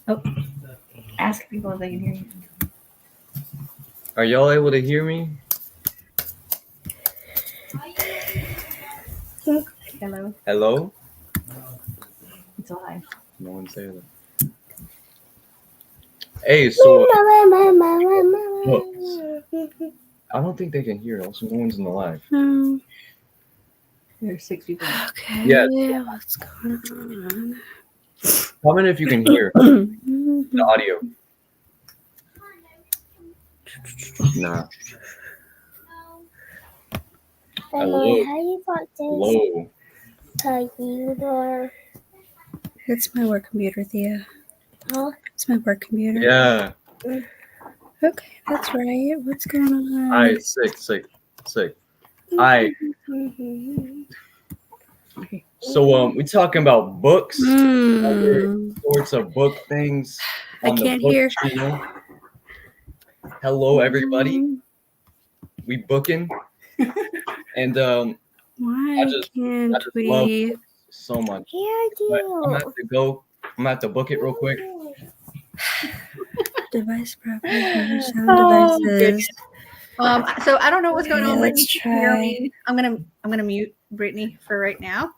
Oh, ask people if they can hear you. Are y'all able to hear me? Hello. Hello? It's live. No one's there. Hey, so I don't think they can hear us. No one's in the live. There's 6 people. Okay. Yeah. What's going on? Comment if you can hear the audio. Nah. Hello. How you got this Hello. computer? It's my work computer, Thea. Huh? It's my work computer. Yeah. Okay, that's right. What's going on? Alright, sick. Alright. So we talking about books, other sorts of book things. I on the can't book hear. channel. Hello, everybody. We booking, and Why can't I just love we? books so much. Here, But I'm gonna have to go. I'm gonna have to book it real quick. Device properties, sound devices. So I don't know what's going Okay, on. let's Brittany, can you hear try. me? I'm gonna mute Brittany for right now.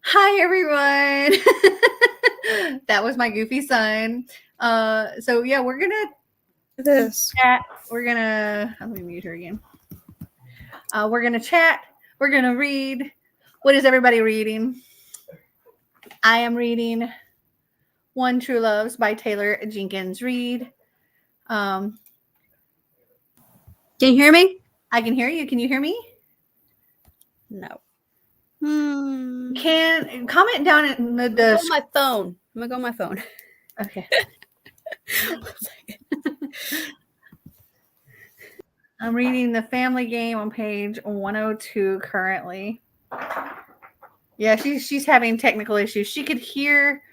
Hi everyone. That was my goofy son. So yeah, we're gonna This. chat. We're gonna let me mute her again. We're gonna chat. We're gonna read. What is everybody reading? I am reading One True Loves by Taylor Jenkins Reid. Can you hear me? I can hear you. Can you hear me? No. Can comment down in the Go on my phone. I'm gonna go on my phone. Okay. 1 second. I'm reading The Family Game on page 102 currently. Yeah, she's having technical issues. She could hear,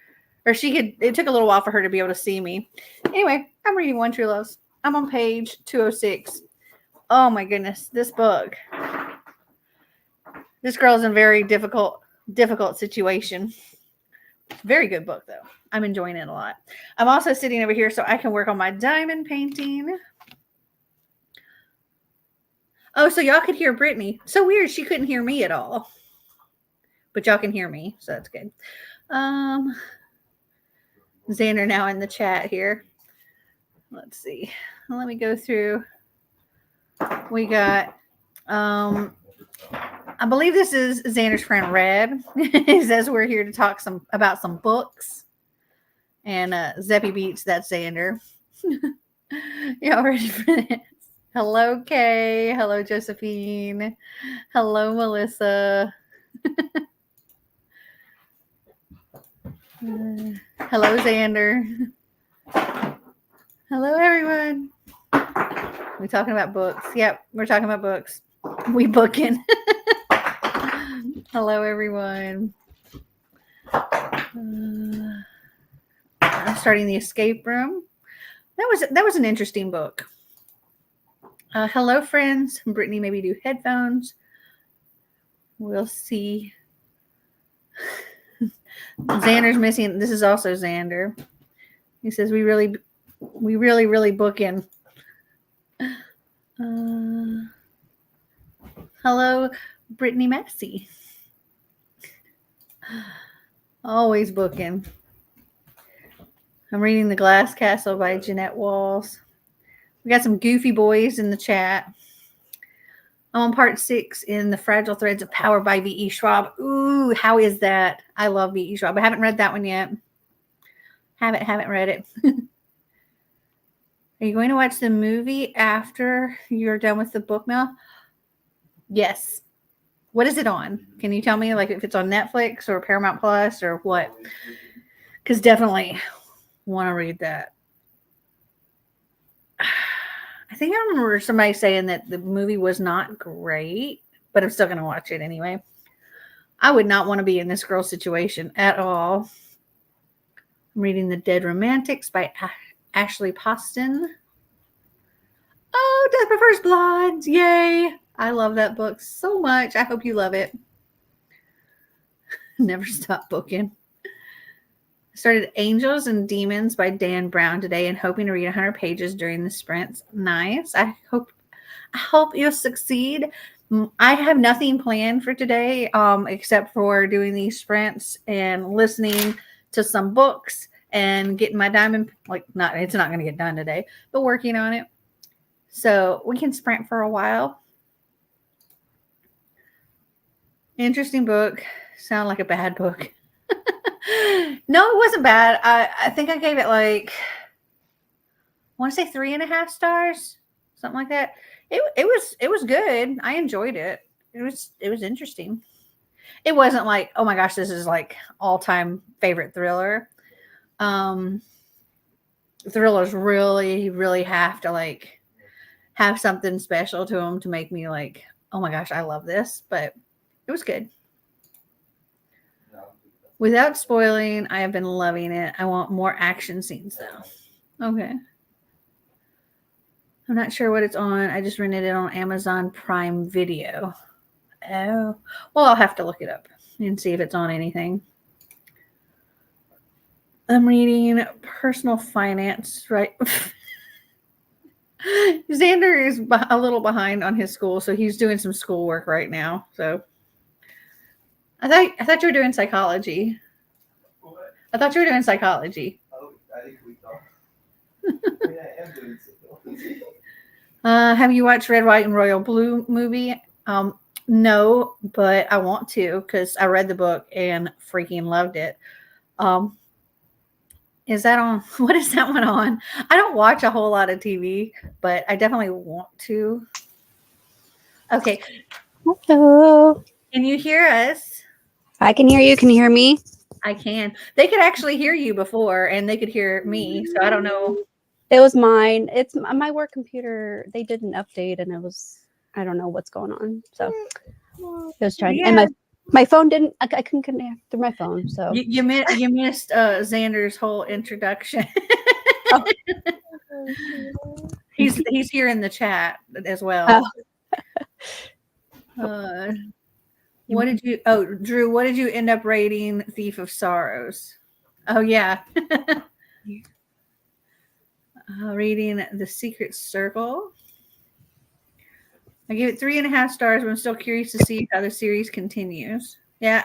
or it took a little while for her to be able to see me. Anyway, I'm reading One True Loves. I'm on page 206. Oh my goodness, this book. This girl's in a very difficult situation. Very good book, though. I'm enjoying it a lot. I'm also sitting over here so I can work on my diamond painting. Oh, so y'all could hear Brittany. So weird. She couldn't hear me at all. But y'all can hear me, so that's good. Xander now in the chat here. Let's see. Let me go through. We got, I believe this is Xander's friend Red. He says we're here to talk about some books. And Zeppy Beats, that's Xander. Y'all ready for this? Hello, Kay. Hello, Josephine. Hello, Melissa. Hello, Xander. Hello, everyone. We talking about books? Yep, we're talking about books. We booking. Hello, everyone. I'm starting The Escape Room. That was an interesting book. Hello, friends. Brittany, maybe do headphones. We'll see. Xander's missing. This is also Xander. He says we really booking. Hello, Brittany Massey. Always booking. I'm reading The Glass Castle by Jeanette Walls. We got some goofy boys in the chat. I'm on part 6 in The Fragile Threads of Power by V.E. Schwab. Ooh, how is that? I love V.E. Schwab. I haven't read that one yet. Haven't read it. Are you going to watch the movie after you're done with the book, Mel? Yes. What is it on? Can you tell me, like, if it's on Netflix or Paramount Plus or what? Because definitely want to read that. I think I remember somebody saying that the movie was not great, but I'm still going to watch it anyway. I would not want to be in this girl's situation at all. I'm reading The Dead Romantics by Ashley Poston. Oh, Death Prefers Blondes. Yay. I love that book so much. I hope you love it. Never stop booking. Started Angels and Demons by Dan Brown today and hoping to read 100 pages during the sprints. Nice. I hope you'll succeed. I have nothing planned for today except for doing these sprints and listening to some books and getting my diamond, it's not going to get done today, but working on it. So we can sprint for a while. Interesting book. Sound like a bad book. No, it wasn't bad. I think I gave it I want to say 3.5 stars, something like that. It was good. I enjoyed it. It was interesting. It wasn't like, oh my gosh, this is like all-time favorite thriller. Thrillers really, really have to have something special to them to make me like, oh my gosh, I love this. But it was good. Without spoiling, I have been loving it. I want more action scenes though. Okay. I'm not sure what it's on. I just rented it on Amazon Prime Video. Oh, well, I'll have to look it up and see if it's on anything. I'm reading Personal Finance, right? Xander is a little behind on his school, so he's doing some schoolwork right now. So I thought you were doing psychology. What? I thought you were doing psychology. Oh, I think we thought. I mean, I am doing something. Have you watched Red, White, and Royal Blue movie? No, but I want to because I read the book and freaking loved it. Is that on? What is that one on? I don't watch a whole lot of TV, but I definitely want to. Okay. Hello. Can you hear us? I can hear you. Can you hear me? I can. They could actually hear you before and they could hear me. So I don't know. It was mine. It's my work computer. They did an update and I don't know what's going on. So it was trying. Yeah. And my phone didn't, I couldn't connect through my phone. So You missed Xander's whole introduction. Oh. He's here in the chat as well. What did you? Oh, Drew, what did you end up rating Thief of Sorrows? Oh yeah. Reading The Secret Circle. I gave it 3.5 stars, but I'm still curious to see how the series continues. Yeah,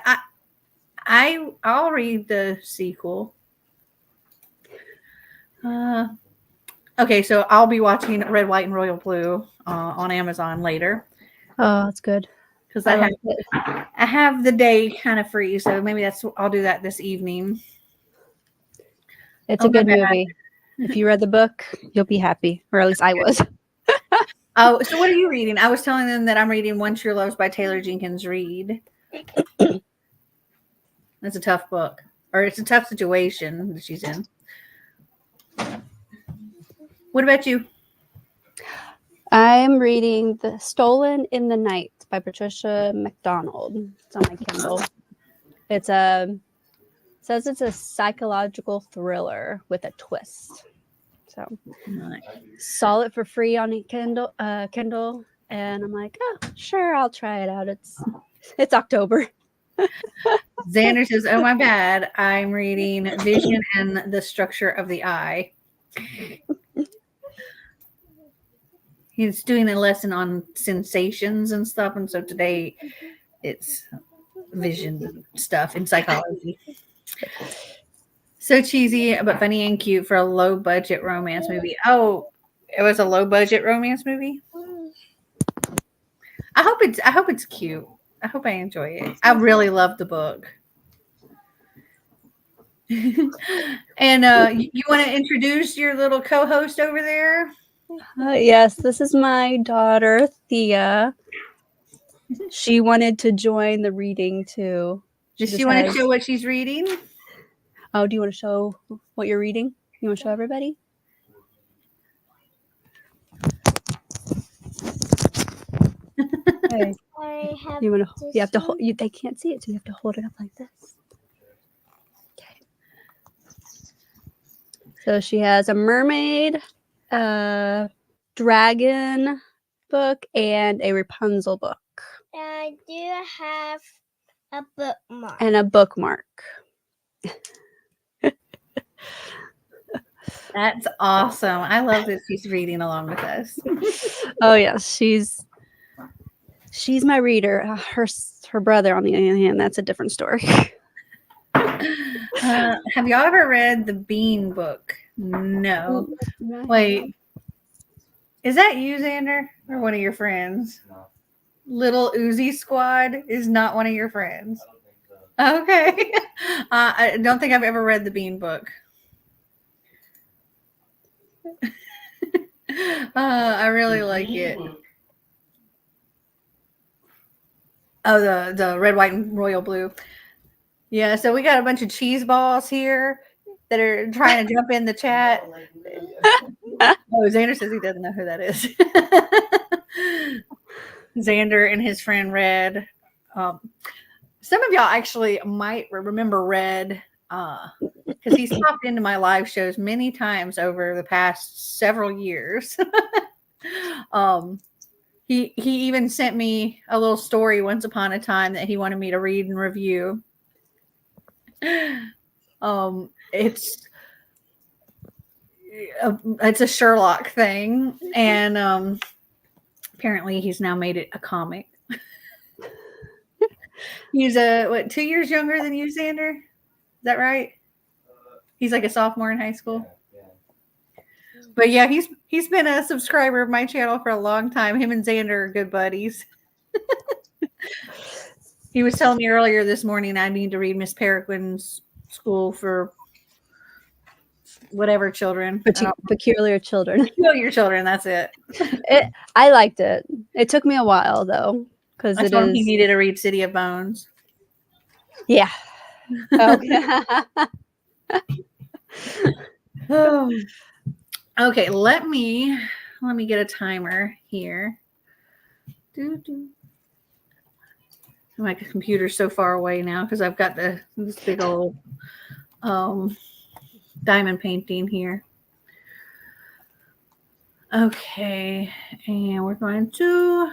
I'll read the sequel. Okay, so I'll be watching Red, White, and Royal Blue on Amazon later oh, that's good. because I have the day kind of free, so maybe I'll do that this evening. It's a good movie. If you read the book, you'll be happy, or at least I was. Oh, so what are you reading? I was telling them that I'm reading One True Loves by Taylor Jenkins Reid. That's a tough book, or it's a tough situation that she's in. What about you? I'm reading The Stolen in the Night by Patricia McDonald. It's on my Kindle. It's says it's a psychological thriller with a twist. So saw it for free on Kindle, and I'm like, oh, sure, I'll try it out. It's October. Xander says, oh my bad, I'm reading Vision and the Structure of the Eye. He's doing a lesson on sensations and stuff, and so today it's vision stuff in psychology. So cheesy, but funny and cute for a low budget romance movie. Oh, it was a low budget romance movie. I hope it's cute. I hope I enjoy it. I really love the book. And you want to introduce your little co-host over there? Yes, this is my daughter, Thea. She wanted to join the reading too. Does she want to show what she's reading? Oh, do you want to show what you're reading? You want to show everybody? Hey. You want to? You have to hold. They can't see it, so you have to hold it up like this. Okay. So she has a mermaid, dragon book, and a Rapunzel book. I do have a bookmark. And a bookmark. That's awesome. I love that she's reading along with us. Oh yeah, she's my reader. Her brother, on the other hand, that's a different story. Have y'all ever read the Bean book? No. Wait. Is that you, Xander, or one of your friends? No, Little Uzi Squad is not one of your friends. I don't think so. Okay. I don't think I've ever read the Bean book. I really like it. Oh, the red, white, and royal blue. Yeah, so we got a bunch of cheese balls here that are trying to jump in the chat. Oh, Xander says he doesn't know who that is. Xander and his friend Red. Some of y'all actually might remember Red because he's popped into my live shows many times over the past several years. He even sent me a little story once upon a time that he wanted me to read and review. It's a Sherlock thing, and apparently he's now made it a comic. He's 2 years younger than you, Xander? Is that right? He's like a sophomore in high school. Yeah. But yeah, he's been a subscriber of my channel for a long time. Him and Xander are good buddies. He was telling me earlier this morning I need to read Miss Peregrine's School for whatever children. Peculiar children. Peculiar children, that's it. I liked it. It took me a while though, because I told him he needed to read City of Bones. Yeah. Okay. Okay, let me get a timer here. My computer's so far away now because I've got this big old diamond painting here. Okay, and we're going to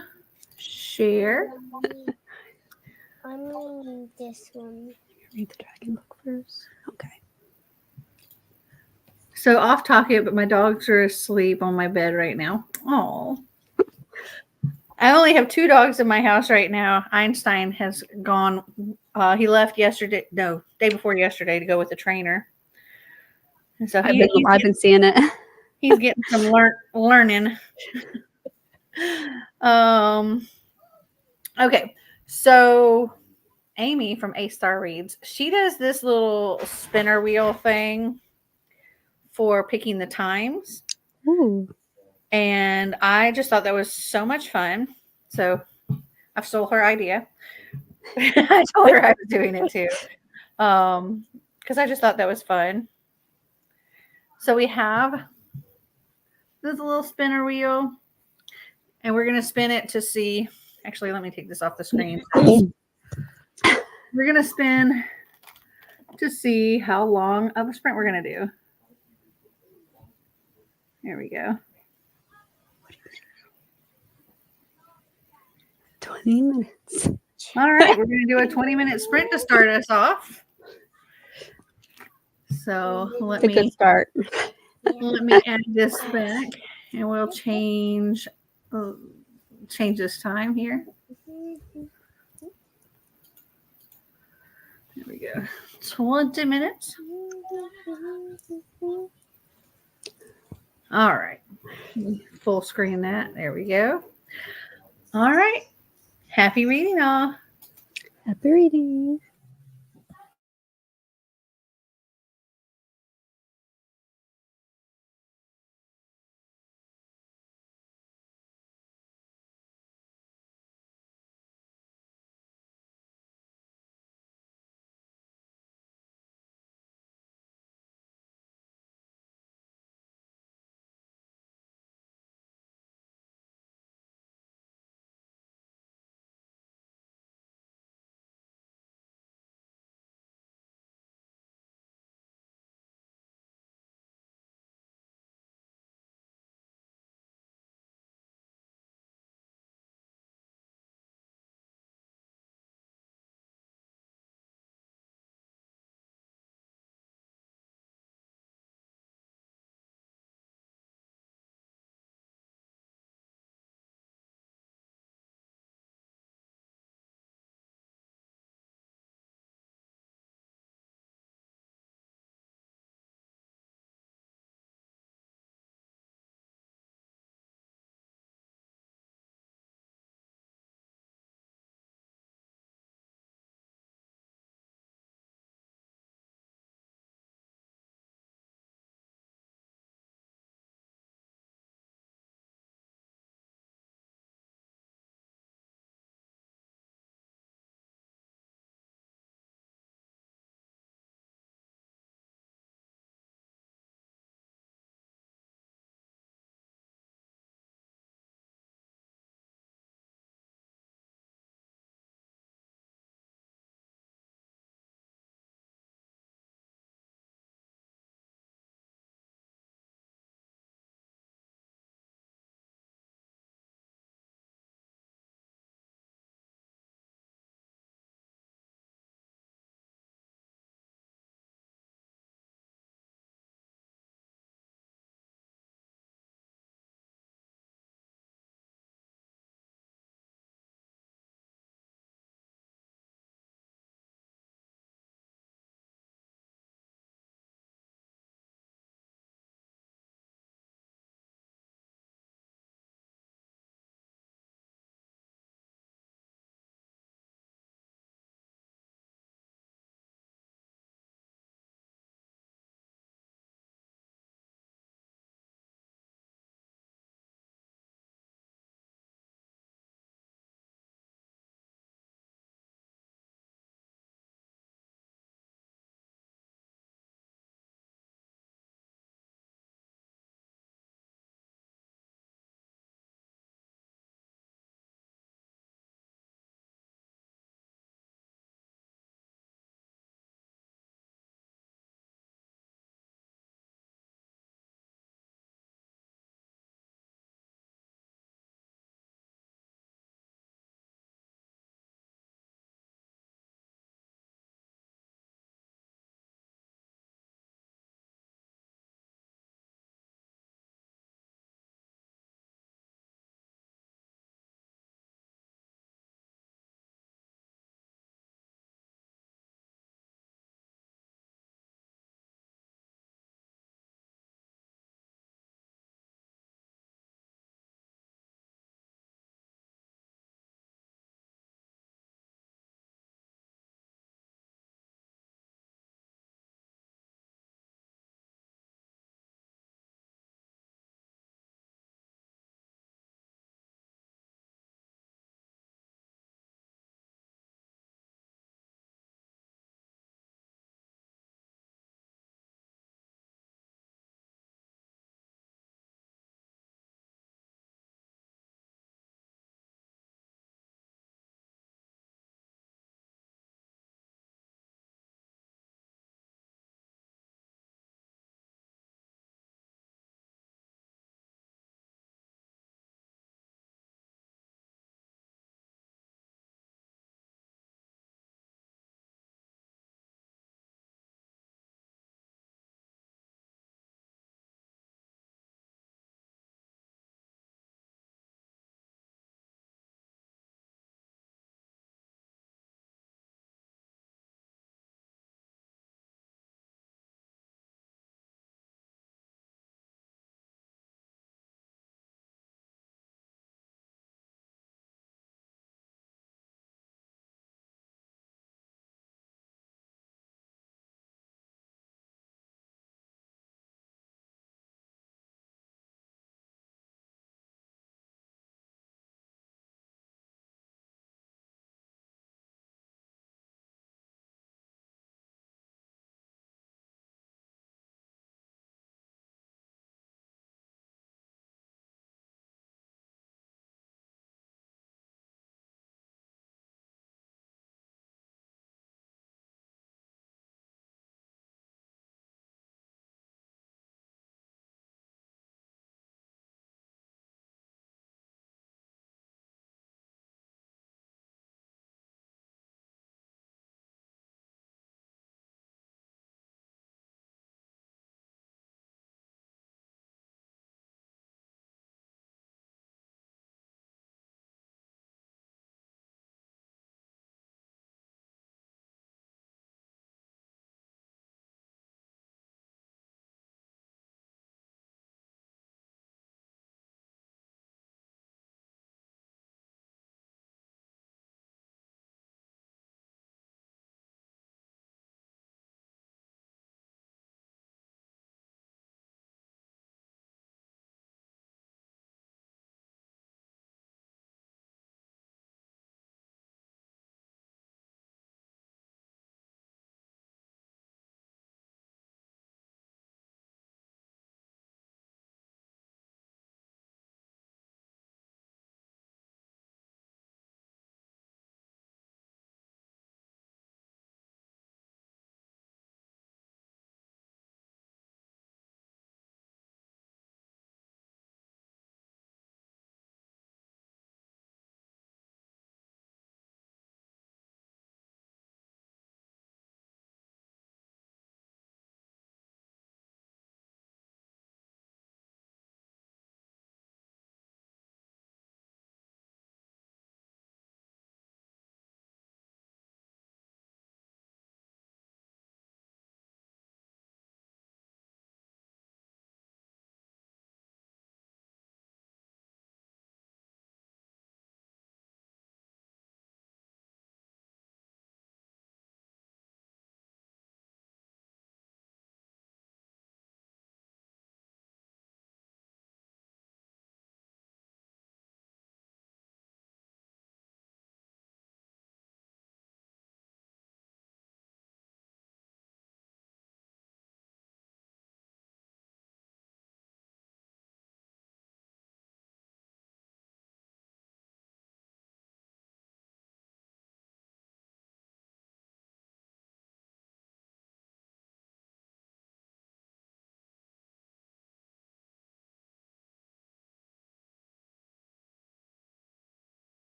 share. I'm reading this one. Read the dragon book first. Okay. So off topic, but my dogs are asleep on my bed right now. Oh. I only have 2 dogs in my house right now. Einstein has gone. He left yesterday. No, day before yesterday to go with the trainer. And so I've been seeing it. he's getting some learning. Okay, so Amy from A Star Reads, she does this little spinner wheel thing for picking the times. Ooh. And I just thought that was so much fun. So I stole her idea. I told her I was doing it too. Because I just thought that was fun. So we have this little spinner wheel. And we're going to spin it to see. Actually, let me take this off the screen. We're going to spin to see how long of a sprint we're going to do. There we go. 20 minutes. All right, we're going to do a 20-minute sprint to start us off. So let It's a good start. add this back, and we'll change this time here. There we go. 20 minutes. All right. Full screen that. There we go. All right. Happy reading, all. Happy reading.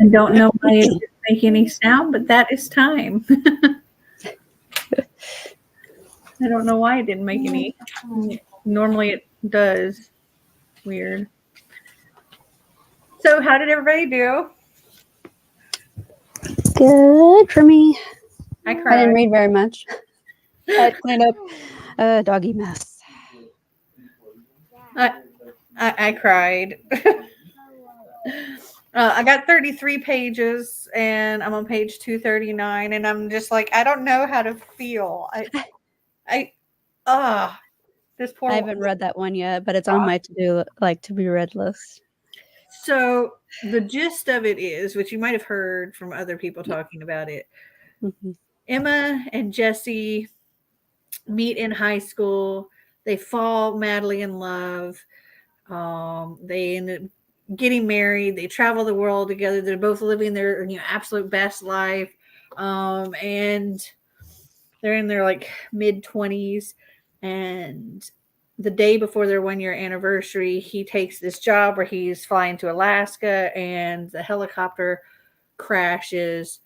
I don't know why it didn't make any sound, but that is time. I don't know why it didn't make any. Normally it does. Weird. So how did everybody do? Good for me. I I didn't cried. read very much. I had to clean up a doggy mess. I cried. I got 33 pages and I'm on page 239 and I'm just like, I don't know how to feel. This poor I haven't read that one yet, but it's on my to-do, like, to be read list. So the gist of it is, which you might have heard from other people talking about it, Mhm. Emma and Jesse meet in high school. They fall madly in love. They end up getting married. They travel the world together. They're both living their absolute best life. And they're in their like mid-20s. And the day before their 1-year anniversary, he takes this job where he's flying to Alaska and the helicopter crashes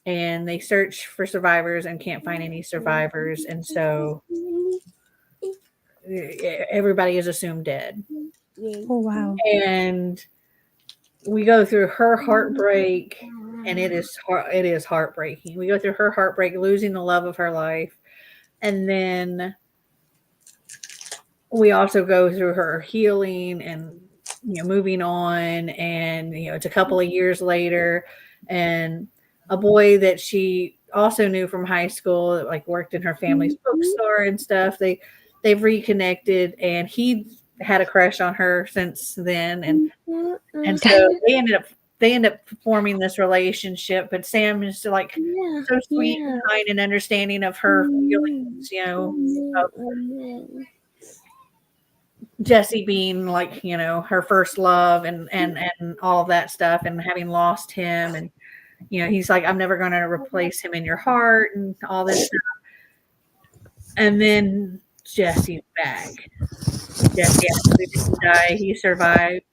and they search for survivors and can't find any survivors. And so everybody is assumed dead. Oh, wow. And we go through her heartbreak and it is heartbreaking. We go through her heartbreak, losing the love of her life. And then we also go through her healing and moving on, and it's a couple of years later, and a boy that she also knew from high school that like worked in her family's bookstore and stuff, they've reconnected, and he had a crush on her since then, and so they end up forming this relationship. But Sam is like so sweet and kind and understanding of her feelings, of Jesse being like, her first love and all of that stuff, and having lost him, and he's like, I'm never going to replace him in your heart and all this stuff. And then Jesse's back. Jesse actually didn't die. He survived,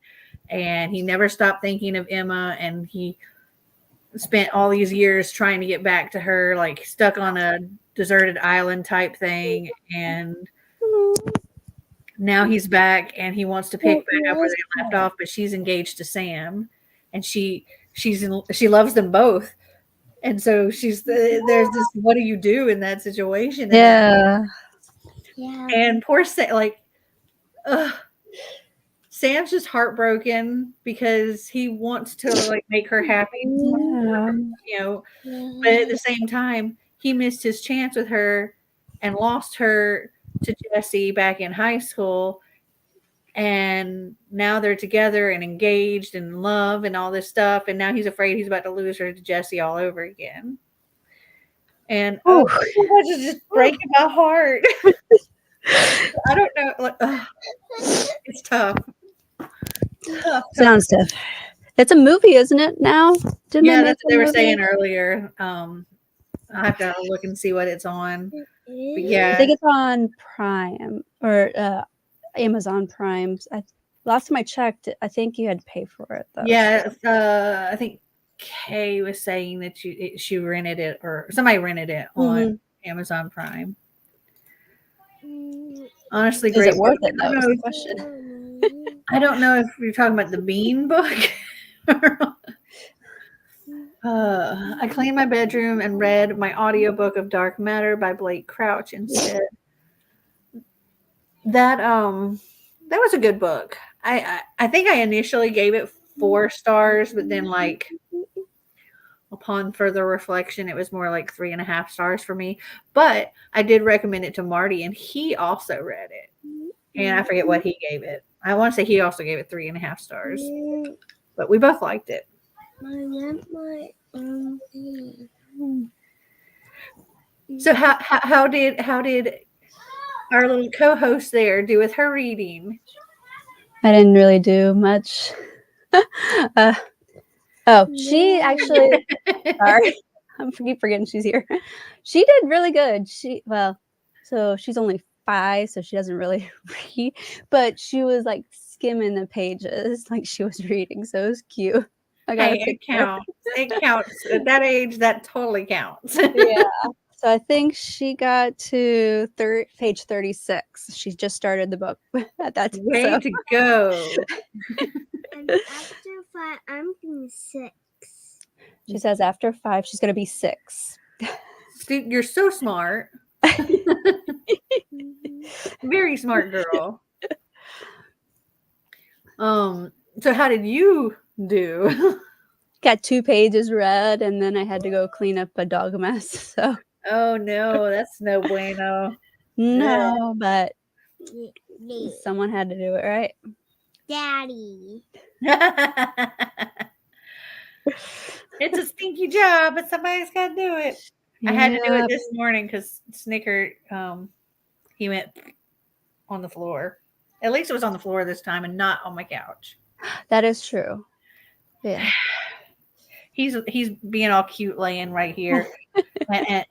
and he never stopped thinking of Emma, and he spent all these years trying to get back to her, like stuck on a deserted island type thing, and now he's back and he wants to pick back up where they left off, but she's engaged to Sam, and she loves them both, and so there's this, what do you do in that situation? Yeah. And poor Sam, like, Sam's just heartbroken because he wants to like make her happy, but at the same time he missed his chance with her and lost her to Jesse back in high school. And now they're together and engaged and in love and all this stuff. And now he's afraid he's about to lose her to Jesse all over again. And it's just breaking my heart. I don't know. Like, it's tough. Sounds tough. It's a movie, isn't it? Now, That's what they were saying earlier. I have to look and see what it's on. But yeah, I think it's on Prime or Amazon Prime. Last time I checked, I think you had to pay for it, though. Yeah, I think Kay was saying that she rented it, or somebody rented it on Amazon Prime. Honestly, great. Is it worth it, though? Is the question. I don't know if you're talking about the Bean book. I cleaned my bedroom and read my audiobook of Dark Matter by Blake Crouch instead. That was a good book. I think I initially gave it 4 stars, but then like upon further reflection, it was more like 3.5 stars for me. But I did recommend it to Marty, and he also read it. And I forget what he gave it. I want to say he also gave it 3.5 stars. But we both liked it. So how did our little co-host there do with her reading? I didn't really do much. She actually, sorry, I keep forgetting she's here. She did really good. So she's only 5, so she doesn't really read, but she was like skimming the pages like she was reading. So it was cute. I got a Hey, it picture. counts. It counts. At that age, that totally counts. Yeah. So I think she got to page 36. She just started the book at that time. Way So. to go. And after 5, I'm being 6. She says after 5, she's going to be 6. Steve, you're so smart. Very smart girl. So how did you do? Got 2 pages read, and then I had to go clean up a dog mess. So Oh no, that's no bueno. no, but Daddy. someone had to do it, right? Daddy. It's a stinky job, but somebody's got to do it. I had to do it this morning because Snicker, he went on the floor. At least it was on the floor this time and not on my couch. That is true. Yeah. He's being all cute laying right here.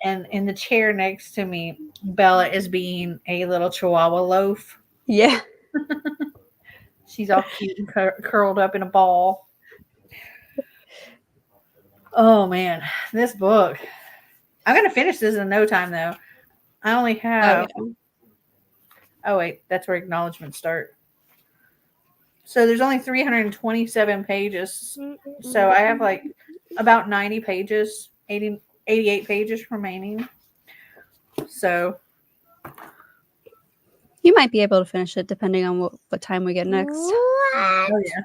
and in the chair next to me, Bella is being a little chihuahua loaf. Yeah. She's all cute and curled up in a ball. Oh man, this book. I'm gonna finish this in no time though. I only have. Oh wait, that's where acknowledgements start. So there's only 327 pages. So I have like about 90 pages, 88 pages remaining. So You might be able to finish it depending on what time we get next. oh yeah.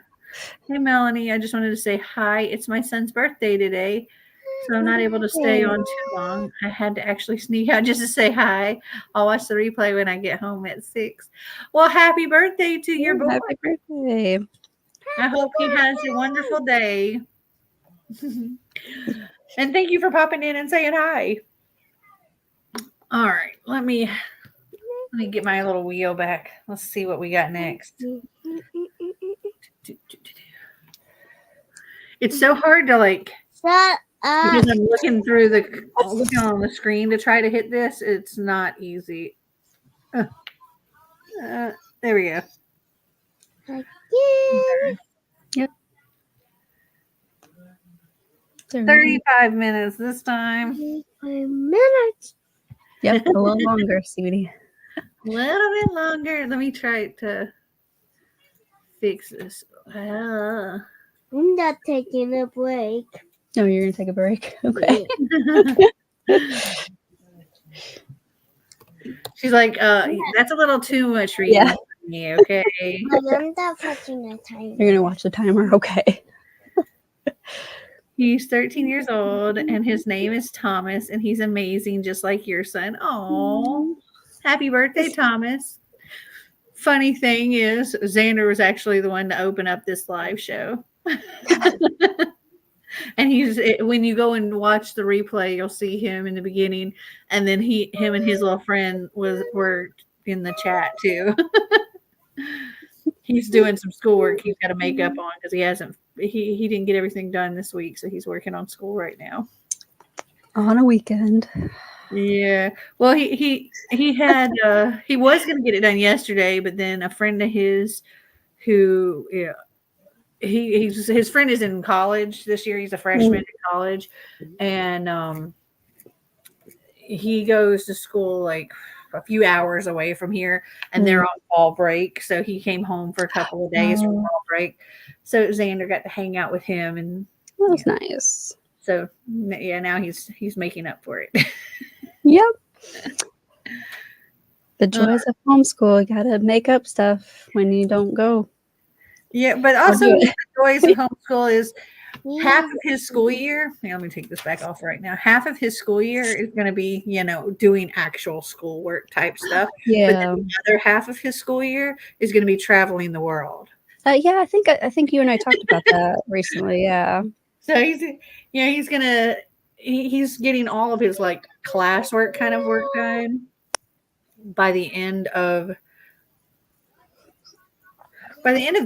Hey Melanie, I just wanted to say hi. It's my son's birthday today. So I'm not able to stay on too long. I had to actually sneak out just to say hi. I'll watch the replay when I get home at 6. Well, happy birthday to your boy. Happy birthday. I hope he has a wonderful day. And thank you for popping in and saying hi. All right, let me get my little wheel back. Let's see what we got next. It's so hard to like Shut up. because I'm looking on the screen to try to hit this. It's not easy. There we go. Again. Yep. 35 minutes this time. 5 minutes. Yep, a little longer, sweetie. A little bit longer. Let me try to fix this. I'm not taking a break. Oh, you're gonna take a break? Okay. She's like, that's a little too much reading Yeah. for me, okay? I'm not touching the timer. You're gonna watch the timer? Okay. He's 13 years old, and his name is Thomas, and he's amazing, just like your son. Oh, happy birthday, Thomas. Funny thing is, Xander was actually the one to open up this live show. And when you go and watch the replay, you'll see him in the beginning, and then him and his little friend were in the chat too. He's doing some schoolwork. He's got to make up on because he didn't get everything done this week, so he's working on school right now. On a weekend. Yeah. Well, he had he was going to get it done yesterday, but then a friend of his who his friend is in college this year. He's a freshman in college, and he goes to school like a few hours away from here, and they're on fall break. So he came home for a couple of days from fall break. So Xander got to hang out with him, and That was nice. so yeah, now he's making up for it. Yep. The joys of homeschool. You gotta make up stuff when you don't go. Yeah, but also the joys of homeschool is half of his school year. Let me take this back off right now. Half of his school year is going to be, doing actual schoolwork type stuff. Yeah. But then the other half of his school year is going to be traveling the world. Yeah, I think you and I talked about that recently. Yeah. So he's getting all of his like classwork kind of work done by the end of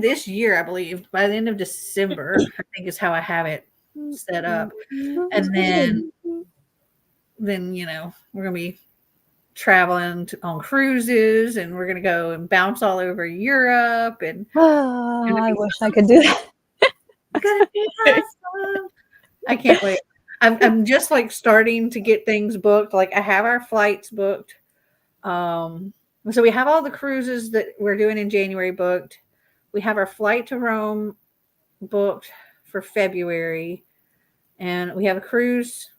this year, I believe. By the end of December, I think is how I have it set up. And then we're gonna be traveling on cruises, and we're gonna go and bounce all over Europe, and Oh, gonna I be wish I could do that. it's gonna be awesome. I can't wait. I'm just like starting to get things booked. Like I have our flights booked. So we have all the cruises that we're doing in January booked. We have our flight to Rome booked for February, and we have a cruise,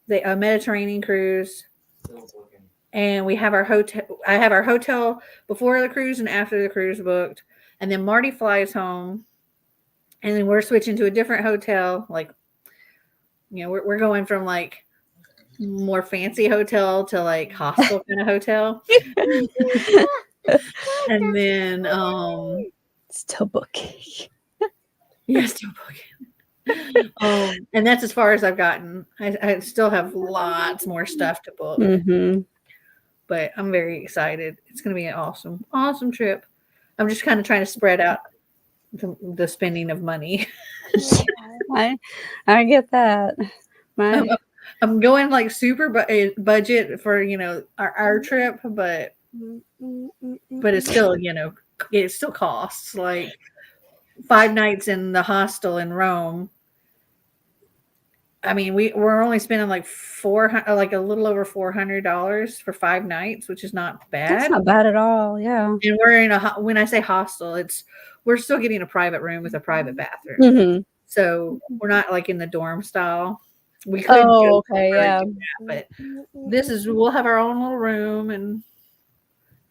a Mediterranean cruise, and we have our hotel. I have our hotel before the cruise and after the cruise booked, and then Marty flies home, and then we're switching to a different hotel. Like, we're going from like more fancy hotel to like hostel kind of hotel, and then Still booking. yes, still booking. And that's as far as I've gotten. I still have lots more stuff to book, Mm-hmm. but I'm very excited. It's going to be an awesome trip. I'm just kind of trying to spread out the spending of money. I get that. I'm going like super budget for our trip, but it's still it still costs like 5 nights in the hostel in Rome. I mean, we're only spending like like a little over $400 for 5 nights, which is not bad. That's not bad at all. Yeah. And we're in when I say hostel, we're still getting a private room with a private bathroom. Mm-hmm. So we're not like in the dorm style. We could okay, yeah. But we'll have our own little room and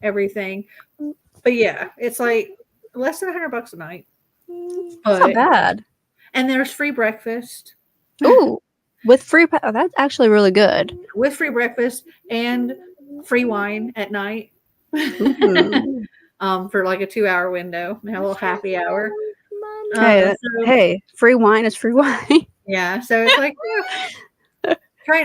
everything. But yeah, it's like less than $100 a night. That's not bad. And there's free breakfast. Ooh, with free that's actually really good. With free breakfast and free wine at night. For like a 2-hour window. We have a little happy hour. Hey, free wine is free wine. Yeah, so it's like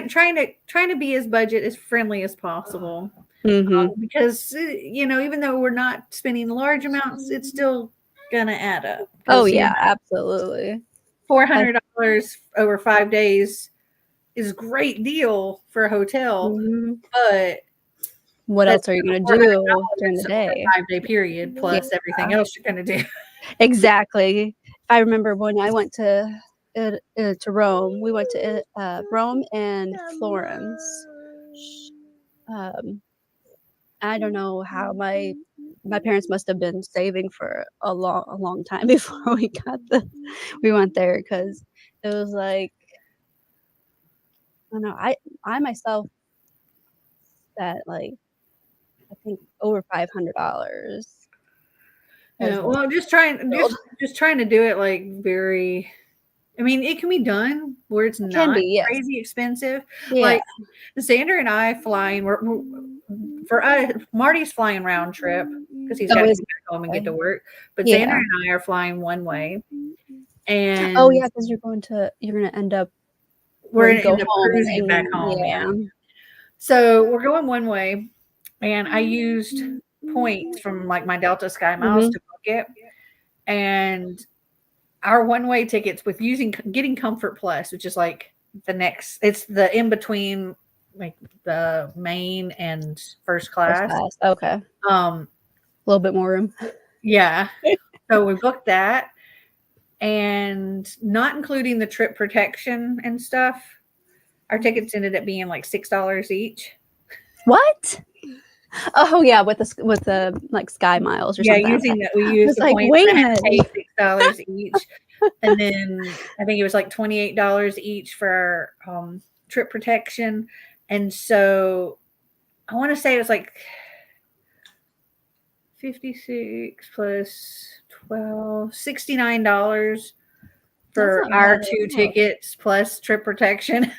trying to be as budget as friendly as possible. Mm-hmm. Because even though we're not spending large amounts, it's still gonna add up. Oh yeah, absolutely. $400 over 5 days is a great deal for a hotel, but what else are you going to do during the day? 5-day period plus everything else you're going to do. Exactly. I remember when I went to Rome. We went to Rome and Florence. I don't know how my parents must have been saving for a long time before we went there, because it was like, I don't know, I myself that like I think over $500. Yeah, well, just trying to do it like very. I mean, it can be done where it's not crazy expensive. Yeah. Like Xander and I flying. For us, Marty's flying round trip because he's got to get back home and get to work. But Xander and I are flying one way. And because you're going to end up. We're going to end up cruising back home. Yeah. So we're going one way, and I used points from like my Delta Sky Miles to book it, and our one-way tickets with getting Comfort Plus, which is like it's the in between like the main and first class. Okay. A little bit more room. Yeah. So we booked that, and not including the trip protection and stuff, our tickets ended up being like $6 each. What? Oh yeah, with the like Sky Miles or something. Yeah, using that we used the points that pay $6 each, and then I think it was like $28 each for trip protection, and so I want to say it was like 56 plus 12, $69 for our 2 tickets plus trip protection.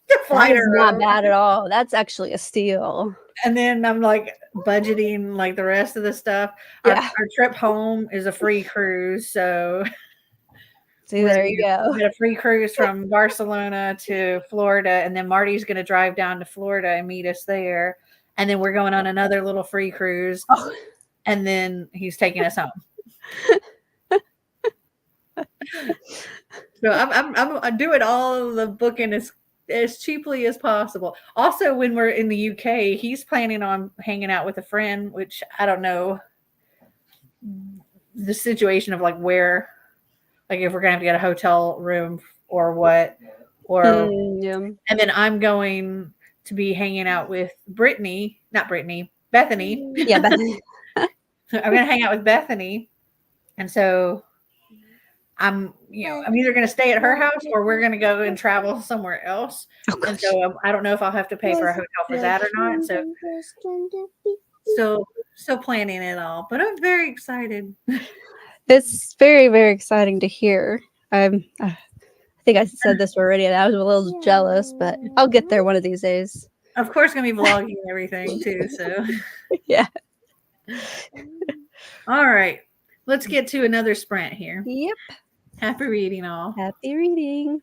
That is not bad at all. That's actually a steal. And then I'm like budgeting like the rest of the stuff. Our trip home is a free cruise. So see, there you go. We got a free cruise from Barcelona to Florida. And then Marty's going to drive down to Florida and meet us there. And then we're going on another little free cruise. Oh. And then he's taking us home. So I'm doing all of the booking as as cheaply as possible. Also, when we're in the UK, he's planning on hanging out with a friend, which I don't know the situation of like where, like if we're gonna have to get a hotel room or what, or Yeah. and then I'm going to be hanging out with Brittany, not Brittany, Bethany. Yeah, but I'm gonna hang out with Bethany, and so I'm either gonna stay at her house or we're gonna go and travel somewhere else. oh And gosh. so I don't know if I'll have to pay for a hotel for that or not. So still planning it all, but I'm very excited. It's very, very exciting to hear. I think I said this already, and I was a little jealous, but I'll get there one of these days. Of course, gonna be vlogging and everything too. So Yeah. all right, let's get to another sprint here. Yep. Happy reading all. Happy reading.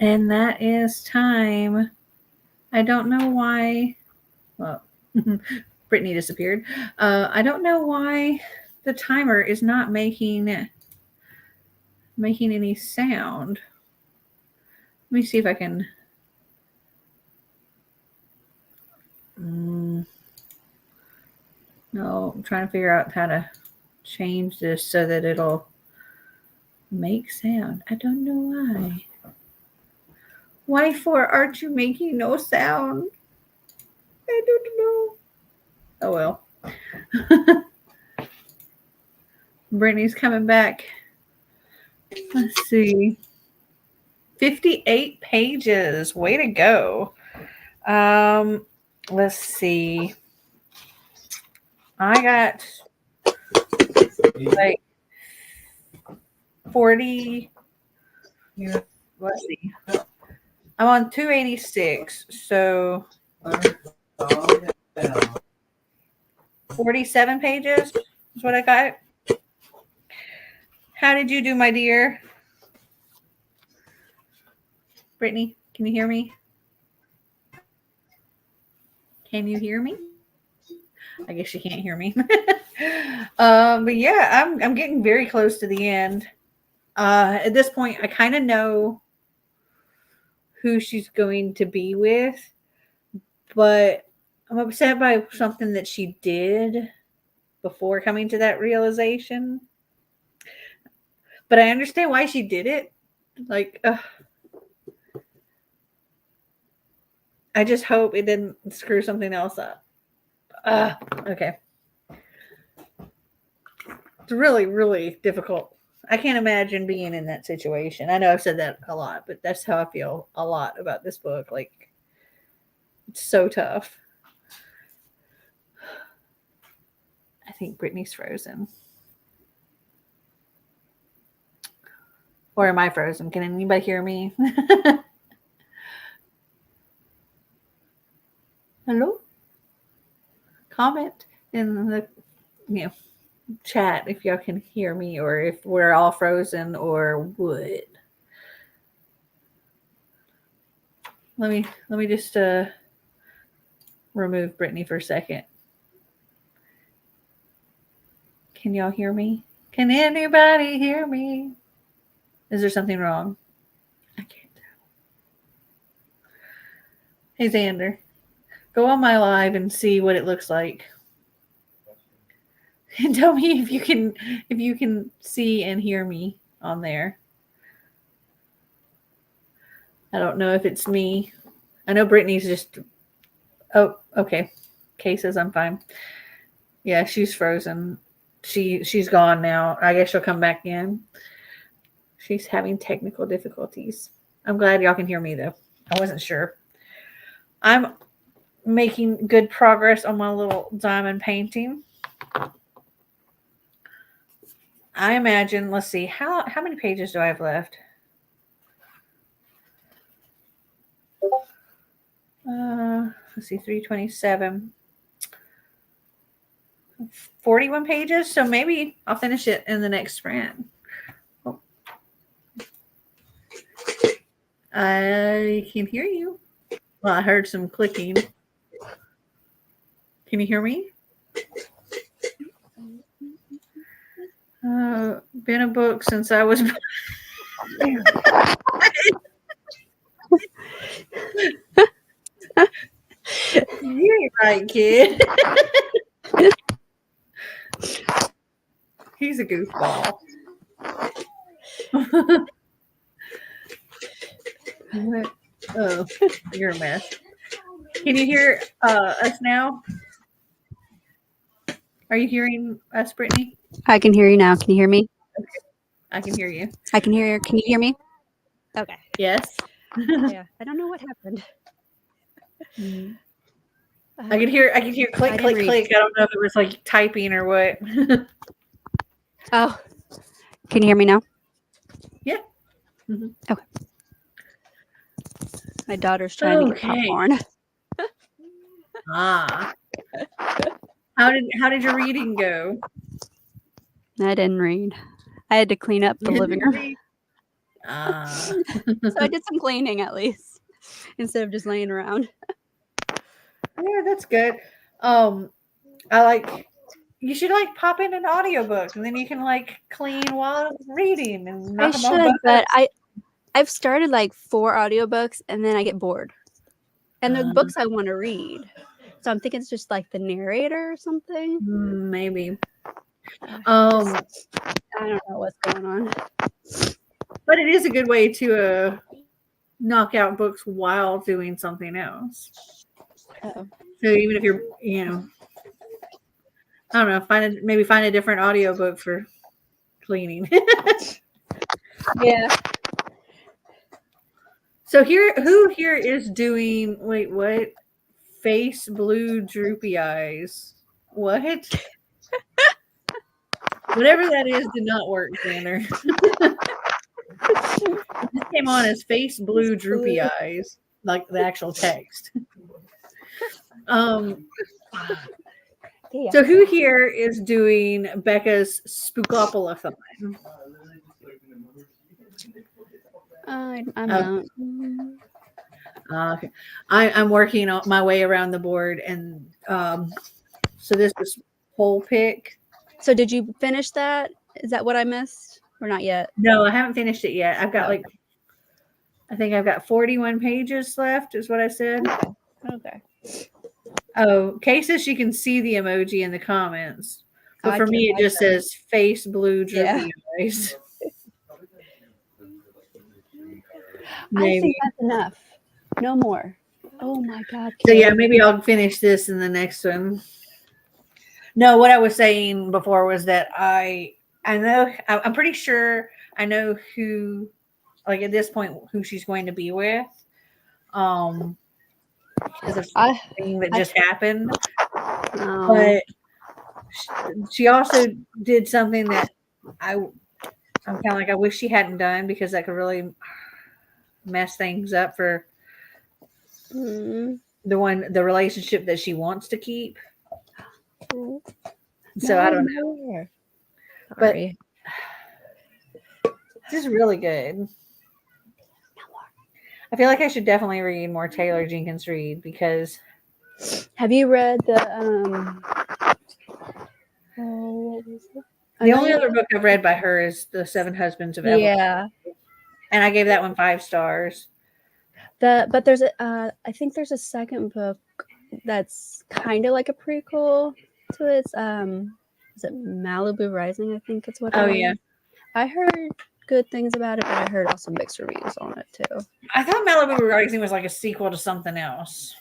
And that is time. I don't know why. Well, Brittany disappeared. I don't know why the timer is not making any sound. Let me see if I can. No, I'm trying to figure out how to change this so that it'll make sound. I don't know why. Why for aren't you making no sound? I don't know. Oh well. Brittany's coming back. Let's see. 58 pages. Way to go. Let's see. I got like 40. Let's see. I'm on 286. So 47 pages is what I got. How did you do, my dear? Brittany, can you hear me? Can you hear me? I guess you can't hear me. But yeah, I'm getting very close to the end. At this point, I kind of know who she's going to be with, but I'm upset by something that she did before coming to that realization. But I understand why she did it. Like, I just hope it didn't screw something else up. Okay. It's really, really difficult. I can't imagine being in that situation. I know I've said that a lot, but that's how I feel a lot about this book. Like, it's so tough. I think Brittany's frozen. Or am I frozen? Can anybody hear me? Hello? Comment in the chat if y'all can hear me, or if we're all frozen or what. Let me just remove Brittany for a second. Can y'all hear me? Can anybody hear me? Is there something wrong? I can't tell. Hey Xander, go on my live and see what it looks like. And tell me if you can see and hear me on there. I don't know if it's me. I know Brittany's just. Oh, okay. Kay says I'm fine. Yeah, she's frozen. She's gone now. I guess she'll come back in. She's having technical difficulties. I'm glad y'all can hear me though. I wasn't sure. I'm making good progress on my little diamond painting. I imagine, let's see, how many pages do I have left? Let's see, 327. 41 pages, so maybe I'll finish it in the next sprint. Oh. I can hear you. Well, I heard some clicking. Can you hear me? Been a book since I was. You're right, kid. He's a goofball. Oh, you're a mess. Can you hear us now? Are you hearing us, Brittany? I can hear you now. Can you hear me? Okay. I can hear you. I can hear you. Can you hear me? Okay. Yes. Yeah. I don't know what happened. I could hear click, click, click. I don't know if it was like typing or what. Oh. Can you hear me now? Yeah. Mm-hmm. Okay. My daughter's trying to get popcorn. Ah. How did your reading go? I didn't read. I had to clean up the living room. Ah. So I did some cleaning at least instead of just laying around. Yeah, that's good. You should like pop in an audiobook and then you can like clean while reading and I knock them should, all but I've started like 4 audiobooks and then I get bored. And they're books I want to read. So I'm thinking it's just like the narrator or something. Maybe. I don't know what's going on. But it is a good way to knock out books while doing something else. Oh. So even if you're, I don't know, maybe find a different audiobook for cleaning. Yeah. So who here is doing? Wait, what? Face blue droopy eyes. What? Whatever that is did not work, Xander. This came on as face blue droopy eyes, like the actual text. Yeah. So who here is doing Becca's Spookopoly-thon? I'm Okay. out. Okay. I'm working on my way around the board, and so this is poll pick. So did you finish that? Is that what I missed or not yet? No, I haven't finished it yet. I've got I think I've got 41 pages left, is what I said. Okay. Oh, Kay says she can see the emoji in the comments. But I for can me, it imagine. just says face blue droopy eyes. I think that's enough. No more. Oh my God. So Kay. yeah, maybe I'll finish this in the next one. No, what I was saying before was that I'm pretty sure I know who, like at this point, who she's going to be with. Because of something that just happened. But she also did something that I'm kind of like, I wish she hadn't done, because that could really mess things up for the relationship that she wants to keep. So I don't know. But this is really good. I feel like I should definitely read more Taylor Jenkins Reid, because have you read the what was it? The only other book I've read by her is The Seven Husbands of Evelyn. Yeah. And I gave that one 5 stars. But there's I think there's a second book that's kind of like a prequel to it. Is it Malibu Rising? I think it's what. Oh yeah. I heard good things about it, but I heard also mixed reviews on it too. I thought Malibu Rising was like a sequel to something else.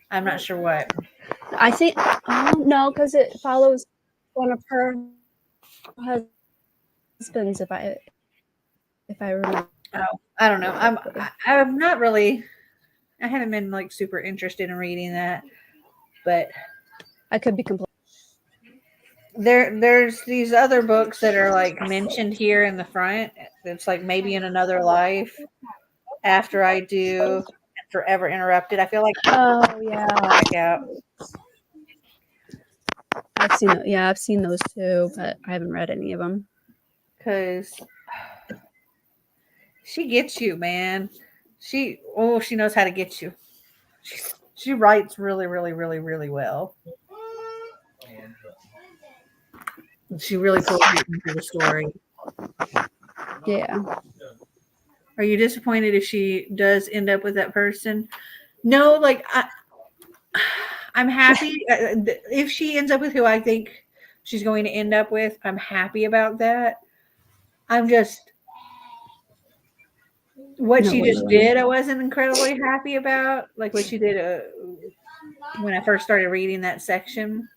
I'm not sure what. I think no, because it follows one of her husbands. If I remember. Oh, I don't know. I'm not really. I haven't been like super interested in reading that, but I could be completely. There's these other books that are like mentioned here in the front. It's like maybe in another life, After I Do, Forever Interrupted. I feel like Check out. I've seen those too, but I haven't read any of them. Because she gets you, man. She knows how to get you. She writes really, really, really, really well. She really pulls you into the story. Yeah. Are you disappointed if she does end up with that person? No, like I'm happy if she ends up with who I think she's going to end up with. I'm happy about that. I'm just what she just did. I wasn't incredibly happy about, like what she did when I first started reading that section.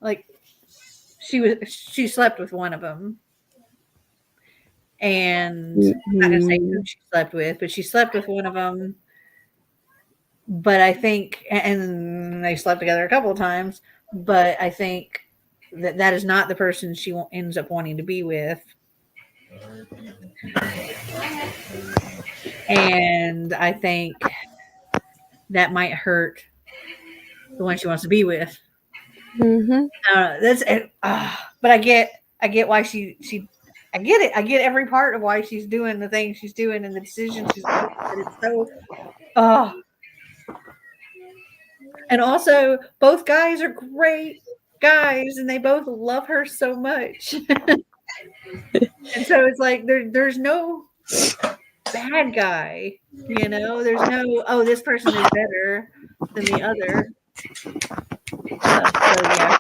Like she slept with one of them. And I'm not going to say who she slept with, but she slept with one of them. But I think, and they slept together a couple of times, but I think that is not the person she ends up wanting to be with. And I think that might hurt the one she wants to be with. Mm-hmm. But I get why she I get it. I get every part of why she's doing the things she's doing and the decisions she's making. But it's so, oh. And also, both guys are great guys, and they both love her so much. And so it's like there's no bad guy, you know. There's no, oh, this person is better than the other. So yeah,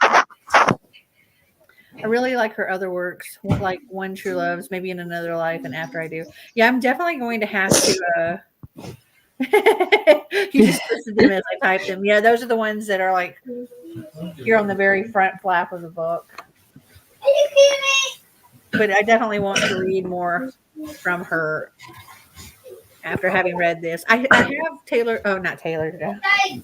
I really like her other works, like One True Loves, maybe in Another Life, and After I Do. Yeah, I'm definitely going to have to. You just listed them as I typed them. Yeah, those are the ones that are like here on the very front flap of the book. But I definitely want to read more from her after having read this. I have Taylor, oh, not Taylor,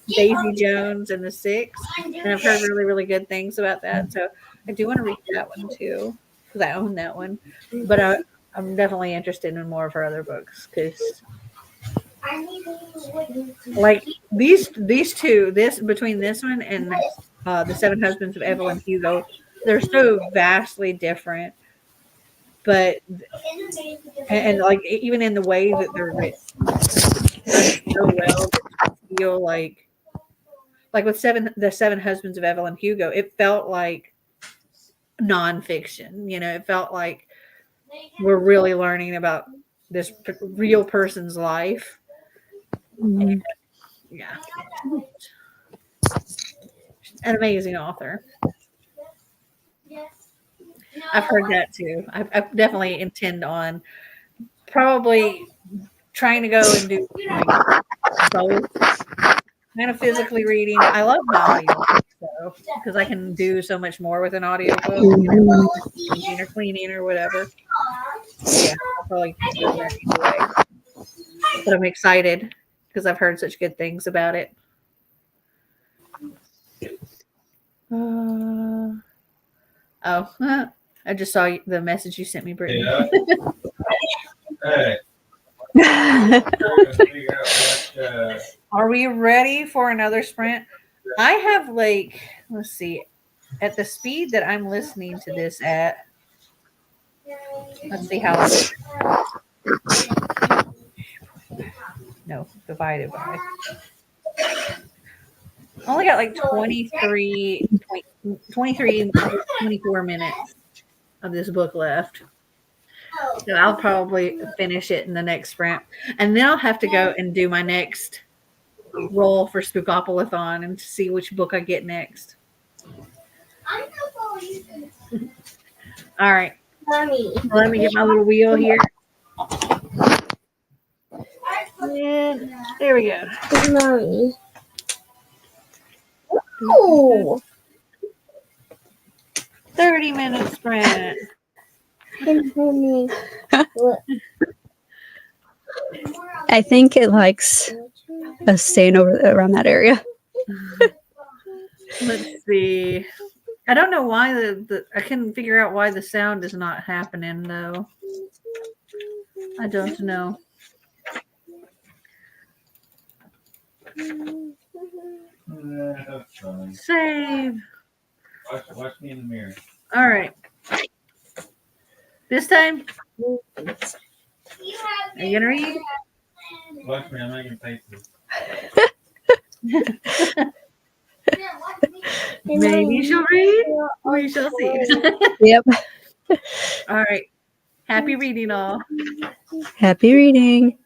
Daisy Jones and the Six, and I've heard really, really good things about that. So I do want to read that one too because I own that one. But I'm definitely interested in more of her other books because, like these two, this between this one and the Seven Husbands of Evelyn Hugo, they're so vastly different. But and like even in the way that they're written so well, that you feel like with the Seven Husbands of Evelyn Hugo, it felt like nonfiction. You know, it felt like we're really learning about this real person's life. And, yeah, an amazing author. I've heard that too. I definitely intend on probably trying to go and do like both, kind of physically reading. I love the audio so because I can do so much more with an audiobook, you know, cooking or cleaning or whatever. Yeah, I'll probably do that anyway. But I'm excited because I've heard such good things about it. I just saw the message you sent me, Brittany. Yeah. Hey. Are we ready for another sprint? I have like, let's see, at the speed that I'm listening to this at, let's see how no, divided by. I only got like 23, 24 minutes of this book left. So I'll probably finish it in the next sprint. And then I'll have to go and do my next roll for Spookopolython and see which book I get next. All right. Mommy. Let me get my little wheel here. And there we go. Mommy. Oh. 30-minute sprint. And mommy. I think it likes us staying around that area. Let's see. I don't know why I couldn't figure out why the sound is not happening though. I don't know. That's fine. Save. Watch me in the mirror. All right. This time, are you gonna read? Watch me, I'm making faces. Maybe she'll read. We shall see. Yep. All right. Happy reading, all. Happy reading.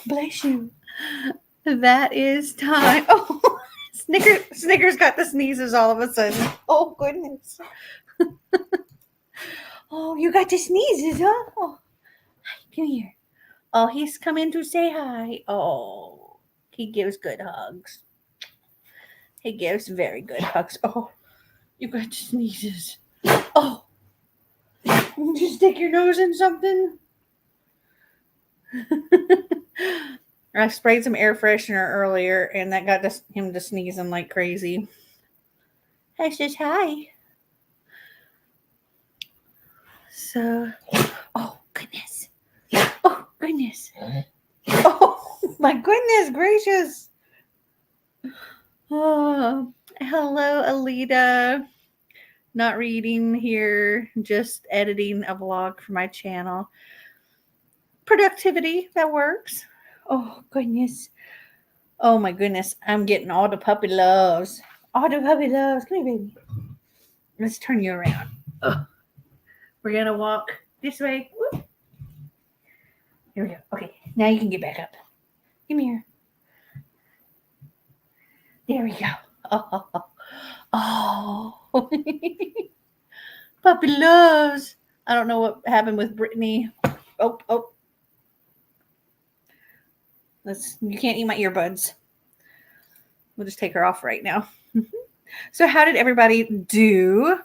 Bless you. That is time. Oh, Snickers got the sneezes all of a sudden. Oh, goodness. Oh, you got the sneezes, huh? Oh, come here. Oh, he's coming to say hi. Oh, he gives good hugs. He gives very good hugs. Oh, you got the sneezes. Oh, did you stick your nose in something? I sprayed some air freshener earlier, and that got him to sneezing like crazy. I says hi. So, oh goodness, oh goodness, oh my goodness gracious. Oh, hello, Alita. Not reading here, just editing a vlog for my channel. Productivity, that works. Oh goodness. Oh my goodness. I'm getting all the puppy loves. All the puppy loves. Come here, baby. Let's turn you around. Oh. We're gonna walk this way. Whoop. Here we go. Okay, now you can get back up. Come here. There we go. Oh, oh. Puppy loves. I don't know what happened with Brittany. Oh. You can't eat my earbuds. We'll just take her off right now. So how did everybody do?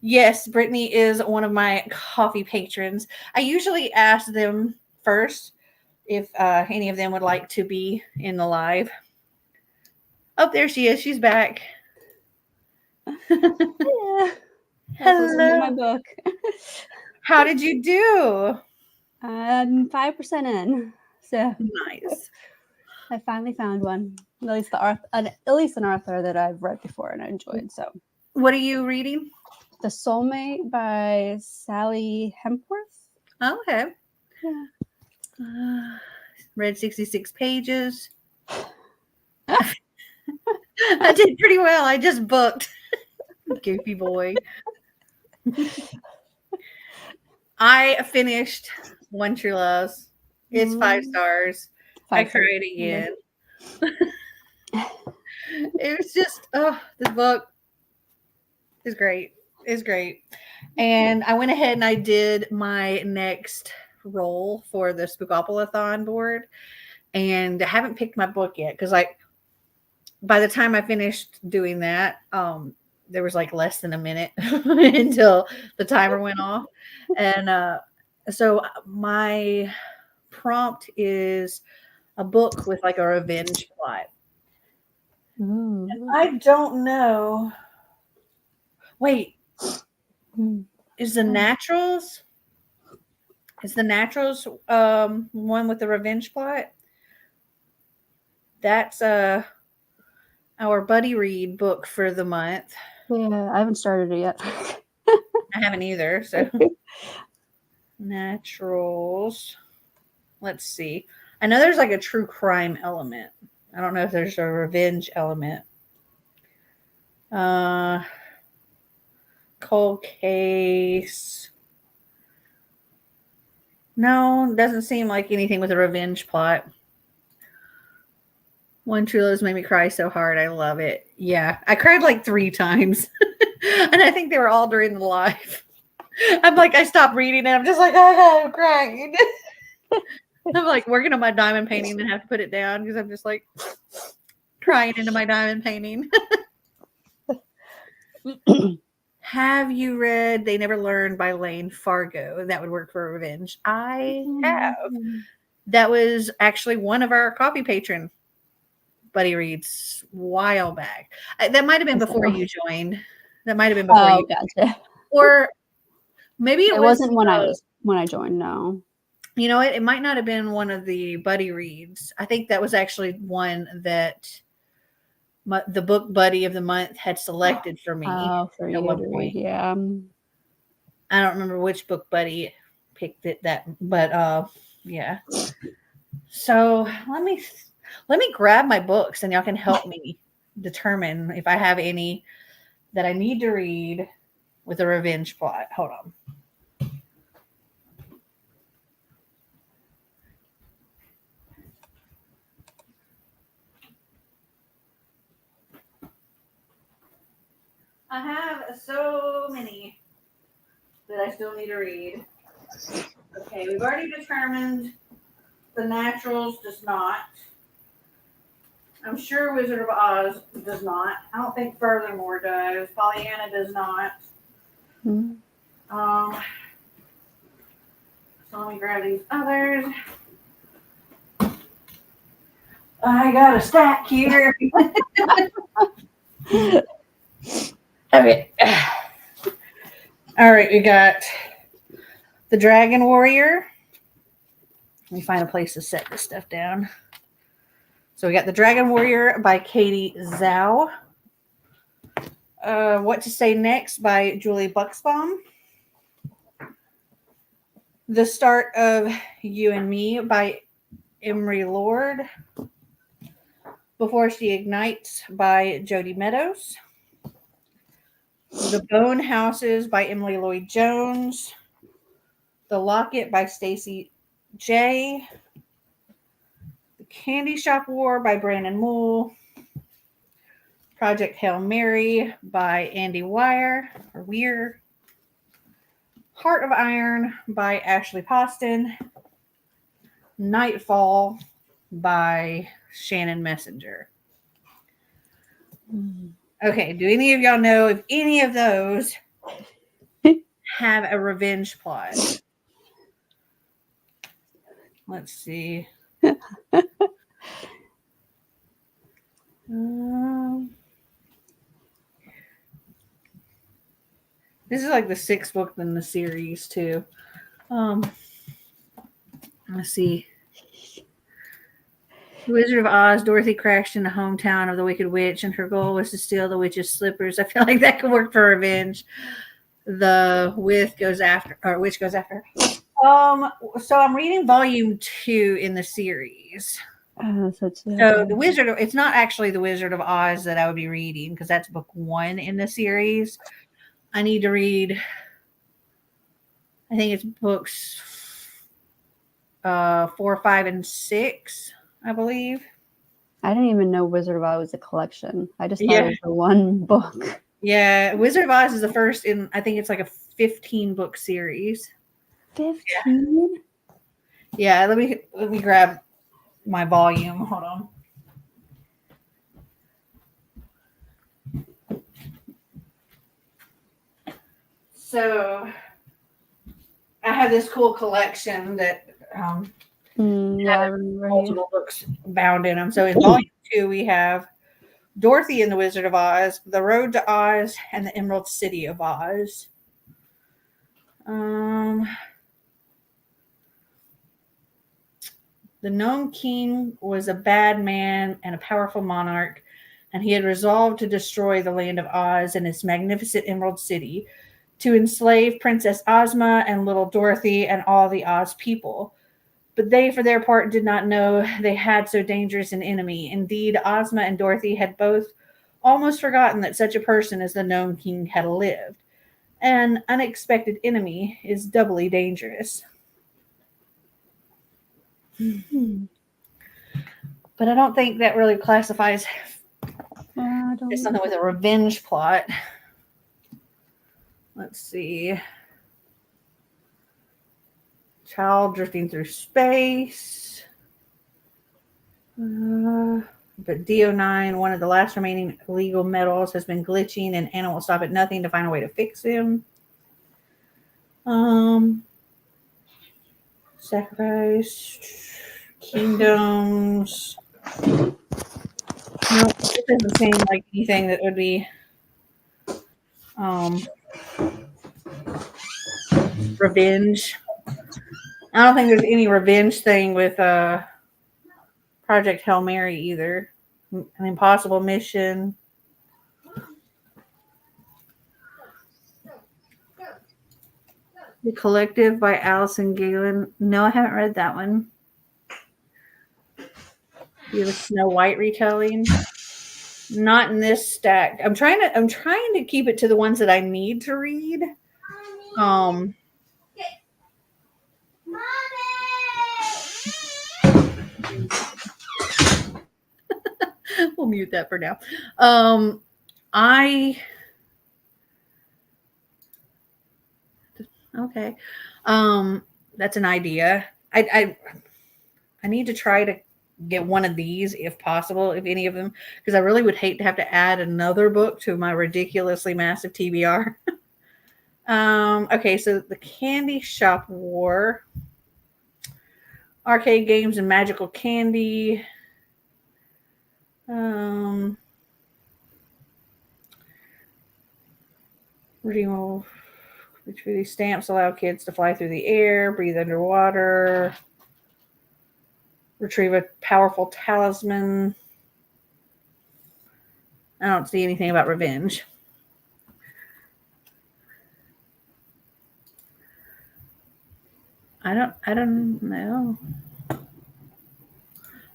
Yes, Brittany is one of my coffee patrons. I usually ask them first if any of them would like to be in the live. Oh, there she is. She's back. Yeah. Hello. My book. How did you do? I'm 5% in, so Nice. I finally found one. At least an author that I've read before and I enjoyed. So, What are you reading? The Soulmate by Sally Hempworth. Oh, okay. Yeah. Read 66 pages. I did pretty well. I just booked. Goofy boy. I finished One True Loves. It's 5 stars. I cried again. It was just, this book is great. It's great. And I went ahead and I did my next roll for the Spookopoly-thon board. And I haven't picked my book yet because by the time I finished doing that, there was like less than a minute until the timer went off. And so my prompt is a book with like a revenge plot. I don't know. Wait, is the Naturals? Is the Naturals one with the revenge plot? That's our buddy read book for the month. Yeah, I haven't started it yet. I haven't either. So Naturals. Let's see. I know there's like a true crime element. I don't know if there's a revenge element. Cold case. No, doesn't seem like anything with a revenge plot. One True Loves made me cry so hard. I love it. Yeah, I cried like 3 times. And I think they were all during the live. I'm like, I stopped reading and I'm just like, I'm crying. I'm like working on my diamond painting and have to put it down because I'm just like crying into my diamond painting. Have you read They Never Learned by Lane Fargo? That would work for revenge. I have. That was actually one of our coffee patron buddy reads a while back. That might have been before you joined. That might have been before you. Gotcha. Or maybe it wasn't when I joined. No. You know what? It might not have been one of the buddy reads. I think that was actually one that the book buddy of the month had selected for me. Oh, for you to read, yeah. I don't remember which book buddy picked it but yeah. So let me grab my books and y'all can help me determine if I have any that I need to read with a revenge plot. Hold on. I have so many that I still need to read. Okay, we've already determined The Naturals does not. I'm sure Wizard of Oz does not. I don't think Furthermore does. Pollyanna does not. Mm. So let me grab these others. I got a stack here. Okay. All right, we got The Dragon Warrior. Let me find a place to set this stuff down. So we got The Dragon Warrior by Katie Zhao. What to Say Next by Julie Buxbaum. The Start of You and Me by Emery Lord. Before She Ignites by Jody Meadows. The Bone Houses by Emily Lloyd Jones. The Locket by Stacy J. The Candy Shop War by Brandon Moole. Project Hail Mary by Andy Weir. Heart of Iron by Ashley Poston. Nightfall by Shannon Messenger. Okay, do any of y'all know if any of those have a revenge plot? Let's see. This is like the sixth book in the series too. Let's see. The Wizard of Oz, Dorothy crashed in the hometown of the Wicked Witch, and her goal was to steal the witch's slippers. I feel like that could work for revenge. The Witch goes after her. So I'm reading volume 2 in the series. So the Wizard of, it's not actually the Wizard of Oz that I would be reading because that's book 1 in the series. I need to read, I think it's books 4, 5, and 6, I believe. I didn't even know Wizard of Oz was a collection. I just thought it was the one book. Yeah, Wizard of Oz is the first in, I think it's like a 15-book series. 15? Yeah, let me grab my volume. Hold on. So I have this cool collection that Yeah, I remember. multiple books bound in them. So in volume 2 we have Dorothy and the Wizard of Oz, The Road to Oz, and the Emerald City of Oz. The Gnome King was a bad man and a powerful monarch, and he had resolved to destroy the land of Oz and its magnificent Emerald City, to enslave Princess Ozma and little Dorothy and all the Oz people. But they, for their part, did not know they had so dangerous an enemy. Indeed, Ozma and Dorothy had both almost forgotten that such a person as the Gnome King had lived. An unexpected enemy is doubly dangerous. But I don't think that really classifies as something with a revenge plot. Let's see. Child drifting through space. But DO9, one of the last remaining illegal metals, has been glitching, and Anna will stop at nothing to find a way to fix him. Sacrifice. Kingdoms. No, it doesn't seem like anything that would be revenge. I don't think there's any revenge thing with Project Hail Mary either. An Impossible Mission. The Collective by Allison Galen. No, I haven't read that one. You have a Snow White retelling. Not in this stack. I'm trying to keep it to the ones that I need to read. We'll mute that for now. I Okay. That's an idea. I need to try to get one of these if possible, if any of them, because I really would hate to have to add another book to my ridiculously massive TBR. Okay, so the Candy Shop War, arcade games and magical candy. Reading which these stamps allow kids to fly through the air, breathe underwater, retrieve a powerful talisman. I don't see anything about revenge. I don't know.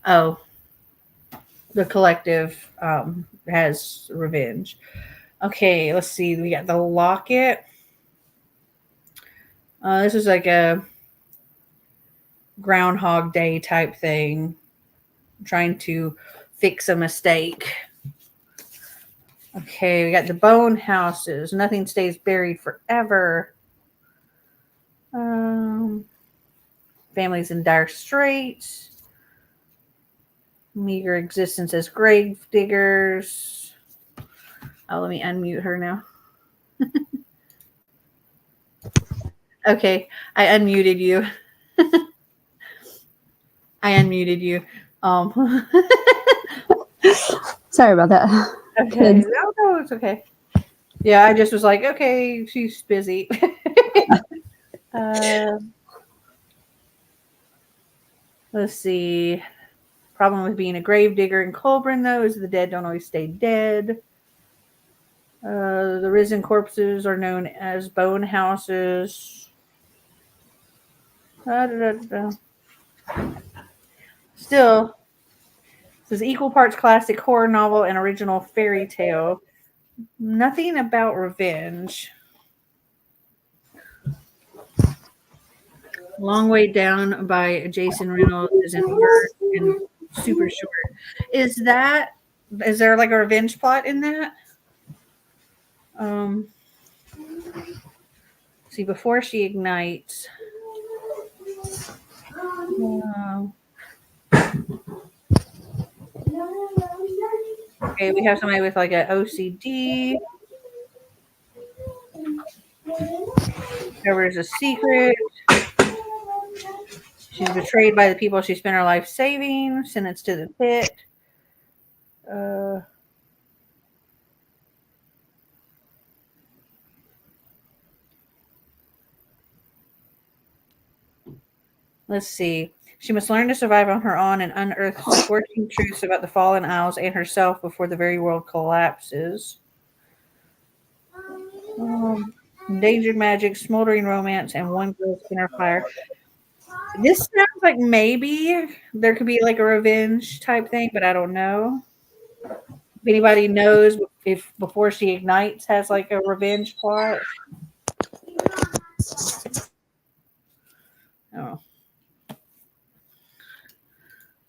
Oh, the collective has revenge. Okay, let's see. We got the locket. This is like a Groundhog Day type thing, trying to fix a mistake. Okay, we got the bone houses. Nothing stays buried forever. Families in dire straits. Meager existence as grave diggers. Oh, let me unmute her now. Okay, I unmuted you. I unmuted you. Sorry about that. Okay, no, it's okay. Yeah, I just was like, okay, she's busy. Let's see. Problem with being a grave digger in Colburn, though, is the dead don't always stay dead. The risen corpses are known as bone houses. Still, this is equal parts classic horror novel and original fairy tale. Nothing about revenge. Long Way Down by Jason Reynolds is in Word and super short. Is there like a revenge plot in that? See, before she ignites. Okay, we have somebody with like an OCD. Discovers a secret. She's betrayed by the people she spent her life saving. Sentenced to the pit. Let's see. She must learn to survive on her own and unearth scorching truths about the fallen isles and herself before the very world collapses. Endangered magic, smoldering romance, and one girl's inner fire. This sounds like maybe there could be like a revenge type thing, but I don't know. If anybody knows if Before She Ignites has like a revenge plot. Oh.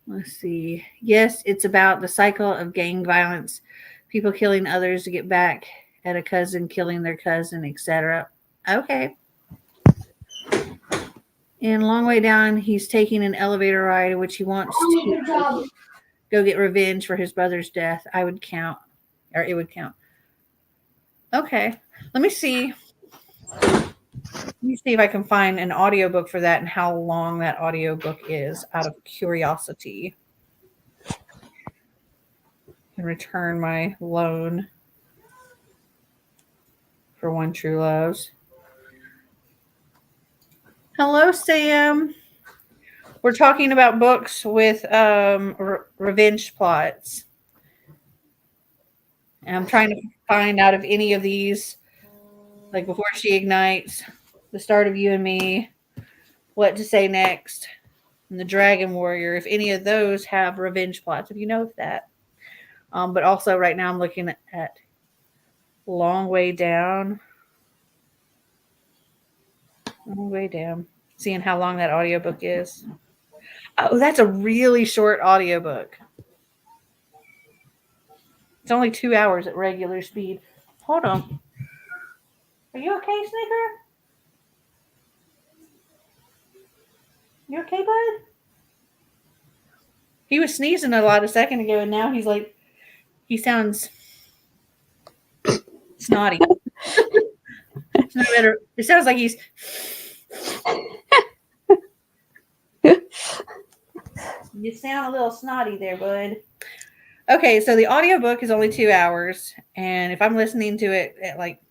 Let's see. Yes, it's about the cycle of gang violence, people killing others to get back at a cousin, killing their cousin, etc. Okay. And Long Way Down, he's taking an elevator ride in which he wants to go get revenge for his brother's death. It would count. Okay. Let me see. Let me see if I can find an audiobook for that and how long that audiobook is out of curiosity. And return my loan for One True Loves. Hello, Sam. We're talking about books with revenge plots. And I'm trying to find out if any of these, like Before She Ignites, The Start of You and Me, What to Say Next, and The Dragon Warrior, if any of those have revenge plots, if you know of that. But also right now I'm looking at Long Way Down. Long Way Down. Seeing how long that audiobook is. Oh, that's a really short audiobook. It's only 2 hours at regular speed. Hold on. Are you okay, Snicker? You okay, bud? He was sneezing a lot a second ago, and now he's like, he sounds snotty. It's no better. It sounds like he's. You sound a little snotty there, bud. Okay, so the audiobook is only 2 hours, and if I'm listening to it at like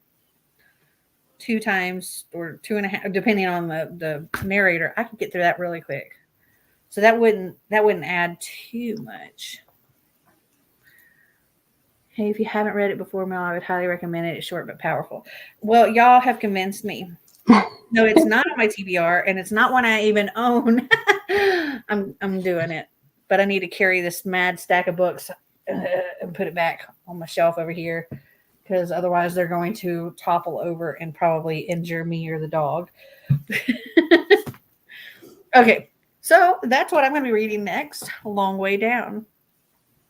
2 times or 2.5, depending on the narrator, I could get through that really quick. So that wouldn't add too much. Hey, if you haven't read it before, Mel, I would highly recommend it. It's short but powerful. Well, y'all have convinced me. No, it's not on my TBR, and it's not one I even own. I'm doing it, but I need to carry this mad stack of books and put it back on my shelf over here, because otherwise they're going to topple over and probably injure me or the dog. Okay, so that's what I'm going to be reading next. A long way down.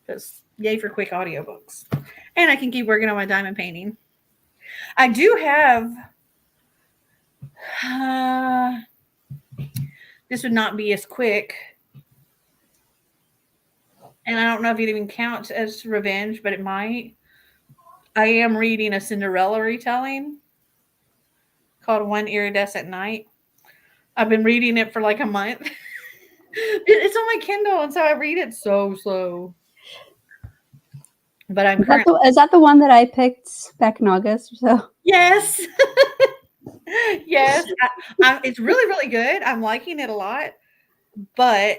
Because yay for quick audiobooks. And I can keep working on my diamond painting. I do have this would not be as quick. And I don't know if it even counts as revenge, but it might. I am reading a Cinderella retelling called One Iridescent Night. I've been reading it for like a month. It's on my Kindle, and so I read it so slow. But I'm currently... Is that the one that I picked back in August or so? Yes. Yes. It's really, really good. I'm liking it a lot, but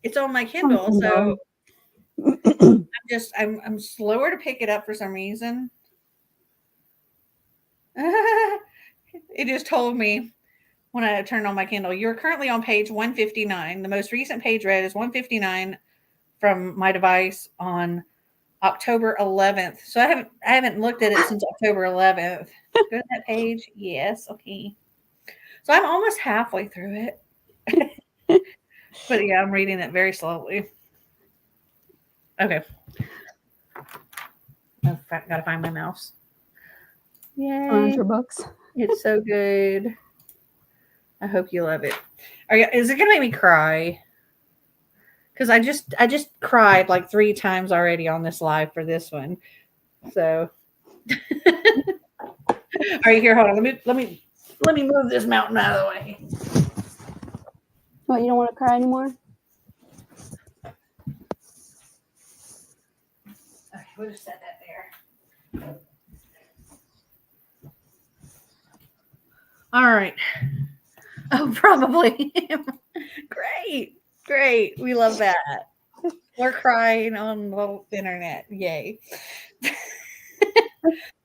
it's on my Kindle. So I'm slower to pick it up for some reason. It just told me when I turned on my Kindle, you're currently on page 159. The most recent page read is 159 from my device on October 11th. So I haven't looked at it since October 11th. Go to that page. Yes. Okay. So I'm almost halfway through it. But yeah, I'm reading it very slowly. Okay. I've got to find my mouse. Yay. Your books. It's so good. I hope you love it. Is it going to make me cry? Because I just cried like 3 times already on this live for this one. So, all right, here, hold on. Let me move this mountain out of the way. What, you don't want to cry anymore? Okay, we'll just set that there. All right. Oh, probably. Great. We love that. We're crying on the internet. Yay.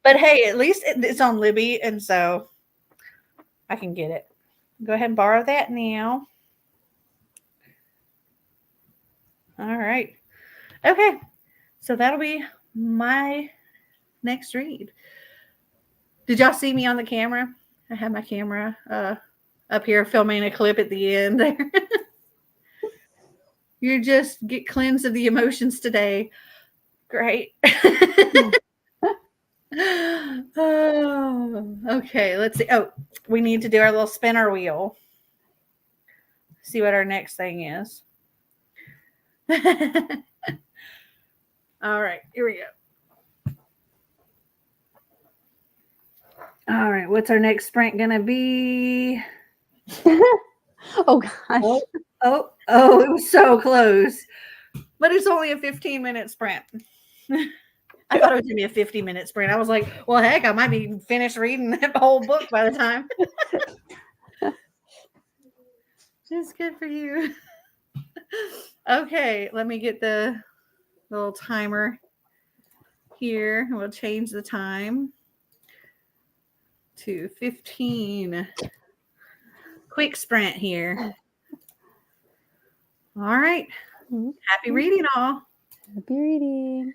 But hey, at least it's on Libby, and so I can get it. Go ahead and borrow that now. All right. Okay. So that'll be my next read. Did y'all see me on the camera? I have my camera up here filming a clip at the end there. You just get cleansed of the emotions today. Great. Oh, okay. Let's see. Oh, we need to do our little spinner wheel. See what our next thing is. All right, here we go. All right, what's our next sprint gonna be? Oh gosh. Oh, it was so close. But it's only a 15-minute sprint. I thought it was gonna be a 50-minute sprint. I was like, well, heck, I might be finished reading that whole book by the time. It's good for you. Okay, let me get the little timer here. We'll change the time to 15. Quick sprint here. All right. Happy reading, all. Happy reading.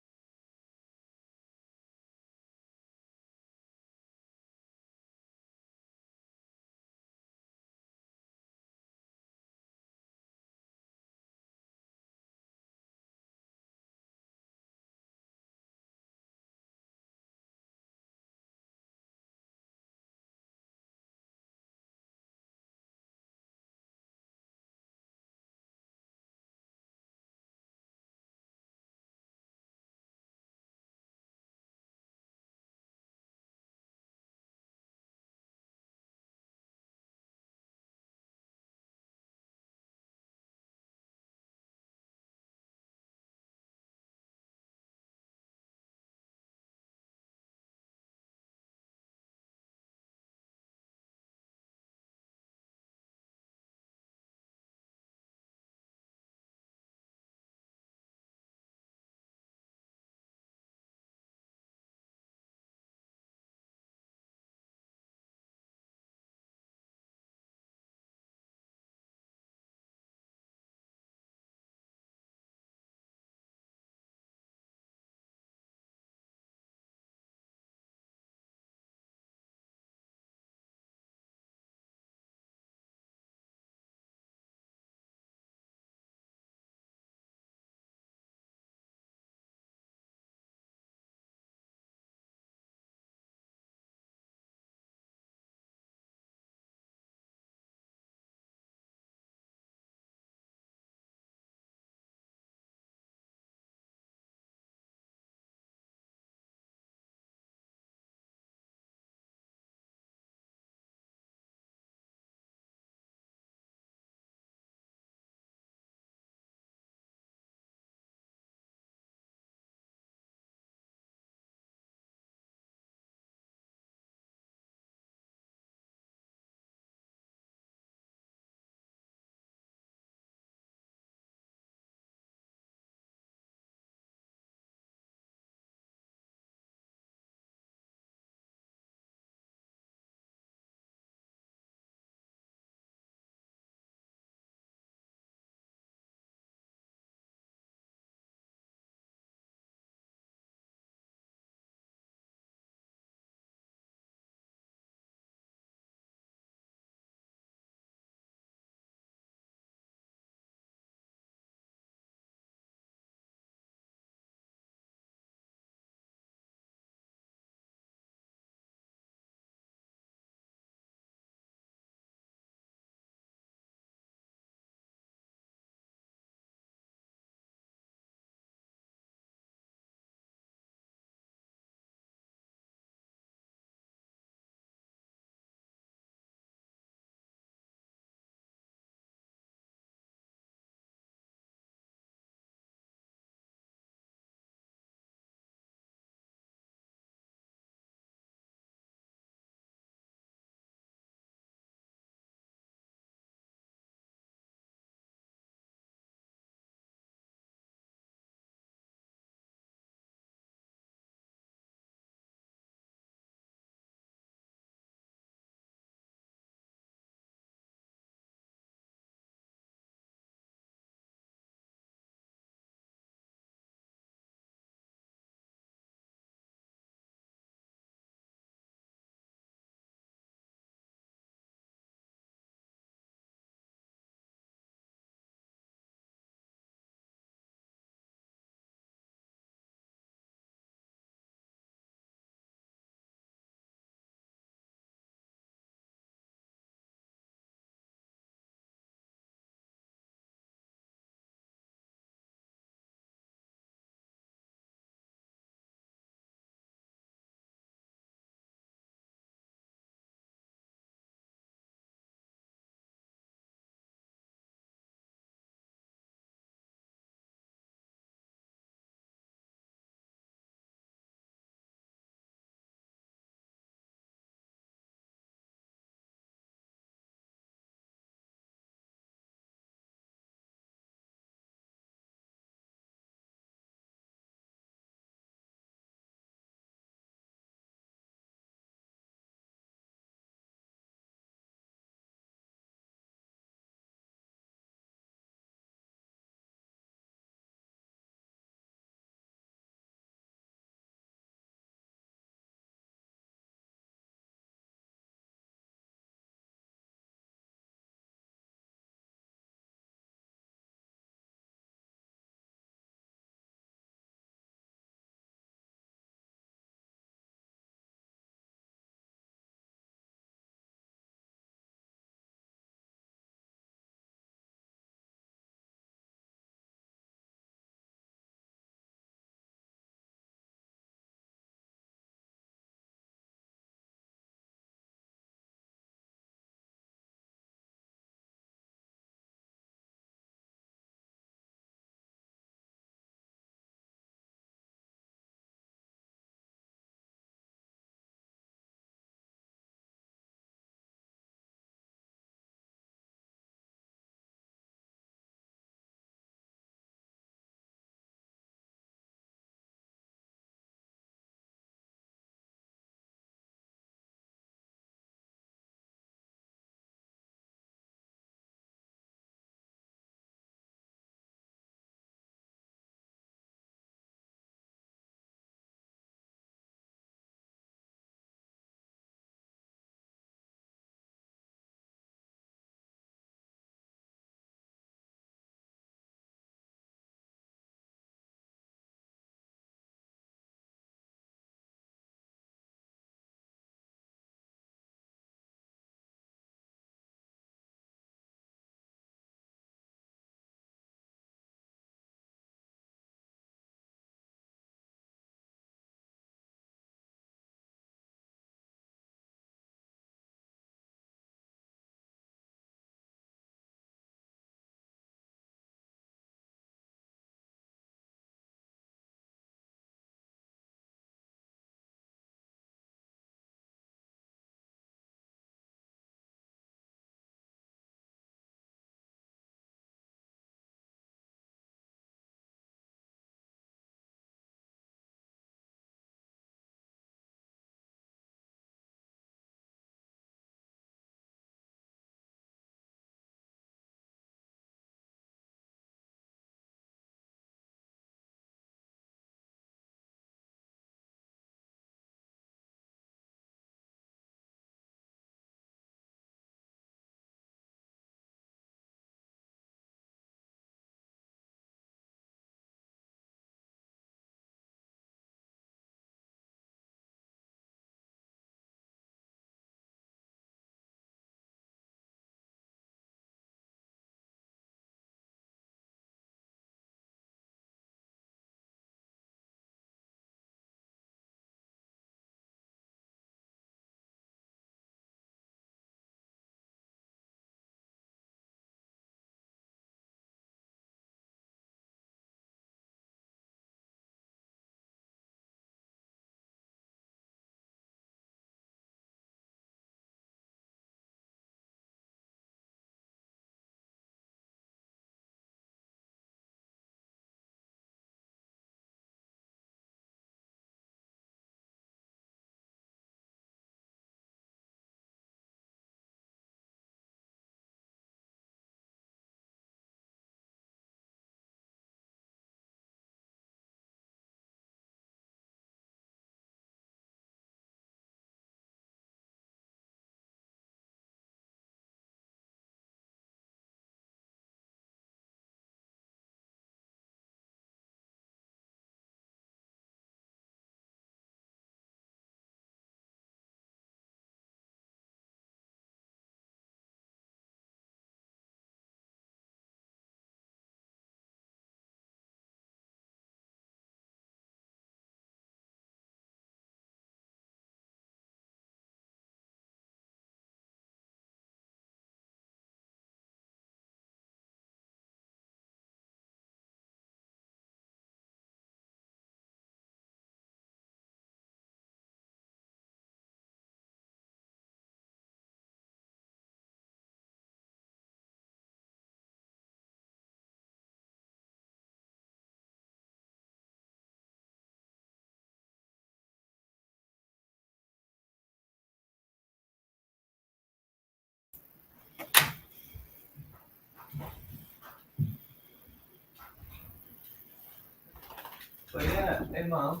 So yeah, hey mom.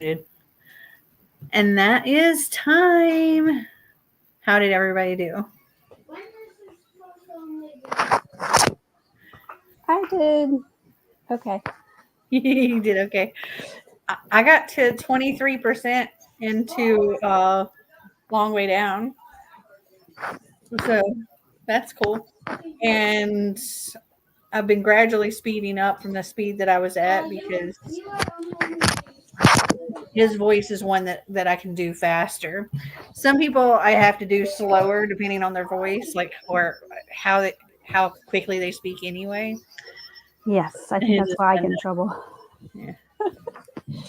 And that is time. How did everybody do? When is this supposed to only I did okay. You did okay. I got to 23% into Long Way Down. So that's cool. And I've been gradually speeding up from the speed that I was at because his voice is one that I can do faster. Some people I have to do slower depending on their voice, like or how quickly they speak anyway. Yes, I think that's why I get in trouble. Yeah.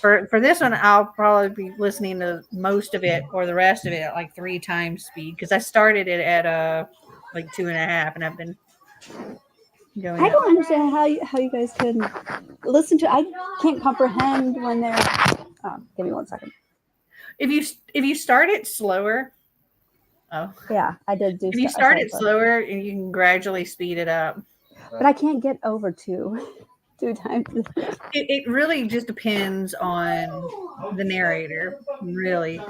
For this one, I'll probably be listening to most of it or the rest of it at like 3 times speed because I started it at like 2.5, and I've been going. I don't understand how you guys can listen to. I can't comprehend when they're. Give me 1 second. If you start it slower, Yeah, I did do. if you start it slower, and you can gradually speed it up. But I can't get over two times. It really just depends on the narrator. Really,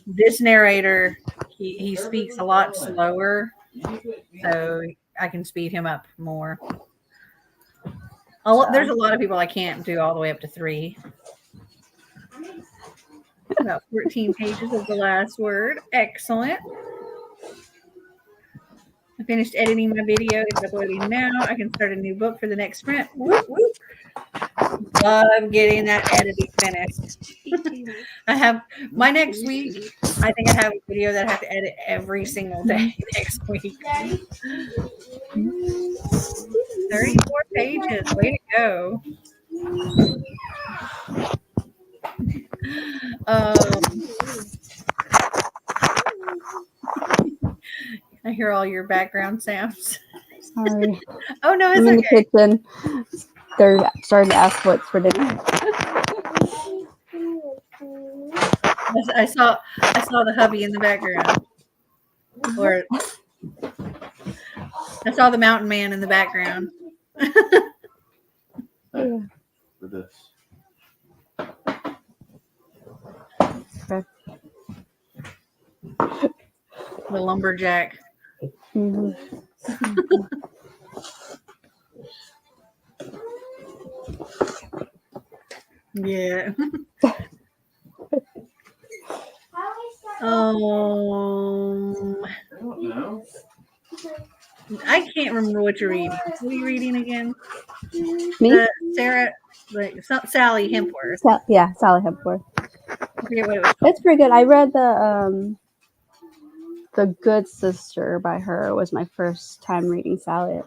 this narrator he speaks a lot slower, so I can speed him up more. There's a lot of people I can't do all the way up to 3. About 14 pages of the last word. Excellent. I finished editing my video. It's uploading now. I can start a new book for the next sprint. Whoop, whoop. Love getting that editing finished. I have my next week. I think I have a video that I have to edit every single day next week. 34 pages. Way to go. I hear all your background sounds. Sorry. Oh no, it's I'm in okay. the kitchen. They're starting to ask what's for dinner. I saw the hubby in the background. Or I saw the mountain man in the background. Yeah. For this. Okay. The lumberjack. Mm-hmm. Yeah. I don't know. I can't remember what you're reading. What are you reading again? Me? Sally Hempworth. Yeah, Sally Hempworth. I forget what it was called. It's pretty good. I read the Good Sister by her. Was my first time reading Sally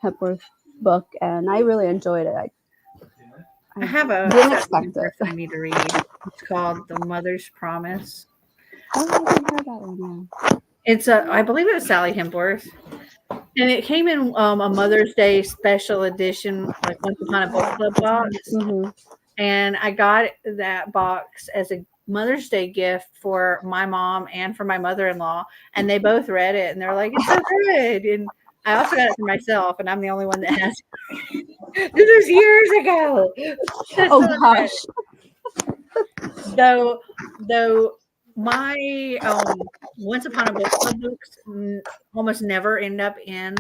Hempworth book, and I really enjoyed it. I have a didn't expect it. that I need to read. It's called The Mother's Promise. Oh, I haven't heard that one now. It's I believe it was Sally Hempworth, and it came in a Mother's Day special edition, like Once Upon a Book Club box. Mm-hmm. And I got that box as a Mother's Day gift for my mom and for my mother-in-law, and they both read it, and they're like, "It's so good." And I also got it for myself, and I'm the only one that has it. This was years ago. Oh gosh. Though my Once Upon a Book Club books almost never end up in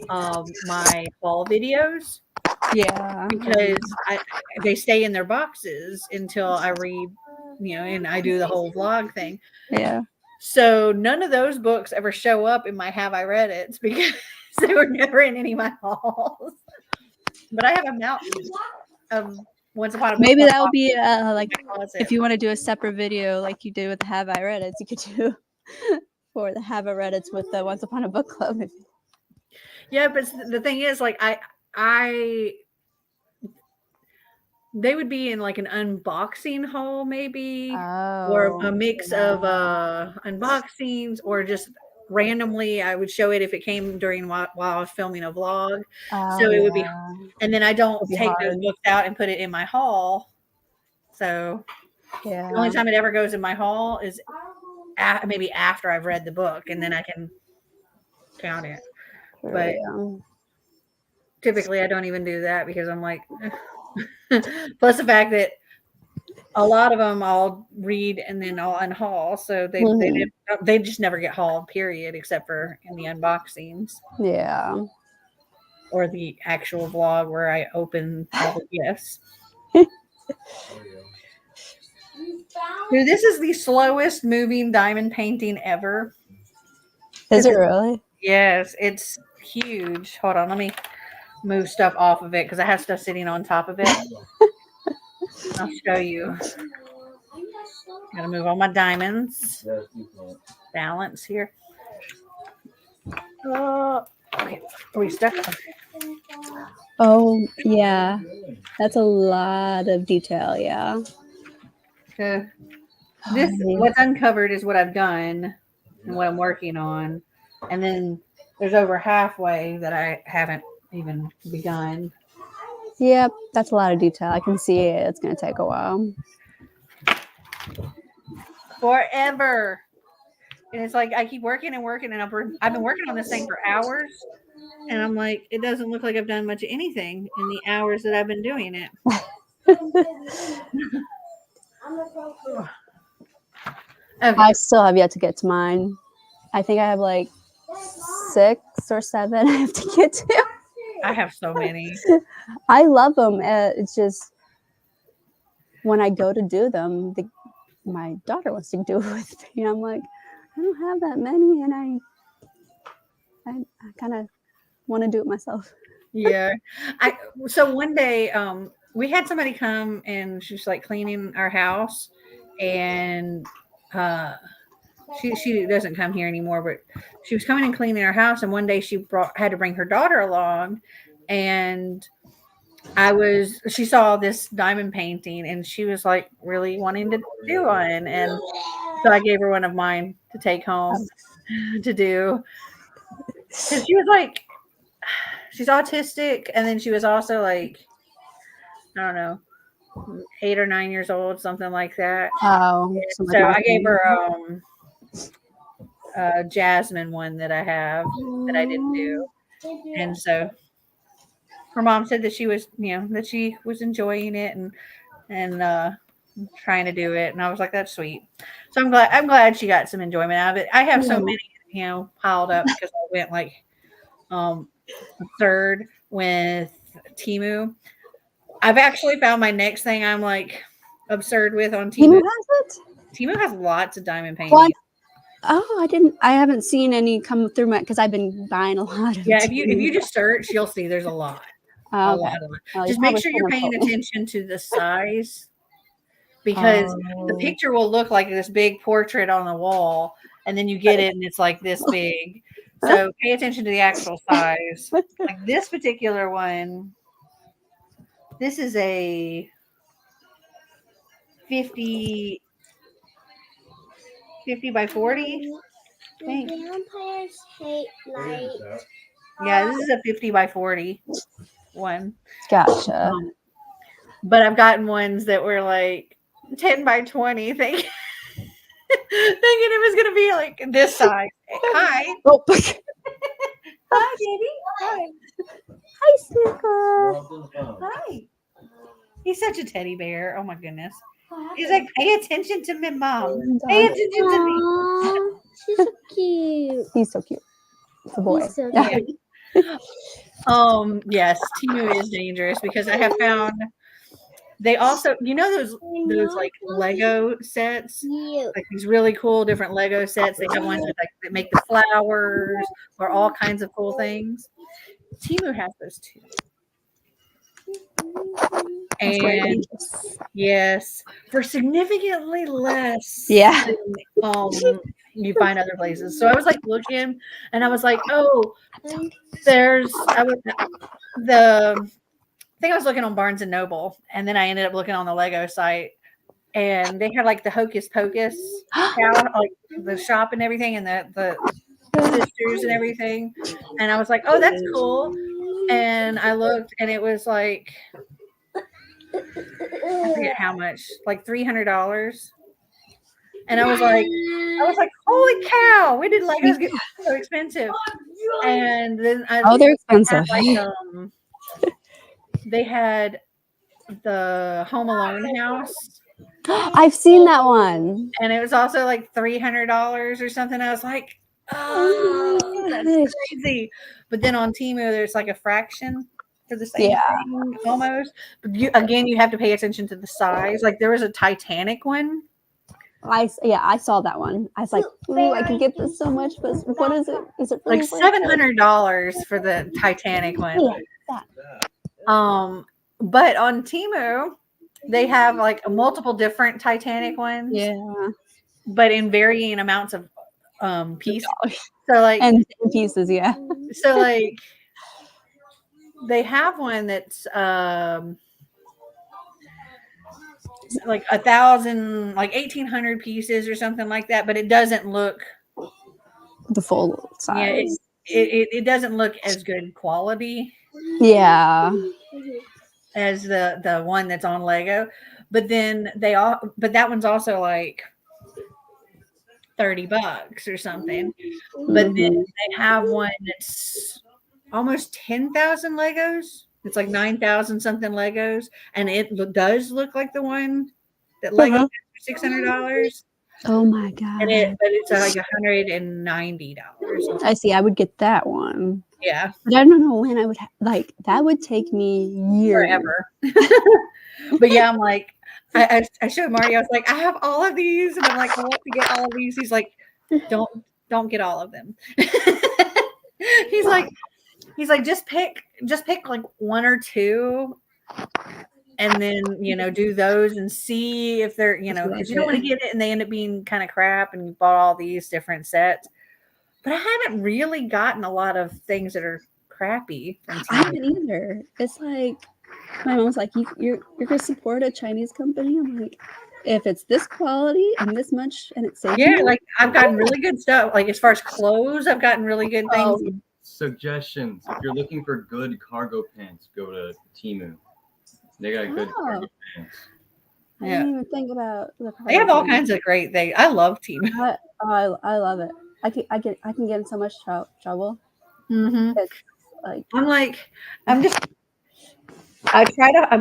my fall videos. Yeah. Because they stay in their boxes until I read, and I do the whole vlog thing. Yeah. So none of those books ever show up in my Have I Read It because they were never in any of my hauls. But I have a mountain of Once Upon a Book Maybe Club that would be like in my closet. if you want to do a separate video like you did with the Have I Read It, you could do for the Have I Read It with the Once Upon a Book Club. Yeah, but the thing is, like they would be in like an unboxing haul, maybe, or a mix of unboxings, or just randomly I would show it if it came during while I was filming a vlog. So it would be, and then I don't take those books out and put it in my haul. So the only time it ever goes in my haul is maybe after I've read the book, and then I can count it. But typically I don't even do that because I'm like, plus the fact that a lot of them I'll read and then I'll unhaul, so they just never get hauled. Period, except for in the unboxings Yeah. or the actual vlog where I open all the gifts. Dude, this is the slowest moving diamond painting ever. Is it really? Yes, it's huge. Hold on, let me move stuff off of it because I have stuff sitting on top of it. I'll show you. Gotta move all my diamonds. Balance here. Okay, are we stuck? Oh, yeah. That's a lot of detail. Yeah. What's uncovered is what I've done and what I'm working on. And then there's over halfway that I haven't even begun. Yep. That's a lot of detail. I can see it. It's going to take a while. Forever. And it's like I keep working and working, and I've been working on this thing for hours. And I'm like, it doesn't look like I've done much of anything in the hours that I've been doing it. Okay. I still have yet to get to mine. I think I have like 6 or 7 I have to get to. I have so many. I love them. It's just when I go to do them, my daughter wants to do it with me. I'm like, I don't have that many, and I kind of want to do it myself. Yeah. So one day we had somebody come and she was like cleaning our house, and she doesn't come here anymore, but she was coming and cleaning our house, and one day she had to bring her daughter along, and she saw this diamond painting and she was like really wanting to do one, and so I gave her one of mine to take home to do, because she was like, she's autistic, and then she was also like, I don't know, 8 or 9 years old, something like that. Oh, So I gave her a Jasmine one that I have that I didn't do, and so her mom said that she was, that she was enjoying it and trying to do it, and I was like, that's sweet. So I'm glad she got some enjoyment out of it. I have so many, piled up because I went like third with Temu. I've actually found my next thing I'm like absurd with on Temu. Temu has it? Temu has lots of diamond paintings. I haven't seen any come through because I've been buying a lot of if you just search, you'll see there's a lot. A lot. Just make sure you're paying attention to the size, because the picture will look like this big portrait on the wall, and then you get it and it's like this big. So pay attention to the actual size. Like this particular one, this is a 50 by 40. Vampires hate light. Yeah, this is a 50 by 40 one. Gotcha. But I've gotten ones that were like 10 by 20, thinking it was going to be like this size. Hi. Oh. Hi, baby. Hi. Hi, Snicker. Hi. He's such a teddy bear. Oh, my goodness. He's like, pay attention to me, Mom. Pay attention to me. Aww, she's so cute. He's so cute. It's a boy. He's so Yeah. cute. Yes, Temu is dangerous because I have found they also, those like Lego sets, like these really cool different Lego sets. They have ones that make the flowers or all kinds of cool things. Temu has those too. And yes, for significantly less. Yeah. Than, you find other places. So I was like looking, and I was like, I think I was looking on Barnes and Noble, and then I ended up looking on the Lego site, and they had like the Hocus Pocus like the shop and everything, and the sisters and everything, and I was like, oh, that's cool. And I looked, and it was like, I forget how much, like $300. And I was like, holy cow, when did Legos get so expensive? And then they're expensive. like they had the Home Alone house, I've seen that one. and it was also like $300 or something. I was like, oh, that's Gosh. crazy. But then on Temu, there's like a fraction for the same Yeah. thing almost. But you have to pay attention to the size. Like there was a Titanic one. I saw that one. I was like, ooh, I can get this so much, but what is it? Is it really Like worth it? $700 for the Titanic one. Yeah. But on Temu, they have like multiple different Titanic ones, Yeah. but in varying amounts of pieces. So like, And in pieces, yeah. so like, they have one that's like 1,000, like 1,800 pieces or something like that, but it doesn't look. The full size. It doesn't look as good quality Yeah. as the one that's on Lego, but then but that one's also like $30 or something. But then they have one that's almost 10,000 Legos. It's like 9,000 something Legos, and it does look like the one that Lego has for $600. Oh my god. But it's like $190. I see. I would get that one. Yeah, But I don't know when I would like that would take me years. forever. But yeah, I'm like, I showed Mario. I was like, I have all of these, and I'm like, I want to get all of these. He's like, don't get all of them. He's like, just pick like one or two, and then do those and see if they're because you don't want to get it and they end up being kind of crap, and you bought all these different sets. But I haven't really gotten a lot of things that are crappy from I haven't either. It's like my mom's like, you're gonna support a Chinese company. I'm like, if it's this quality and this much and it's safe. Yeah, like I've gotten really good stuff. Like as far as clothes, I've gotten really good things. Suggestions: if you're looking for good cargo pants, go to Temu. They got good cargo pants. I didn't even think about the They have all kinds of great things. I love Temu. I love it. I can get in so much trouble. It's like I'm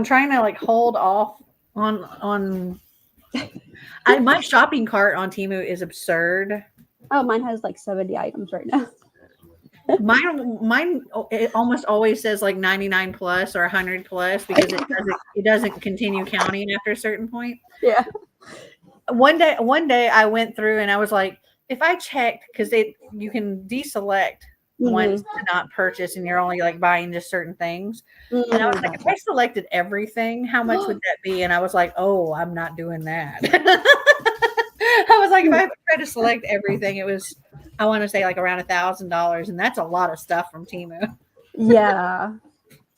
trying to like hold off on my shopping cart on Temu is absurd. Oh, mine has like 70 items right now. Mine it almost always says like 99 plus or 100 plus because it doesn't continue counting after a certain point. Yeah. One day I went through and I was like, if I checked, because you can deselect ones to not purchase and you're only like buying just certain things. And I was like, if I selected everything, how much would that be? And I was like, oh, I'm not doing that. I was like, if I tried to select everything, it was, I want to say like around $1,000, and that's a lot of stuff from Temu. Yeah,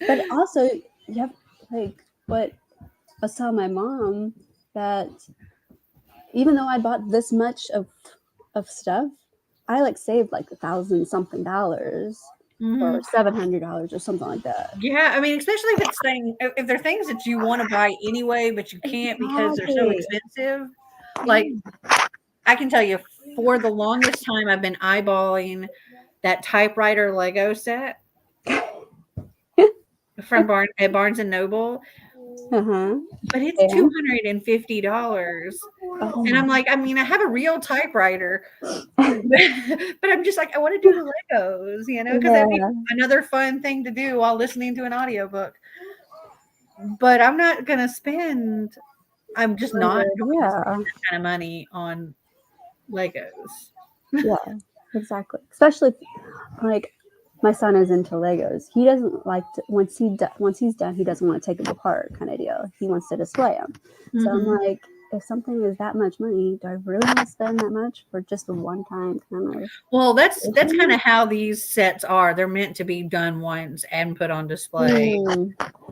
but also you have like what I was telling my mom that even though I bought this much of stuff, I like saved like $1,000-something or $700 or something like that. Yeah, I mean, especially if they're things that you want to buy anyway, but you can't because they're so expensive. Like I can tell you, for the longest time, I've been eyeballing that typewriter Lego set from Barnes and Noble. But it's $250. And I'm like, I mean, I have a real typewriter, but I'm just like, I want to do the Legos, because that'd be another fun thing to do while listening to an audiobook. But I'm not going to spend, I'm just not going to spend that kind of money on Legos. Yeah, exactly. Especially like my son is into Legos. He doesn't like to, once he's done, he doesn't want to take them apart kind of deal. He wants to display them. So I'm like, if something is that much money, do I really want to spend that much for just a one-time kind of? Well, that's kind of how these sets are. They're meant to be done once and put on display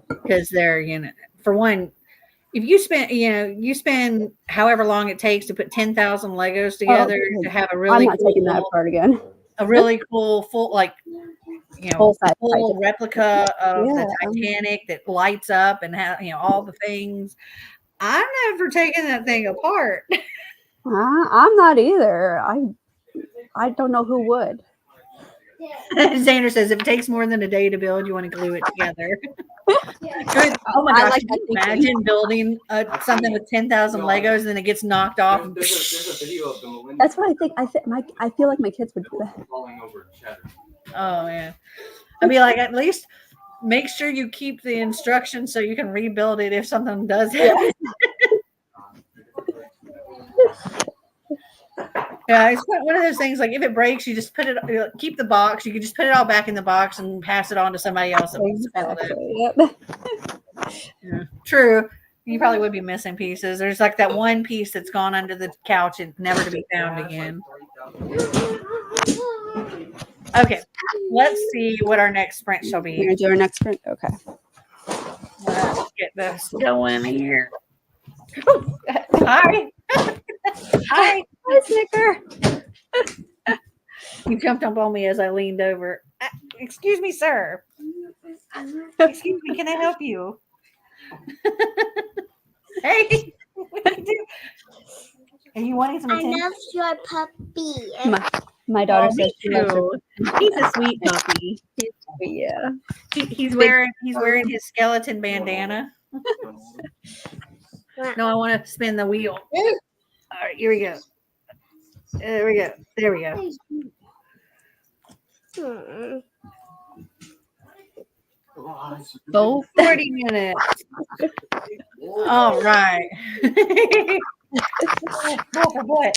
because they're, for one, if you spend however long it takes to put 10,000 Legos together to have a really I'm not taking that apart again. A really cool full full replica of the Titanic that lights up and all the things. I'm never taking that thing apart. I'm not either. I don't know who would. Xander says if it takes more than a day to build, you want to glue it together. Oh my I gosh, like can that you thinking. imagine building something with 10,000 Legos and then it gets knocked off? There's a video of the Millennium That's what I think. I feel like my kids would do that. falling over and shattering. Oh man. I'd be like, at least make sure you keep the instructions so you can rebuild it if something does happen. Yeah, it's one of those things like if it breaks, you just put it, keep the box. You can just put it all back in the box and pass it on to somebody else that wants to build it. Exactly. Yep. Yeah. True. You probably would be missing pieces. There's like that one piece that's gone under the couch and never to be found again. Okay, let's see what our next sprint shall We're be. gonna do our next sprint. Okay. Let's get this going here. Hi. Hi. Hi, Snicker. You jumped up on me as I leaned over. Excuse me, sir. Excuse me, can I help you? Hey, what are you doing? Are you wanting some I attention? love your puppy. My daughter Oh, says me she loves her. too. He's a sweet puppy. Yeah. He's wearing his skeleton bandana. No, I want to spin the wheel. All right, here we go. There we go. There we go. Hmm. Go. 40 minutes. All right. What?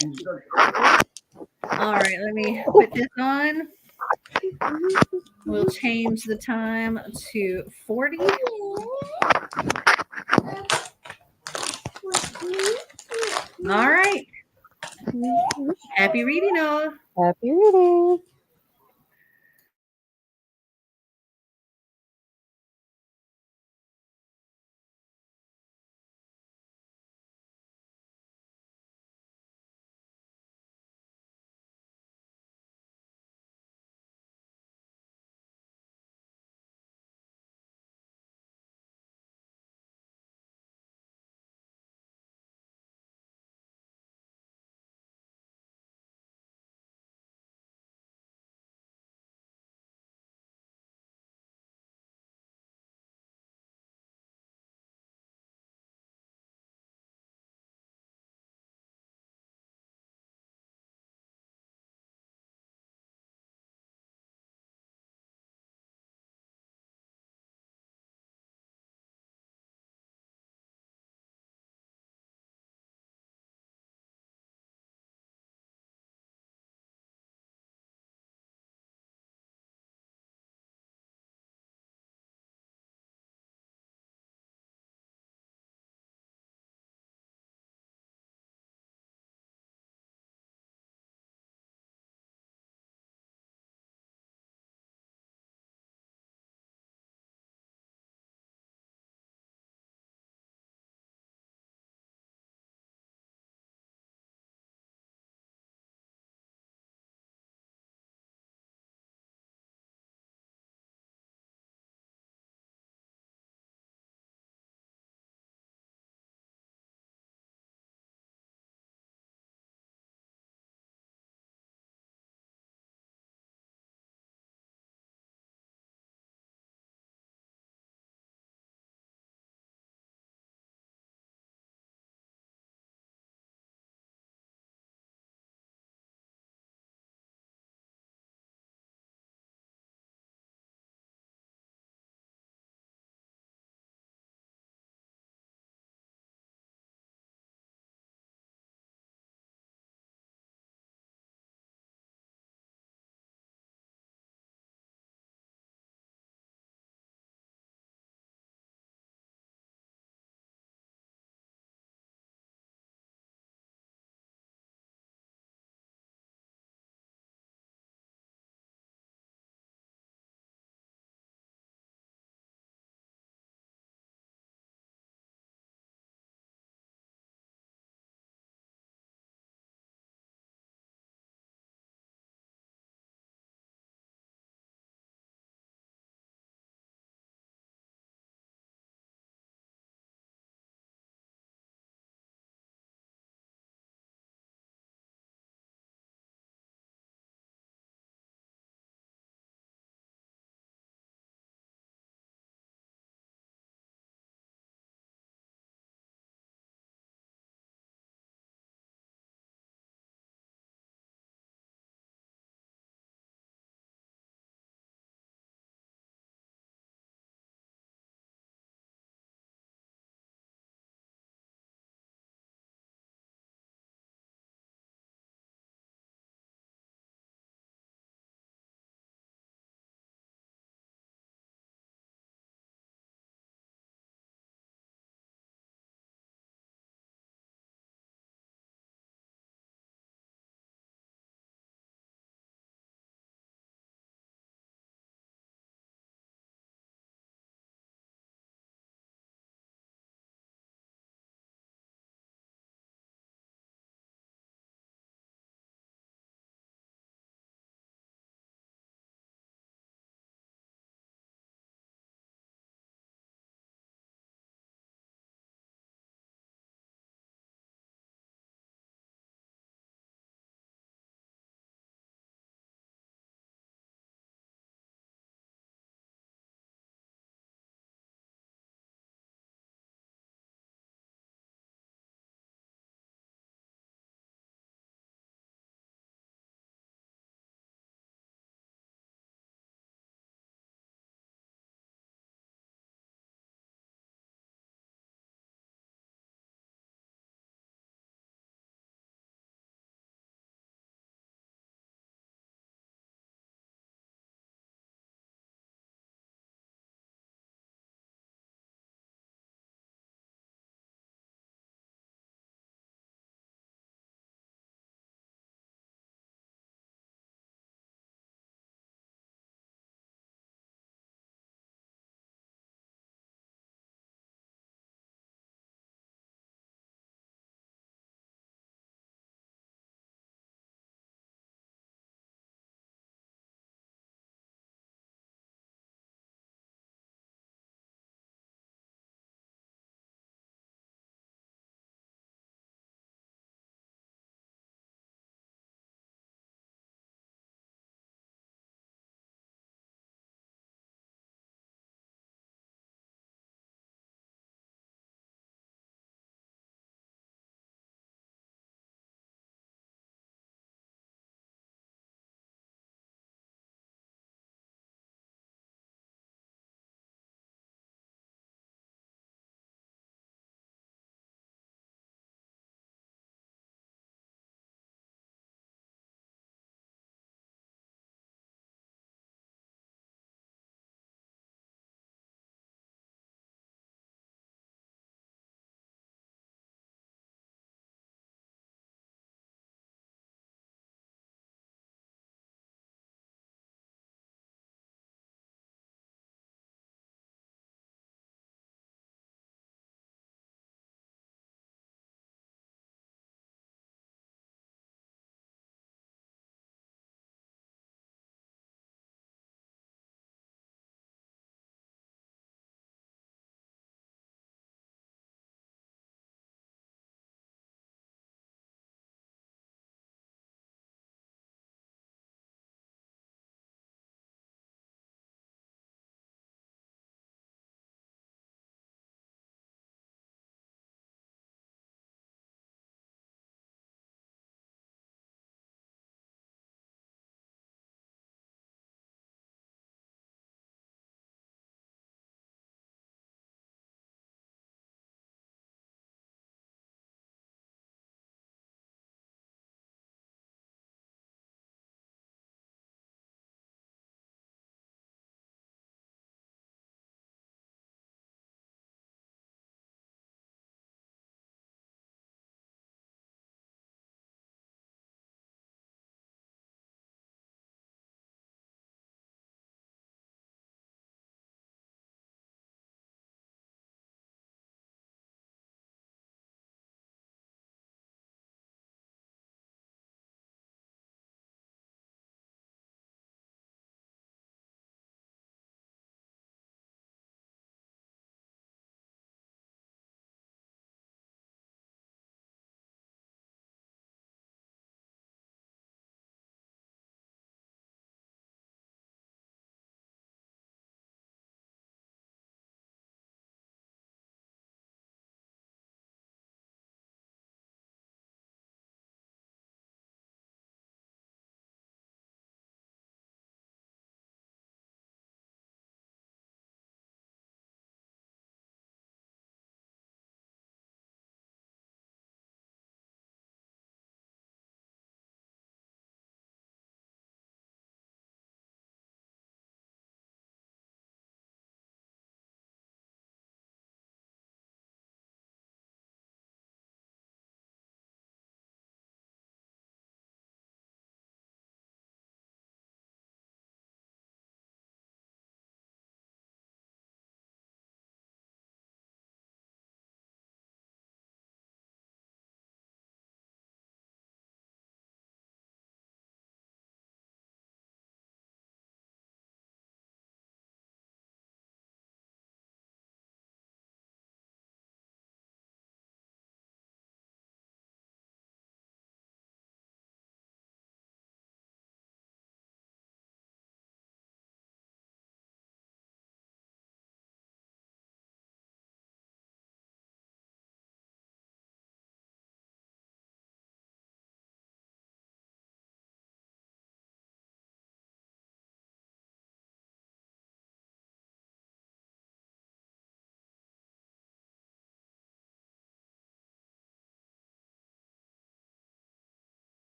All right, let me put this on. We'll change the time to 40. All right. Happy reading, all. Happy reading.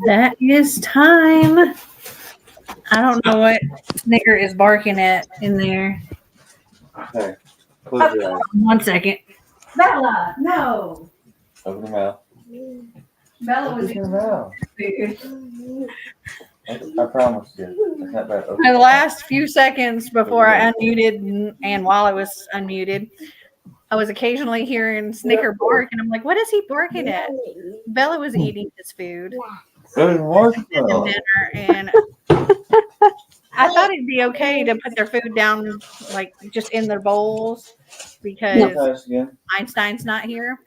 That is time. I don't know what Snicker is barking at in there. Okay. Close your eyes. 1 second. Bella, no. Open your mouth. Bella was Open your mouth. eating I promise you. It's not bad. Open the your last few seconds before I unmuted and while I was unmuted, I was occasionally hearing Snicker bark, and I'm like, what is he barking at? Bella was eating his food mouth. There's marshmallow. at dinner, and I thought it'd be okay to put their food down, like just in their bowls, because Nice again. Einstein's not here.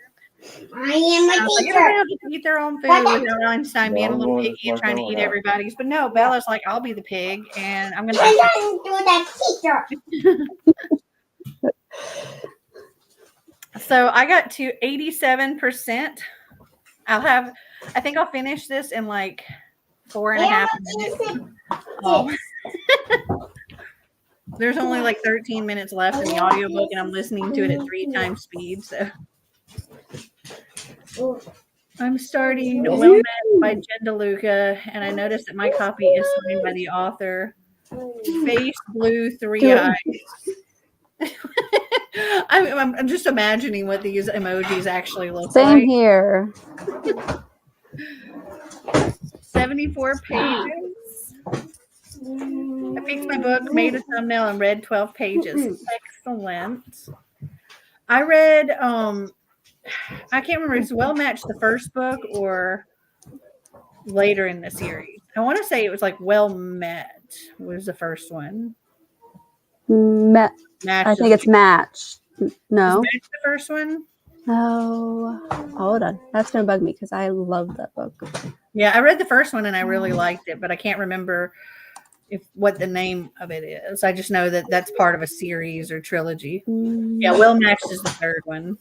I am I a was like, teacher. everybody will just eat their own food without Einstein being a No, little no, picky and it's trying to not eat going everybody's. But no, Bella's like, I'll be the pig, and I'm gonna. I don't do that, teacher. So I got to 87%. I think I'll finish this in like 4.5 minutes. Oh. There's only like 13 minutes left in the audiobook, and I'm listening to it at 3 times speed. So I'm starting Well Met by Jen DeLuca, and I noticed that my copy is signed by the author. Face blue, 3 eyes. I'm just imagining what these emojis actually look Same like. here. 74 pages. I picked my book, made a thumbnail, and read 12 pages. Excellent. I read, I can't remember, is Well Matched the first book or later in the series? I want to say it was like Well Met was the first one. Met. Matched I is think it's Match. No. Matched the first one? No. Hold on. That's going to bug me because I love that book. Yeah, I read the first one and I really liked it, but I can't remember what the name of it is. I just know that that's part of a series or trilogy. Yeah, Well Matched is the third one.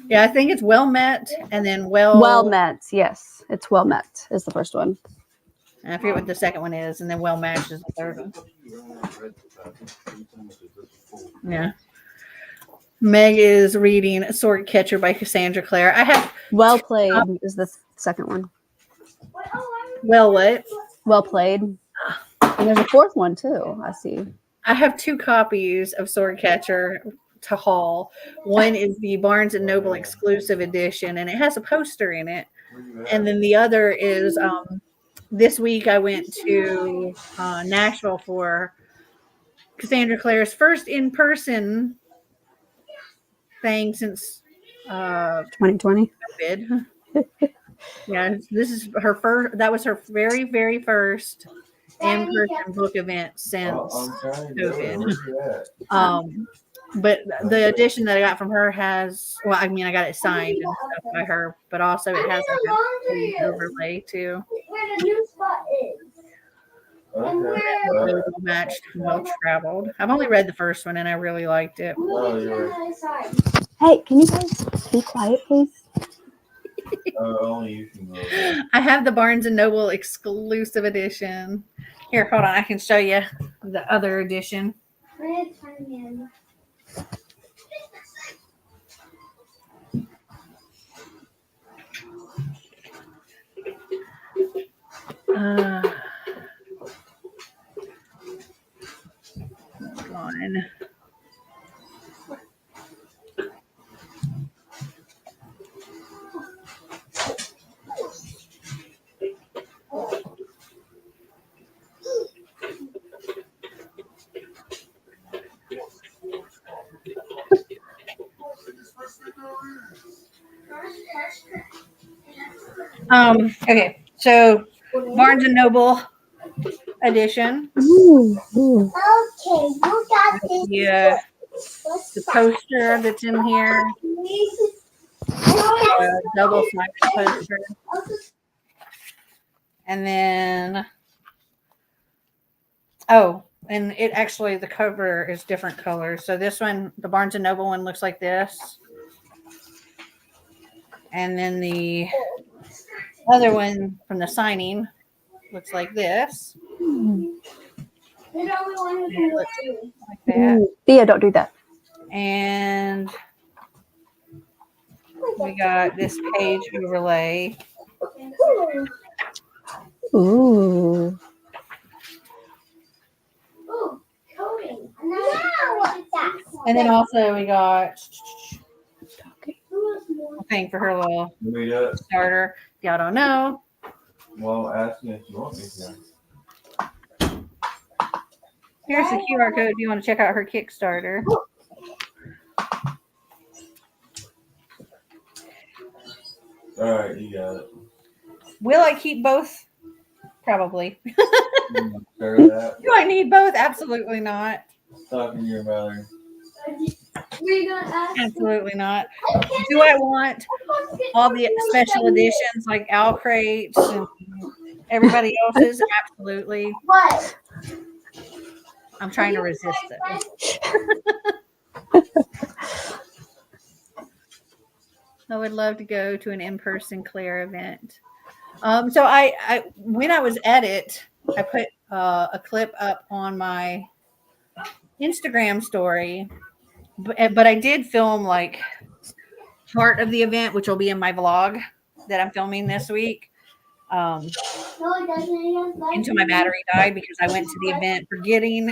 Yeah, I think it's Well Met and then Well Met. Yes. It's Well Met is the first one. I forget what the second one is, and then Well Matched is the third one. Yeah. Meg is reading Sword Catcher by Cassandra Clare. I have Well Played is the second one. Well what? Well Played. And there's a fourth one too. I see. I have 2 copies of Sword Catcher to haul. One is the Barnes and Noble exclusive edition, and it has a poster in it. And then the other is this week I went to Nashville for Cassandra Clare's first in-person thing since 2020. COVID. Yeah, this is her first. That was her very, very first in-person book event since COVID. But the edition that I got from her has, well, I mean, I got it signed and stuff by her, but also it has like a overlay too. Where the new spot is. Okay. Matched, well traveled. I've only read the first one and I really liked it. Oh, you're right. Hey, can you guys be quiet, please? Only you can go. I have the Barnes and Noble exclusive edition. Here, hold on, I can show you the other edition. Hold on. Okay, so Barnes and Noble edition. Ooh. Okay, you got this. Yeah, the poster that's in here, double-sided poster, and then and it actually the cover is different colors. So this one, the Barnes and Noble one, looks like this, and then the other one from the signing looks like this. Like that. Thea, don't do that. And We got this page overlay. Ooh. Ooh, coding. No, what's that? And then also we got Who was more? a thing for her little Let me do it. starter. If y'all don't know. Well, ask me if you want me to. Here's the QR code if you want to check out her Kickstarter. All right, you got it. Will I keep both? Probably. Share that. Do I need both? Absolutely not. Talking to your mother. Were you gonna ask? Absolutely not. Do I want all the special editions like Al Crates and everybody else's? Absolutely. What? I'm trying to resist it. I would love to go to an in-person Claire event. So I when I was at it, I put a clip up on my Instagram story, but I did film like part of the event, which will be in my vlog that I'm filming this week. No, it doesn't. Until my battery died because I went to the event forgetting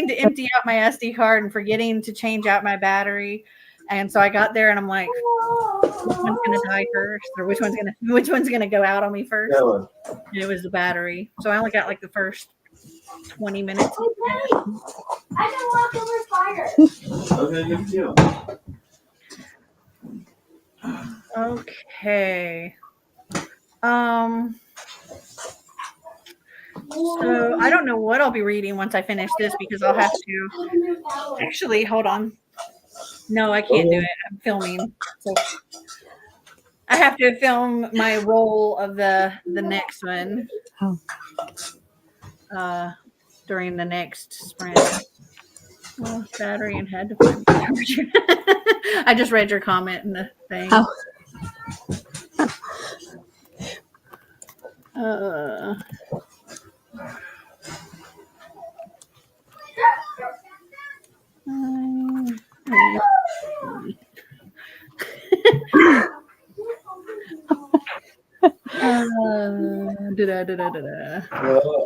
to empty out my SD card and forgetting to change out my battery. And so I got there and I'm like, which one's gonna die first, or which one's gonna go out on me first? That one. And it was the battery. So I only got like the first 20 minutes. I can walk over fire. Okay, good deal. Okay. So I don't know what I'll be reading once I finish this because I'll have to actually hold on. No, I can't do it. I'm filming. So I have to film my roll of the next one. During the next sprint. Well, battery and had to find charger. I just read your comment in the thing. Well,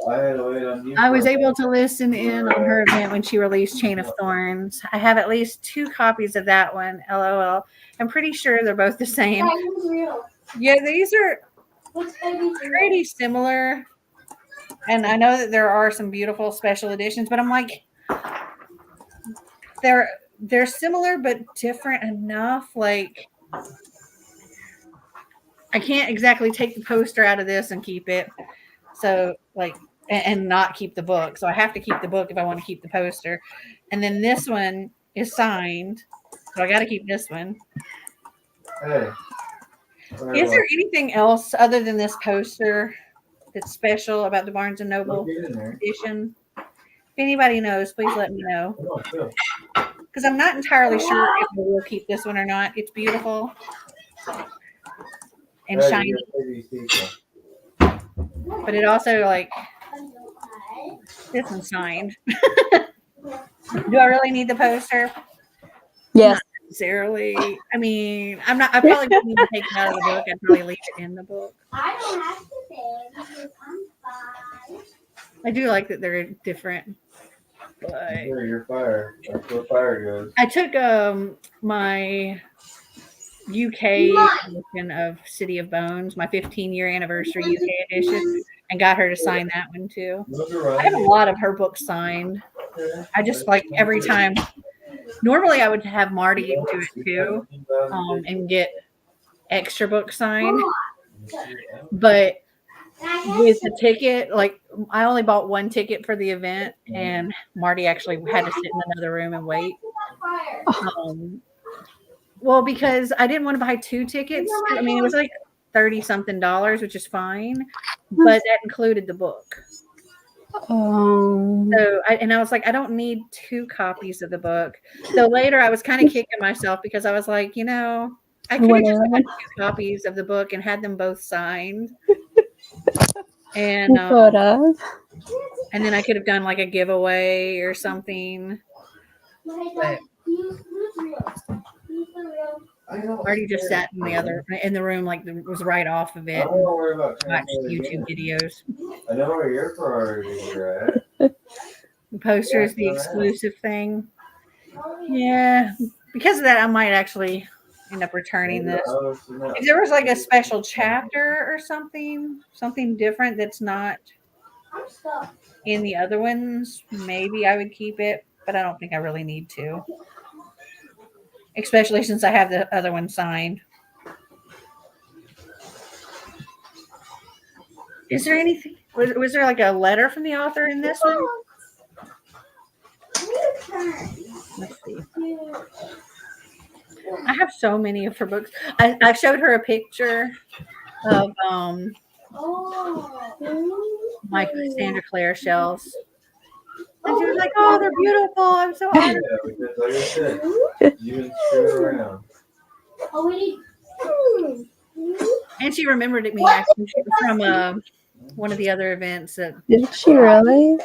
I had to wait on you. I was able to listen in on her event when she released Chain of Thorns. I have at least 2 copies of that one. LOL. I'm pretty sure they're both the same. Yeah, these are pretty similar. And I know that there are some beautiful special editions, but I'm like, they're similar but different enough. Like, I can't exactly take the poster out of this and keep it. So, like, and not keep the book. So I have to keep the book if I want to keep the poster. And then this one is signed. So I got to keep this one. Hey. Is there anything else other than this poster that's special about the Barnes & Noble edition? If anybody knows, please let me know. Because I'm not entirely sure if I will keep this one or not. It's beautiful and shiny. But it also, like, this one's signed. Do I really need the poster? Yes. Not necessarily. I mean, I probably wouldn't even take it out of the book. I'd probably leave it in the book. I don't have to say because I'm fine. I do like that they're different. But You're fire. That's where fire goes. I took my UK edition of City of Bones, my 15-year anniversary UK edition, and got her to sign that one too. I have a lot of her books signed. I just like every time. Normally, I would have Marty do it too, and get extra books signed. But with the ticket, like I only bought 1 ticket for the event, and Marty actually had to sit in another room and wait. Well, because I didn't want to buy 2 tickets. I mean, it was like $30-something, which is fine, but that included the book. So I was like, I don't need 2 copies of the book. So later I was kind of kicking myself because I was like, I could have just had 2 copies of the book and had them both signed. And and then I could have done like a giveaway or something. But I know. Marty just sat in the room, like was right off of I it. don't want to worry about Watched translating YouTube videos. I know where your priorities are at. The poster is the exclusive thing. Yeah, because of that, I might actually end up returning this. If there was like a special chapter or something different that's not in the other ones, maybe I would keep it, but I don't think I really need to. Especially since I have the other one signed. Is there anything? Was there like a letter from the author in this one? Let's see. I have so many of her books. I showed her a picture of my Cassandra Clare shells. And she was like, "Oh, they're beautiful. I'm so honored." Yeah, because like I said, you've been screwing around. And she remembered me actually from one of the other events that. Did she really?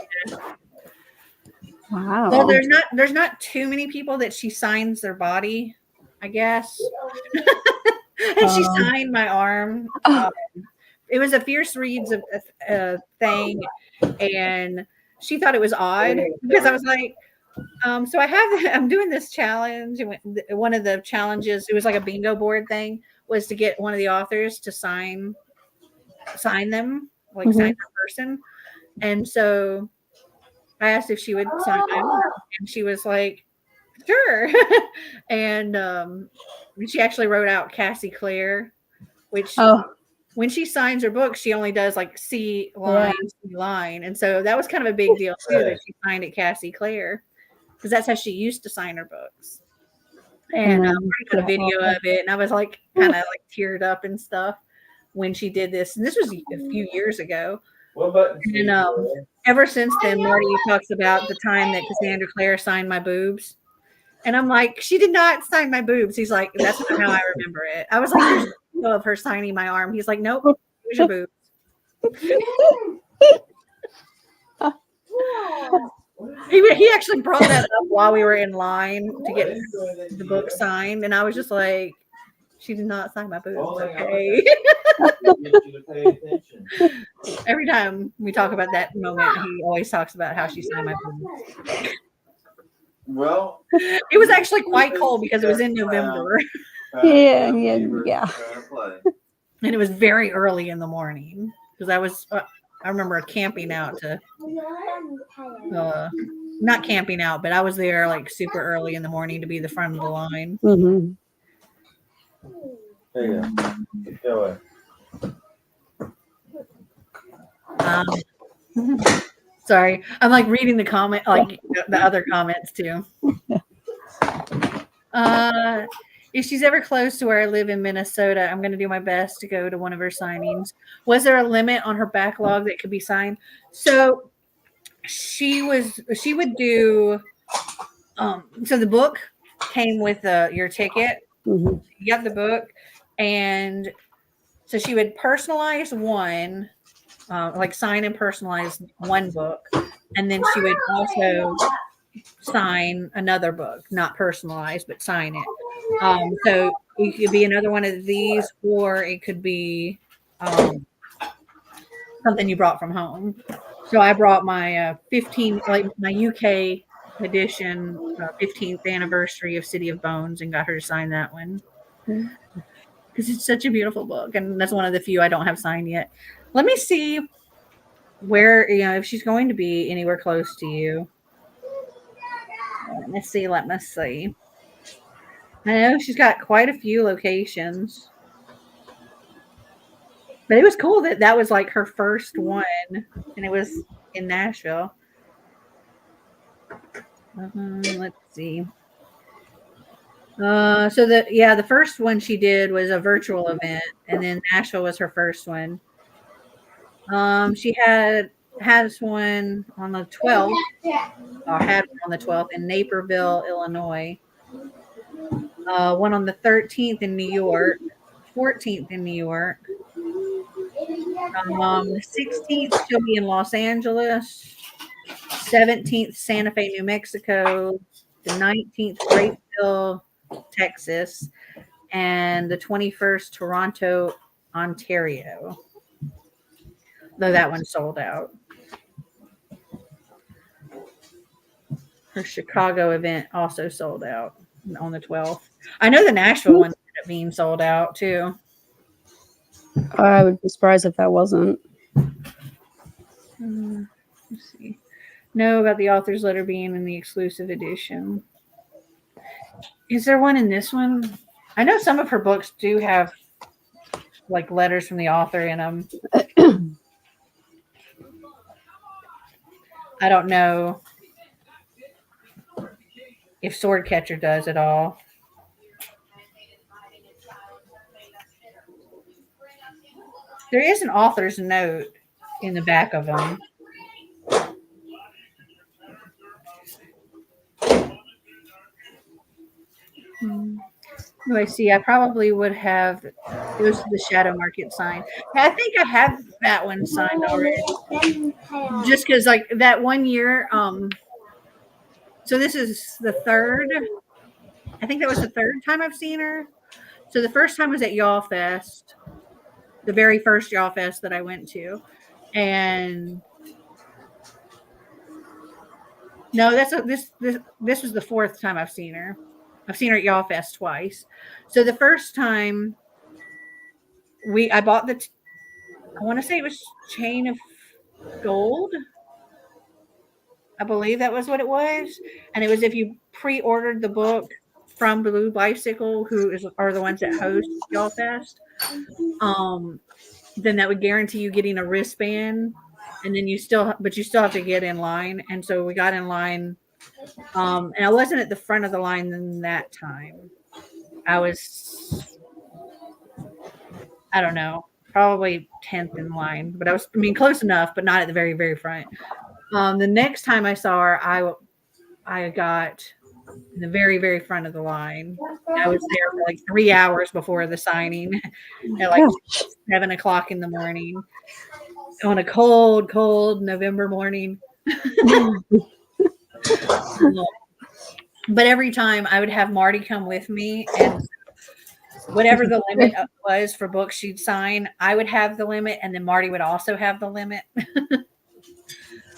Wow. Well, there's not too many people that she signs their body, I guess. And she signed my arm. It was a Fierce Reads thing, and she thought it was odd because I was like, so I'm doing this challenge. And one of the challenges, it was like a bingo board thing, was to get one of the authors to sign them, like sign the person. And so I asked if she would sign my arm, and she was like, sure. And she actually wrote out Cassie Clare, which when she signs her book, she only does like C line, C line. And so that was kind of a big deal too, that she signed it Cassie Clare, because that's how she used to sign her books. And I put a video of it, and I was like kind of like teared up and stuff when she did this. And this was a few years ago. And ever since then, Marty talks about the time that Cassandra Clare signed my boobs. And I'm like, she did not sign my boobs. He's like, that's not how I remember it. I was like, there's a video of her signing my arm. He's like, nope, it was your boobs. He actually brought that up while we were in line to get the book signed. And I was just like, she did not sign my boobs. Okay. Every time we talk about that moment, he always talks about how she signed my boobs. Well, it was actually quite cold because it was in November. Yeah. And it was very early in the morning because I remember camping out to, not camping out, but I was there like super early in the morning to be the front of the line. Mm-hmm. There you go. Go away. Sorry, I'm like reading the comment, like the other comments too. If she's ever close to where I live in Minnesota, I'm going to do my best to go to one of her signings. Was there a limit on her backlog that could be signed? So she would do. So the book came with your ticket. Mm-hmm. You got the book, and so she would personalize one. Like sign and personalize one book, and then she would also sign another book, not personalized, but sign it. So it could be another one of these, or it could be something you brought from home. So I brought my 15, like my UK edition, 15th anniversary of City of Bones, and got her to sign that one because it's such a beautiful book, and that's one of the few I don't have signed yet. Let me see where, if she's going to be anywhere close to you. Let me see. I know she's got quite a few locations. But it was cool that was like her first one, and it was in Nashville. Let's see. So the first one she did was a virtual event, and then Nashville was her first one. She has one on the 12th, or had one on the 12th in Naperville, Illinois. One on the 13th in New York, 14th in New York. The 16th she'll be in Los Angeles. 17th, Santa Fe, New Mexico. The 19th, Grapeville, Texas. and the 21st, Toronto, Ontario. Though that one sold out. Her Chicago event also sold out on the 12th. I know the Nashville one ended up being sold out too. I would be surprised if that wasn't. Let's see. Know about the author's letter being in the exclusive edition. Is there one in this one? I know some of her books do have like letters from the author in them. I don't know if Swordcatcher does at all. There is an author's note in the back of them. Oh, I see. I probably would have goes to the Shadow Market sign. I think I have that one signed already. Just because like that one year, so this is the third. I think that was the third time I've seen her. So the first time was at Y'all Fest, the very first Y'all Fest that I went to. And no, this was the fourth time I've seen her. I've seen her at Y'all Fest twice. So the first time I bought I want to say it was Chain of Gold. I believe that was what it was. And it was if you pre-ordered the book from Blue Bicycle, are the ones that host Y'all Fest, then that would guarantee you getting a wristband. And then you still have to get in line. And so we got in line. And I wasn't at the front of the line that time. I was, I don't know, probably 10th in line, but close enough, but not at the very, very front. The next time I saw her, I got in the very, very front of the line. I was there for like 3 hours before the signing at like 7 o'clock in the morning on a cold, cold November morning. But every time I would have Marty come with me, and whatever the limit was for books she'd sign, I would have the limit, and then Marty would also have the limit.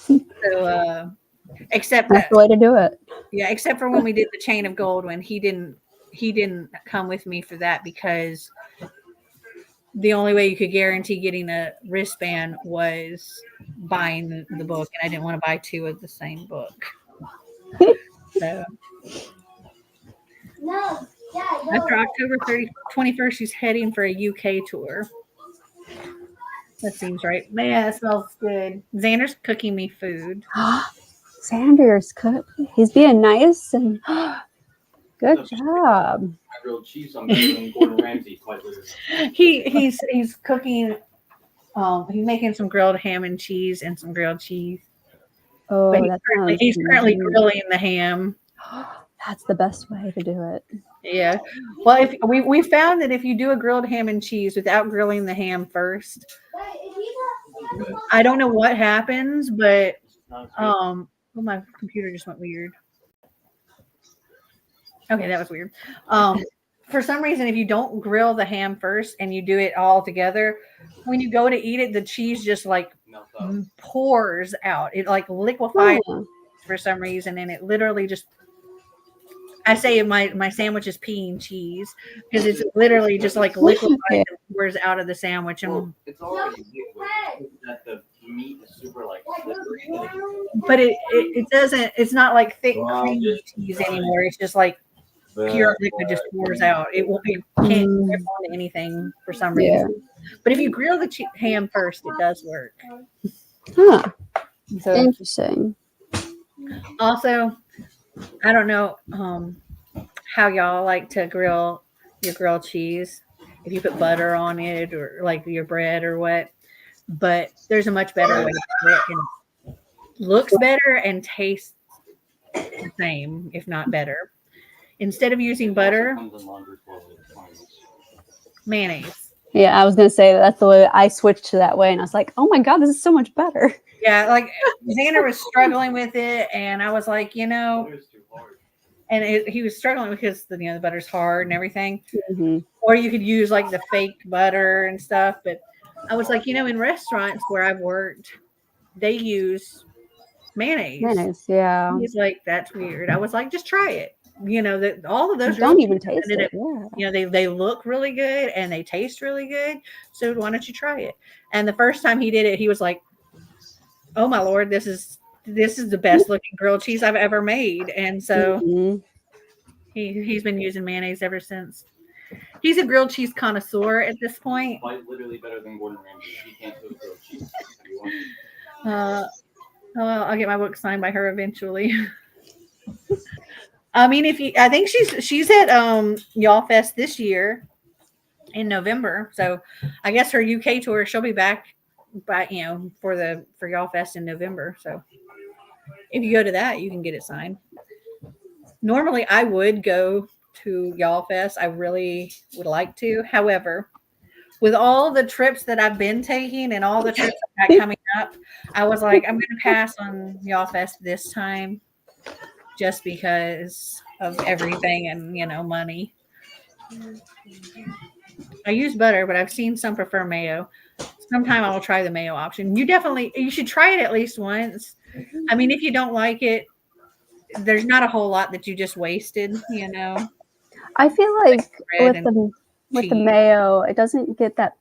So, except that's the way to do it. Yeah, except for when we did the Chain of Gold, when he didn't come with me for that because the only way you could guarantee getting a wristband was buying the book, and I didn't want to buy two of the same book. So after October 21st, she's heading for a UK tour. That seems right. Man, that smells good. Xander's cooking me food. Xander's cooking. He's being nice and good job. My grilled cheese on better than Gordon Ramsay, quite literally. He's cooking. He's making some grilled ham and cheese and some grilled cheese. Oh, but he's currently grilling the ham. That's the best way to do it. Yeah. Well, if we found that if you do a grilled ham and cheese without grilling the ham first, I don't know what happens, but well, my computer just went weird. Okay, that was weird. For some reason, if you don't grill the ham first and you do it all together, when you go to eat it, the cheese just like pours out. It like liquefies for some reason, and it literally just. I say my sandwich is peeing cheese because it's literally just like liquefies and pours out of the sandwich. And it's already liquid. That the meat is super like slippery. But it doesn't. It's not like thick creamy cheese anymore. It's just like pure liquid just pours out. It can't grip onto anything for some reason. Yeah. But if you grill the ham first, it does work. Huh. So, interesting. Also, I don't know how y'all like to grill your grilled cheese. If you put butter on it or like your bread or what. But there's a much better way to do it. And looks better and tastes the same, if not better. Instead of using butter, mayonnaise. Yeah, I was going to say that's the way I switched to that way. And I was like, oh my God, this is so much better. Yeah, like Xander was struggling with it. And I was like, and he was struggling because the butter's hard and everything. Hmm. Or you could use like the fake butter and stuff. But I was like, in restaurants where I've worked, they use mayonnaise. Mayonnaise, yeah. He's like, that's weird. I was like, just try it. That all of those Don't real even cheeses taste ended it. up, Yeah. they look really good and they taste really good. So why don't you try it? And the first time he did it, he was like, oh my Lord, this is the best looking grilled cheese I've ever made. And so Hmm. he's been using mayonnaise ever since. He's a grilled cheese connoisseur at this point. Quite literally better than Gordon Ramsay. He can't cook grilled cheese. If you want to. Well, I'll get my book signed by her eventually. I mean, I think she's at Y'all Fest this year in November. So I guess her UK tour, she'll be back by for Y'all Fest in November. So if you go to that, you can get it signed. Normally, I would go to Y'all Fest. I really would like to. However, with all the trips that I've been taking and all the trips I've got coming up, I was like, I'm going to pass on Y'all Fest this time just because of everything and, money. I use butter, but I've seen some prefer mayo. Sometime I'll try the mayo option. You should try it at least once. I mean, if you don't like it, there's not a whole lot that you just wasted, I feel like bread with the cheese. mayo, it doesn't get that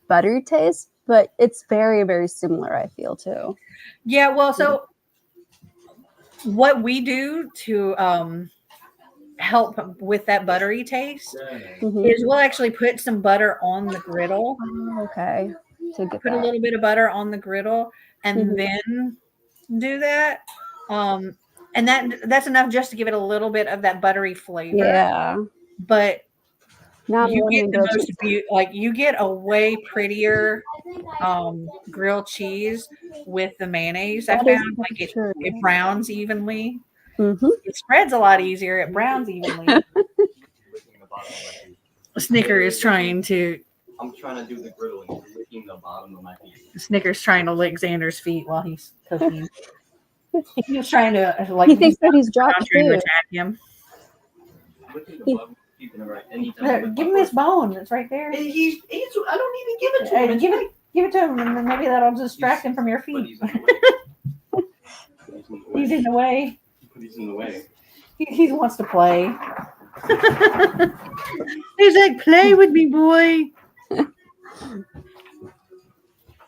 buttery taste, but it's very, very similar, I feel too. Yeah, well, so what we do to help with that buttery taste Mhm. is we'll actually put some butter on the griddle. Oh, okay. To get Put a that. little bit of butter on the griddle and Mhm. then do that. And that's enough just to give it a little bit of that buttery flavor. Yeah. But Now I'm you get learning the grilled most cheese. you get a way prettier grilled cheese with the mayonnaise. I That is found like true. it browns evenly. Mm-hmm. It spreads a lot easier. It browns evenly. Licking the bottom of my feet. Snicker is trying to I'm trying to do the griddle and you're licking the bottom of my feet. Snicker's trying to lick Xander's feet while he's cooking. He was trying to He thinks that he's dropped trying to food. attack him. Licking the bottom of my feet whenever anytime. Give him his bone. It's right there. And I don't even give it to him. Hey, give it to him, and then maybe that'll distract him from your But feet. he's in the way. He's in the way. But he's in the way. He wants to play. He's like, play with me, boy.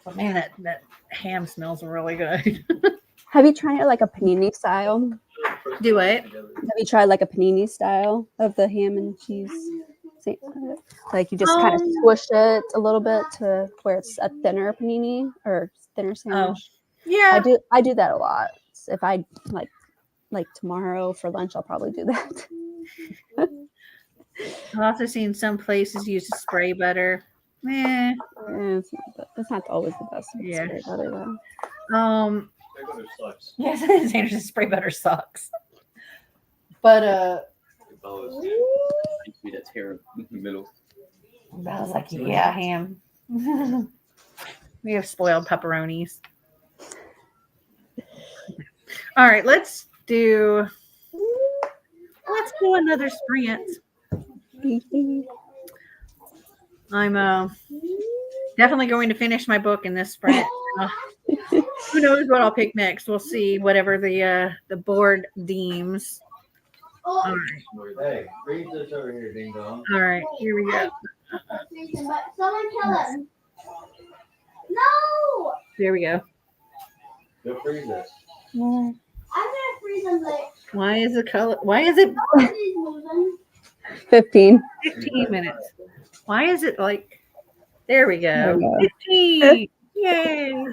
But man, that ham smells really good. Have you tried it like a panini style? Do it. Have you tried like a panini style of the ham and cheese? Like you just kind of squish it a little bit to where it's a thinner panini or thinner sandwich. Yeah. I do that a lot. If I like tomorrow for lunch, I'll probably do that. I've also seen some places use spray butter. It's not always the best. Yeah. Spray butter, though. Spray butter sucks. Yes, Anderson's spray butter sucks. But Bella's me that tear in the middle. I was like, yeah, ham. We have spoiled pepperonis. All right, let's do another sprint. I'm definitely going to finish my book in this sprint. Who knows what I'll pick next? We'll see. Whatever the board deems. All right. Hey, read this over here, ding dong. All right. Here we go. Someone kill him. No! There we go. Go freeze it. I'm gonna freeze him like Why is the color? Why is it nobody's moving. 15. 15 minutes? Why is it like? There we There go. we go. 15. Yay.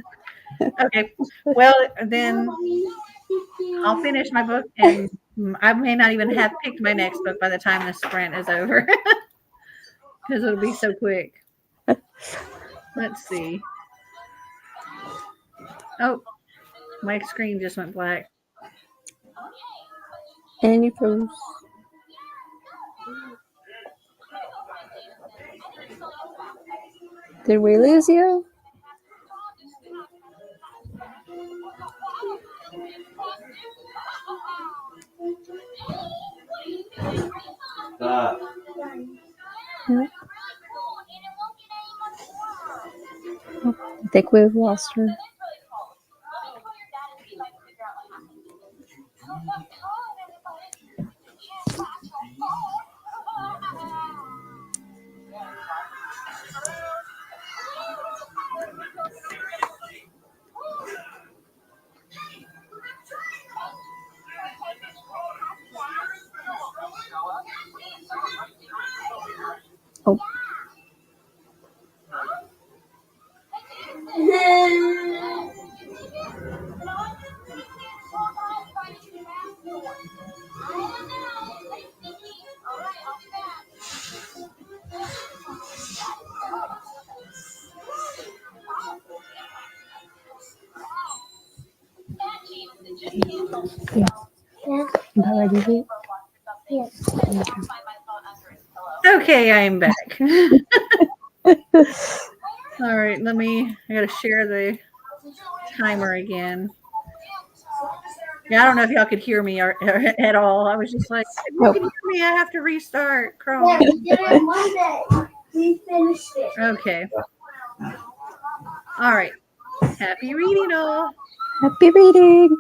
Okay. Well, then I'll finish my book, and I may not even have picked my next book by the time the sprint is over, because it'll be so quick. Let's see. Oh, my screen just went black. And you froze. Did we lose you? I think we've lost her. Oh, about ready to eat? Yes. Okay, I am back. All right, I gotta share the timer again. Yeah, I don't know if y'all could hear me or at all. I was just like, if you Nope. can hear me, I have to restart Yeah, Chrome. we did it Monday. We finished it. Okay. All right. Happy reading, all. Happy reading.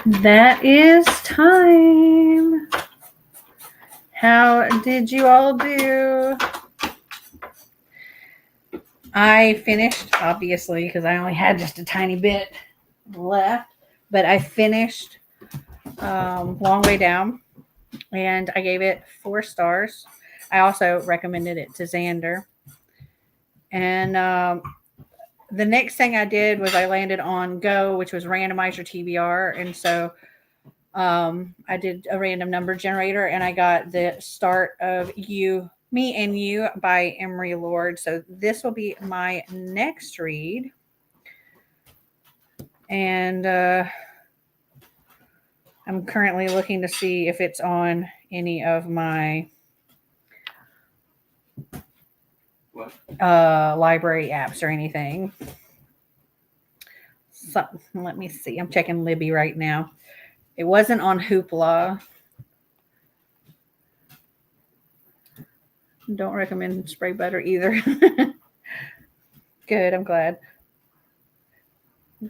that is time. How did you all do? I finished, obviously, because I only had just a tiny bit left, but I finished Long Way Down, and I gave it 4 stars. I also recommended it to Xander. And the next thing I did was I landed on Go, which was randomize your TBR. And so I did a random number generator, and I got the start of Me and You by Emery Lord. So this will be my next read. And I'm currently looking to see if it's on any of my library apps or anything. So, let me see. I'm checking Libby right now. It wasn't on Hoopla. Don't recommend spray butter either. Good, I'm glad.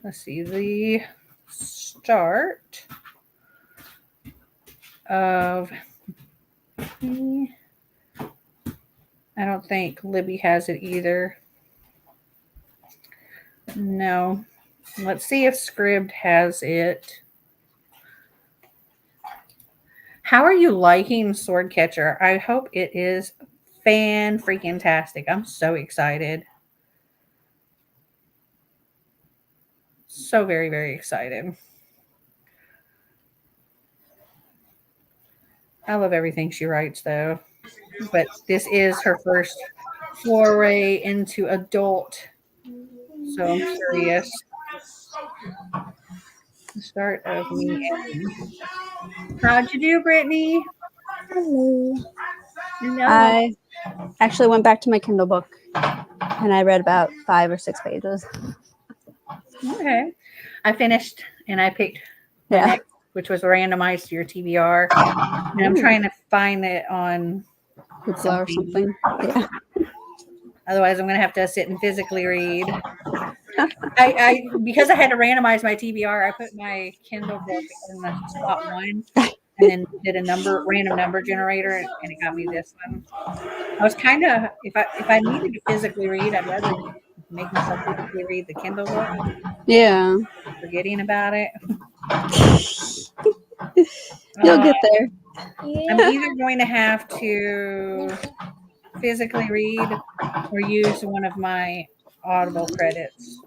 Let's see the start of. I don't think Libby has it either. No. Let's see if Scribd has it. How are you liking Swordcatcher? I hope it is fan-freaking-tastic. I'm so excited. So very, very excited. I love everything she writes, though. But this is her first foray into adult. So I'm curious. The start of Me and You. How'd you do, Brittany? Hello. No. I actually went back to my Kindle book and I read about 5 or 6 pages. Okay. I finished and I picked the Yeah. next, which was randomized to your TBR. And I'm trying to find it on Hoopla or something. Yeah. Otherwise, I'm going to have to sit and physically read. I because I had to randomize my TBR, I put my Kindle book in the spot 1 and then did a random number generator, and it got me this one. I was kind of if I needed to physically read, I'd rather make myself physically read the Kindle book, Yeah. forgetting about it. You'll get there. I'm either going to have to physically read or use one of my Audible credits.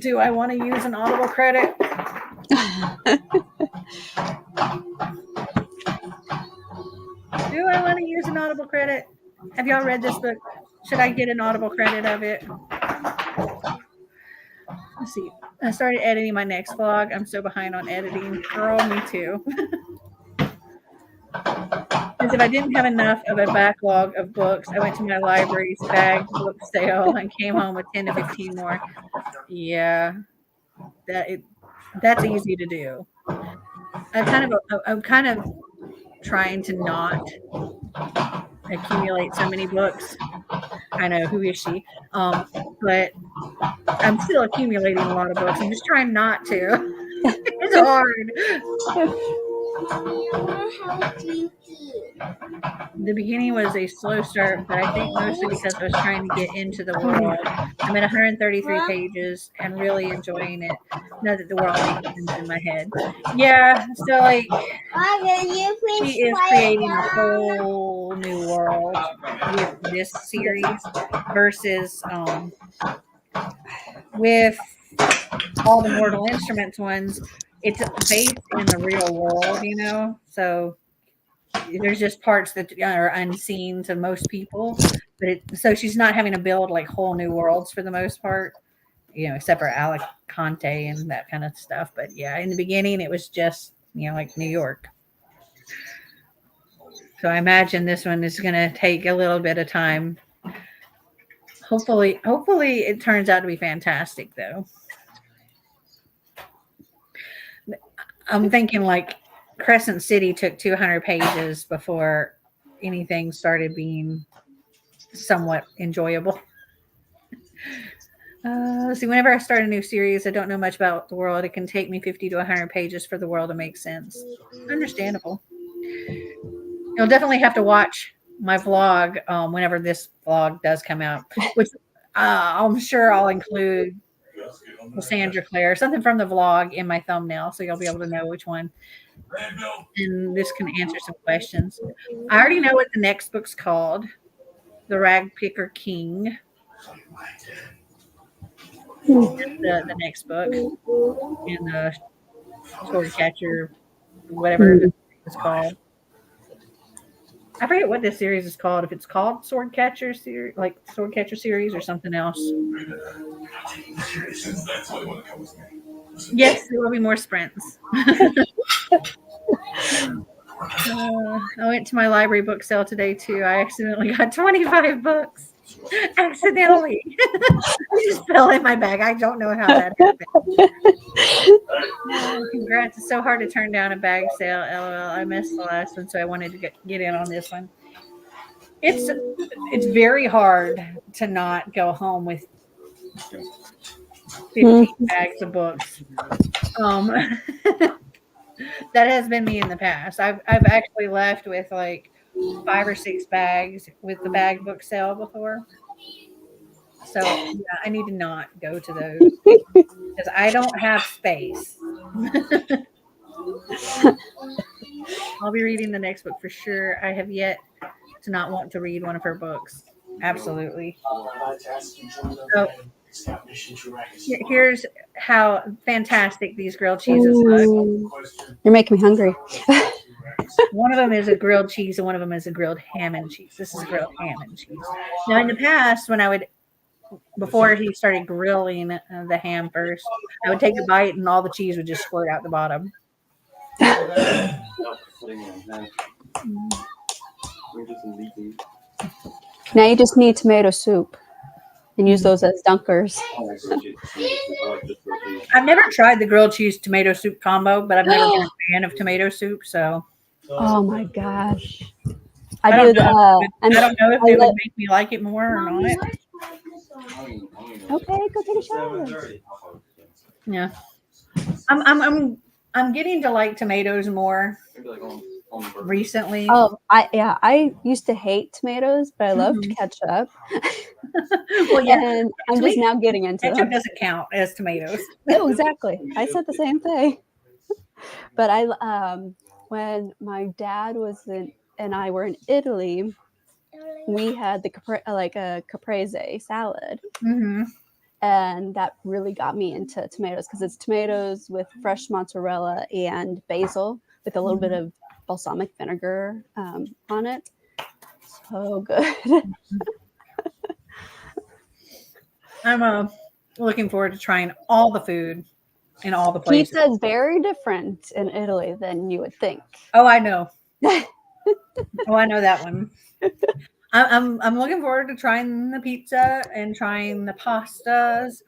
Do I want to use an Audible credit? Do I want to use an Audible credit? Have y'all read this book? Should I get an Audible credit of it? Let's see. I started editing my next vlog. I'm so behind on editing. Girl, me too. Because if I didn't have enough of a backlog of books, I went to my library's bag book sale and came home with 10 to 15 more. Yeah, that's easy to do. I'm kind of trying to not accumulate so many books. I know, who is she? But I'm still accumulating a lot of books. I'm just trying not to. It's hard. The beginning was a slow start, but I think mostly because I was trying to get into the world. I'm at 133 pages and really enjoying it. Now that the world makes sense in my head. Yeah, so like she is creating a whole new world with this series versus with all the Mortal Instruments ones. It's based in the real world, so there's just parts that are unseen to most people, but so she's not having to build like whole new worlds for the most part, except for Alicante and that kind of stuff. But yeah, in the beginning it was just like New York. So I imagine this one is going to take a little bit of time. Hopefully it turns out to be fantastic, though. I'm thinking like Crescent City took 200 pages before anything started being somewhat enjoyable. See, whenever I start a new series, I don't know much about the world. It can take me 50 to 100 pages for the world to make sense. Understandable. You'll definitely have to watch my vlog whenever this vlog does come out, which I'm sure I'll include Cassandra Clare, something from the vlog in my thumbnail, so you'll be able to know which one. And this can answer some questions. I already know what the next book's called, The Rag Picker King. The next book in the Sword Catcher, whatever it's called. I forget what this series is called. If it's called Sword Catcher series, like Sword Catcher series, or something else. Yes, there will be more sprints. I went to my library book sale today too. I accidentally got 25 books. Accidentally. I just fell in my bag. I don't know how that happened. Congrats. It's so hard to turn down a bag sale. LOL. I missed the last one, so I wanted to get in on this one. It's very hard to not go home with 15 bags of books. That has been me in the past. I've actually left with like 5 or 6 bags with the bag book sale before. So yeah, I need to not go to those because I don't have space. I'll be reading the next book for sure. I have yet to not want to read one of her books. Absolutely. So here's how fantastic these grilled cheeses look. You're making me hungry. One of them is a grilled cheese and one of them is a grilled ham and cheese. This is grilled ham and cheese. Now, in the past, before he started grilling the ham first, I would take a bite and all the cheese would just squirt out the bottom. Now you just need tomato soup and use those as dunkers. I've never tried the grilled cheese tomato soup combo, but I've never been a fan of tomato soup. So, oh my gosh, I don't know if it would make me like it more or not. Okay, go take a shower. Yeah, I'm getting to like tomatoes more recently. Oh, I used to hate tomatoes, but I loved ketchup. Well, yeah, and I'm just now getting into ketchup them. doesn't count as tomatoes. No, exactly. I said the same thing. But when my dad and I were in Italy, we had the caprese salad. Mm-hmm. And that really got me into tomatoes because it's tomatoes with fresh mozzarella and basil with a little bit of balsamic vinegar on it. So good. I'm looking forward to trying all the food in all the places. Pizza is very different in Italy than you would think. Oh, I know. Oh, I know that one. I'm looking forward to trying the pizza and trying the pastas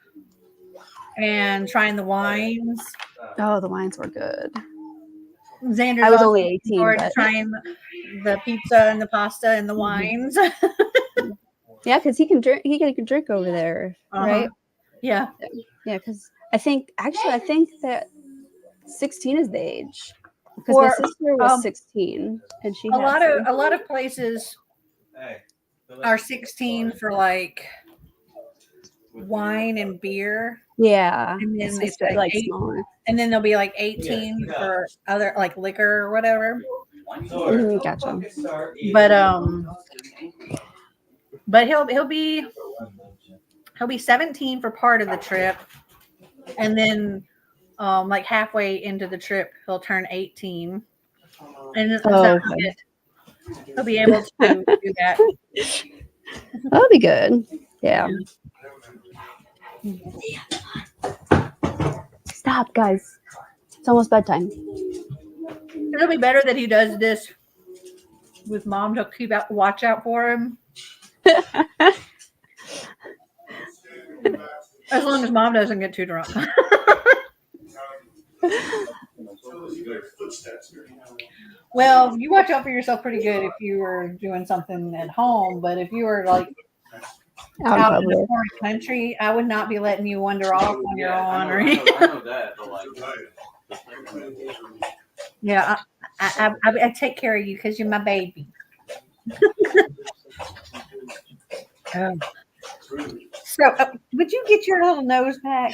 and trying the wines. Oh, the wines were good. Xander's I was also only looking 18, forward to but trying the pizza and the pasta and the wines. yeah, because he can drink. He can drink over there, right? Yeah. Yeah, because I think that 16 is the age. Because my sister was 16 and she a lot of places are 16 for like wine and beer. Yeah, And then it's like 8, smaller. and then there'll be like 18 for other like liquor or whatever. Gotcha. But he'll be 17 for part of the trip, and then like halfway into the trip he'll turn 18, and so he'll be able to do that. That'll be good. Yeah. Stop, guys. It's almost bedtime. It'll be better that he does this with mom to watch out for him. As long as mom doesn't get too drunk. Well, you watch out for yourself pretty good if you were doing something at home, but if you were like Out in out in a public. foreign country, I would not be letting you wander off on your own or anything. I know that, but like, Yeah, I take care of you because you're my baby. Oh. So, would you get your little nose back?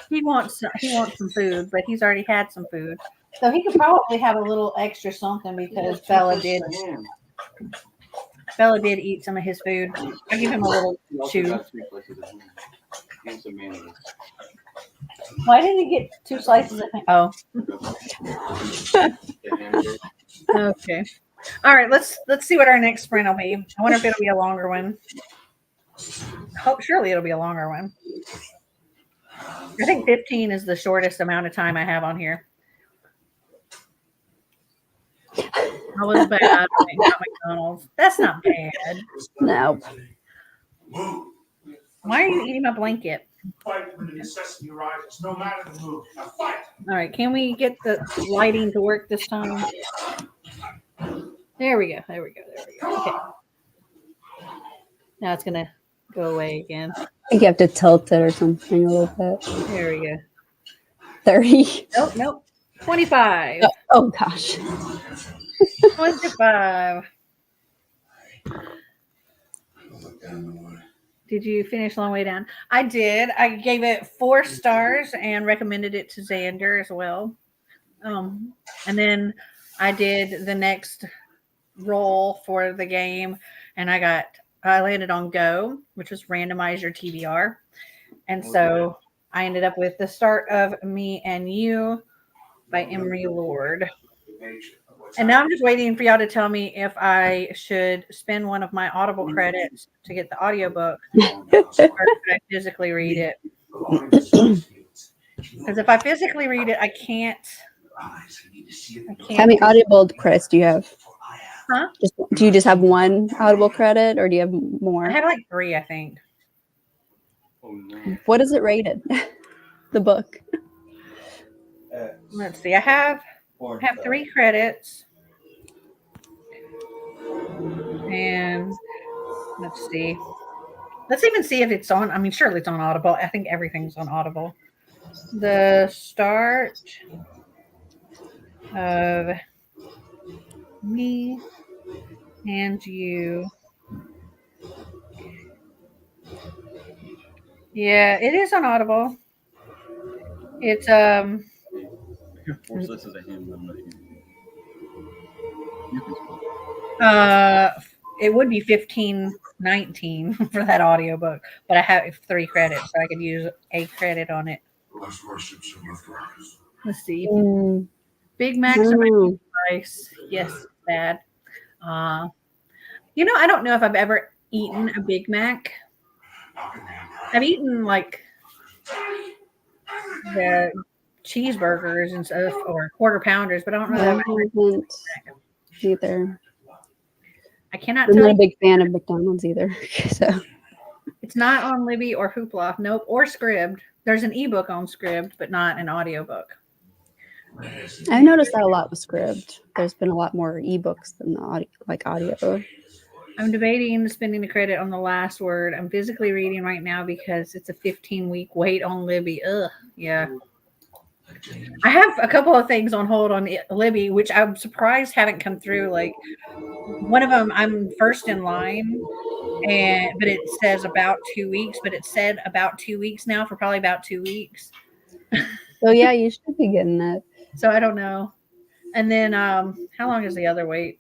He wants some food, but he's already had some food, so he could probably have a little extra something because Bella did eat some of his food. I give him a little chew. Why did he get 2 slices of ham? Oh, okay. All right, let's see what our next sprint will be. I wonder if it'll be a longer one. Hope surely it'll be a longer one. I think 15 is the shortest amount of time I have on here. That was bad. I think, not McDonald's. That's not bad. No. Why are you eating my blanket? Fight when the necessity arises, no matter the move. Now fight. All right, can we get the lighting to work this time? There we go. There we go. There we go. Okay. Now it's gonna go away again. I think you have to tilt it or something a little bit. There we go. 30. Nope. 25. Oh gosh. 25. Did you finish Long Way Down? I did. I gave it 4 stars and recommended it to Xander as well. And then I did the next roll for the game, and I landed on Go, which was randomize your TBR. And so I ended up with The Start of Me and You by Emery Lord. And now I'm just waiting for y'all to tell me if I should spend one of my Audible credits to get the audiobook or should I physically read it. Because if I physically read it, I can't. How many Audible credits do you have? Huh? Do you just have one Audible credit or do you have more? I have like 3, I think. Oh no. What is it rated? The book. Let's see. I have 3 credits. And let's see. Let's even see if it's on. I mean, surely it's on Audible. I think everything's on Audible. The Start of Me and You. Yeah, it is on Audible. It's Here, 4 slices of ham. I'm not eating. You can speak. It would be $15.19 for that audiobook, but I have 3 credits, so I could use a credit on it. Let's see. Big Macs are my price. Yes, bad. I don't know if I've ever eaten a Big Mac. I've eaten like the cheeseburgers and stuff or quarter pounders, but I don't know that I haven't either. I cannot I'm tell not a you. big fan of McDonald's either. So It's not on Libby or Hoopla. Nope. Or Scribd. There's an ebook on Scribd, but not an audiobook. I've noticed that a lot with Scribd. There's been a lot more ebooks than the audio. I'm debating spending the credit on the last word. I'm physically reading right now because it's a 15-week wait on Libby. Ugh. Yeah. I have a couple of things on hold on Libby, which I'm surprised haven't come through. Like one of them, I'm first in line, but it says about 2 weeks. But it said about 2 weeks now for probably about 2 weeks. So yeah, you should be getting that. So I don't know. And then how long is the other wait?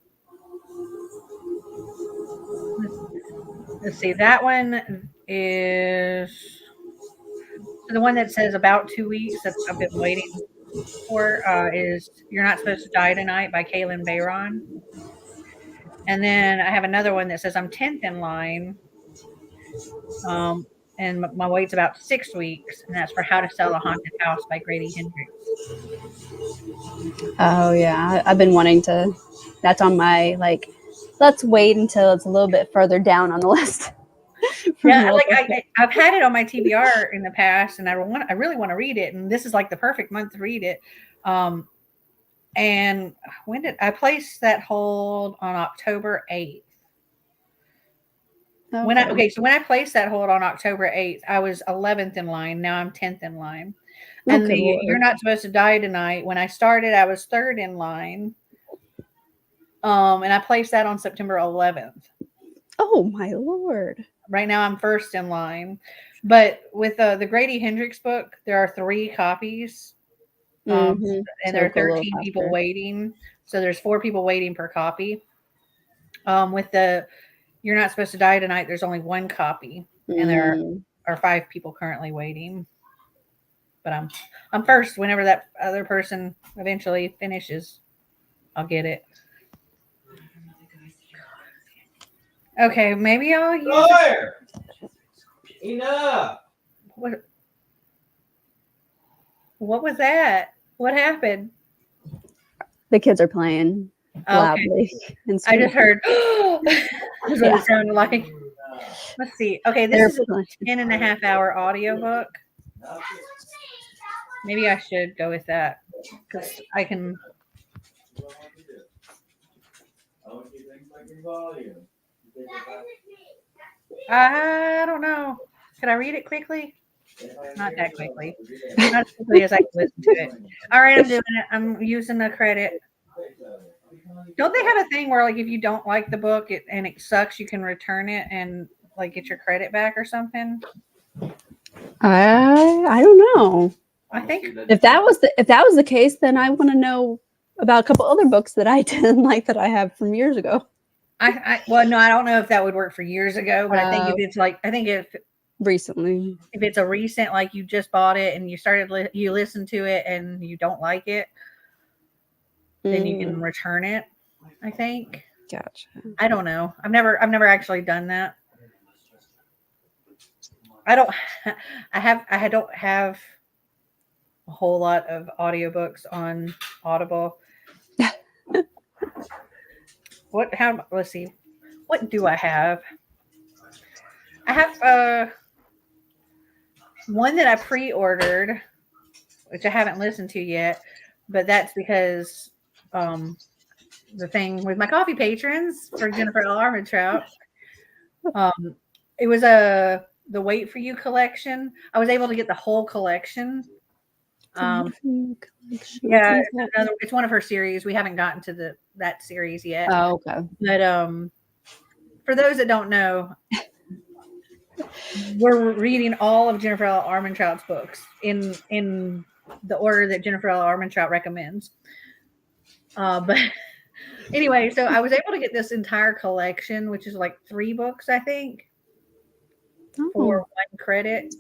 Let's see. That one is the one that says about 2 weeks that I've been waiting for is You're Not Supposed to Die Tonight by Kaylin Bayron. And then I have another one that says I'm 10th in line. And my wait's about 6 weeks. And that's for How to Sell a Haunted House by Grady Hendrix. Oh yeah, I've been wanting to. That's on my let's wait until it's a little bit further down on the list. Yeah, I've had it on my TBR in the past, and I really want to read it, and this is like the perfect month to read it. And when did I place that hold on October 8th? So when I placed that hold on October 8th, I was 11th in line. Now I'm 10th in line. And good You're Lord. Not Supposed to Die Tonight, when I started, I was 3rd in line. And I placed that on September 11th. Oh my Lord. Right now I'm 1st in line. But with the Grady Hendrix book, there are 3 copies. And So there are go a little 13 people faster. waiting. So there's 4 people waiting per copy. With the You're Not Supposed to Die Tonight, there's only 1 copy. And there are 5 people currently waiting. But I'm 1st. Whenever that other person eventually finishes, I'll get it. Okay, maybe I'll use Lawyer! Enough! What was that? What happened? The kids are playing loudly. And I just heard that's what Yeah. it sounded like. Let's see. Okay, They're this is playing. a 10.5-hour audiobook. Maybe I should go with that because I can. I don't know. Could I read it quickly? Not that quickly. Not as quickly as I can listen to it. All right, I'm doing it. I'm using the credit. Don't they have a thing where, like, if you don't like the book and it sucks, you can return it and like get your credit back or something? I don't know. I think If that was the case, then I want to know about a couple other books that I didn't like that I have from years ago. well, no, I don't know if that would work for years ago, but I think if it's like, Recently, if it's a recent, like you just bought it and you started, you listen to it and you don't like it, then you can return it. I think. Gotcha. I don't know. I've never actually done that. I don't have a whole lot of audiobooks on Audible. Let's see. What do I have? I have one that I pre-ordered, which I haven't listened to yet, but that's because the thing with my coffee patrons for Jennifer L. Armentrout. It was the Wait for You collection. I was able to get the whole collection. Yeah, it's one of her series. We haven't gotten to that series yet. Oh, okay. But for those that don't know, we're reading all of Jennifer L. Armentrout's books in the order that Jennifer L. Armentrout recommends. But anyway, so I was able to get this entire collection, which is like 3 books, I think, for 1 credit.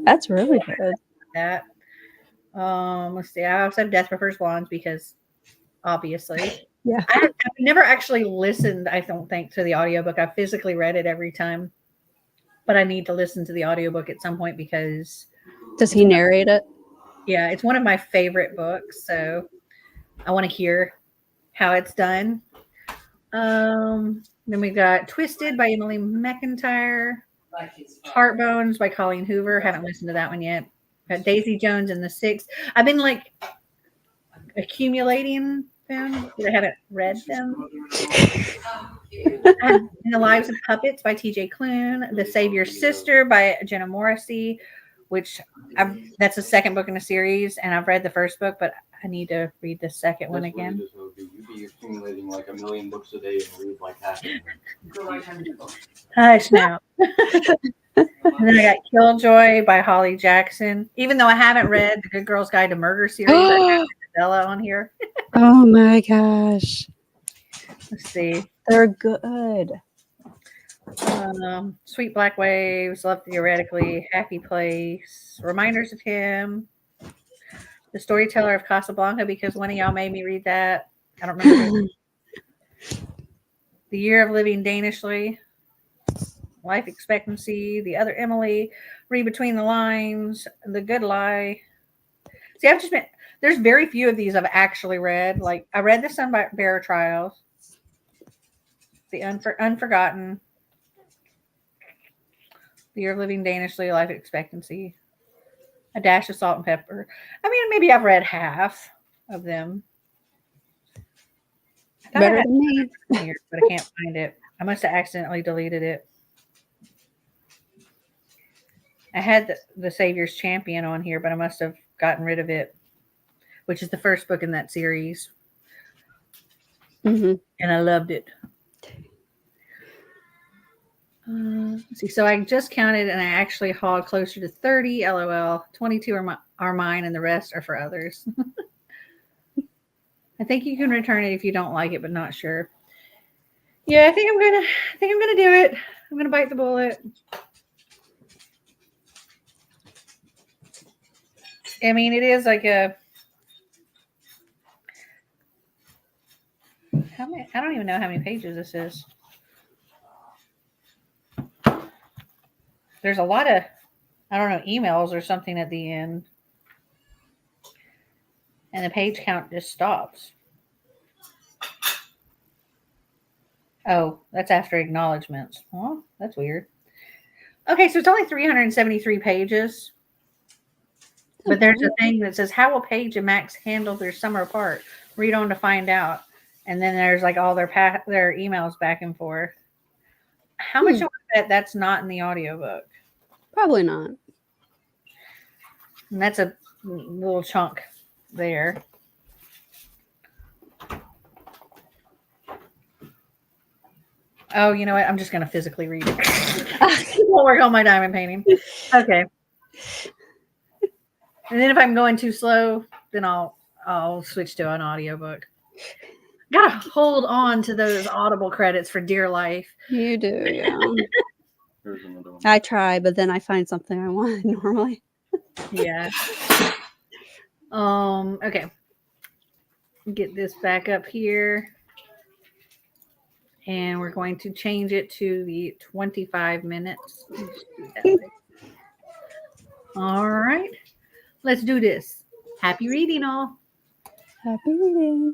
That's really good. That. Let's see. I also have Death Prefers Blondes because obviously. Yeah. I've never actually listened, I don't think, to the audiobook. I've physically read it every time. But I need to listen to the audiobook at some point because. Does he narrate it? Yeah, it's one of my favorite books, so I want to hear how it's done. Then we got Twisted by Emily McIntyre. Heartbones by Colleen Hoover. Haven't listened to that one yet. Got Daisy Jones and the Six. I've been like accumulating them, but I haven't read them. In the Lives of Puppets by T.J. Klune. The Savior's Sister by Jenna Morrissey, which that's the second book in the series, and I've read the first book, but I need to read the second one again. You'd be accumulating like 1 million books a day and read like half of them. Hush now. And then I got Killjoy by Holly Jackson. Even though I haven't read the Good Girl's Guide to Murder series, I have Bella on here. Oh my gosh. Let's see. They're good. Sweet Black Waves, Love Theoretically, Happy Place, Reminders of Him, The Storyteller of Casablanca, because one of y'all made me read that. I don't remember. The Year of Living Danishly, Life Expectancy, The Other Emily, Read Between the Lines, The Good Lie. See, I've just been, there's very few of these I've actually read. Like, I read The Sunbearer Trials, The Unforgotten, The Year of Living Danishly, Life Expectancy, A Dash of Salt and Pepper. I mean, maybe I've read half of them. Better than me. Here, but I can't find it. I must have accidentally deleted it. I had the Savior's Champion on here, but I must have gotten rid of it, which is the first book in that series. Mm-hmm. And I loved it. Let's see, so I just counted and I actually hauled closer to 30. LOL. 22 are mine and the rest are for others. I think you can return it if you don't like it, but not sure. Yeah, I think I'm gonna do it. I'm gonna bite the bullet. I mean, it is like a how many? I don't even know how many pages this is. There's a lot of, I don't know, emails or something at the end. And the page count just stops. Oh, that's after acknowledgments. Well, that's weird. Okay, so it's only 373 pages. But there's a thing that says, how will Paige and Max handle their summer apart? Read on to find out. And then there's like all their emails back and forth. How much do I bet that's not in the audiobook? Probably not. And that's a little chunk there. Oh, you know what? I'm just going to physically read it. Won't work on my diamond painting. Okay. And then if I'm going too slow, then I'll switch to an audiobook. Gotta hold on to those Audible credits for dear life. You do, yeah. Here's another one. I try, but then I find something I want normally. Yeah. Okay. Get this back up here. And we're going to change it to the 25 minutes. All right. Let's do this. Happy reading, all. Happy reading.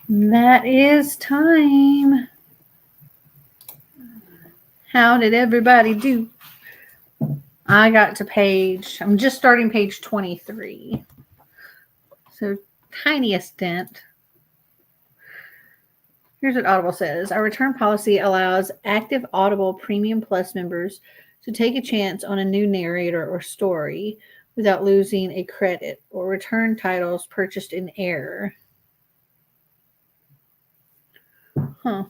That is time. How did everybody do? I got to I'm just starting page 23. So, tiniest dent. Here's what Audible says. Our return policy allows active Audible Premium Plus members to take a chance on a new narrator or story without losing a credit or return titles purchased in error. Huh.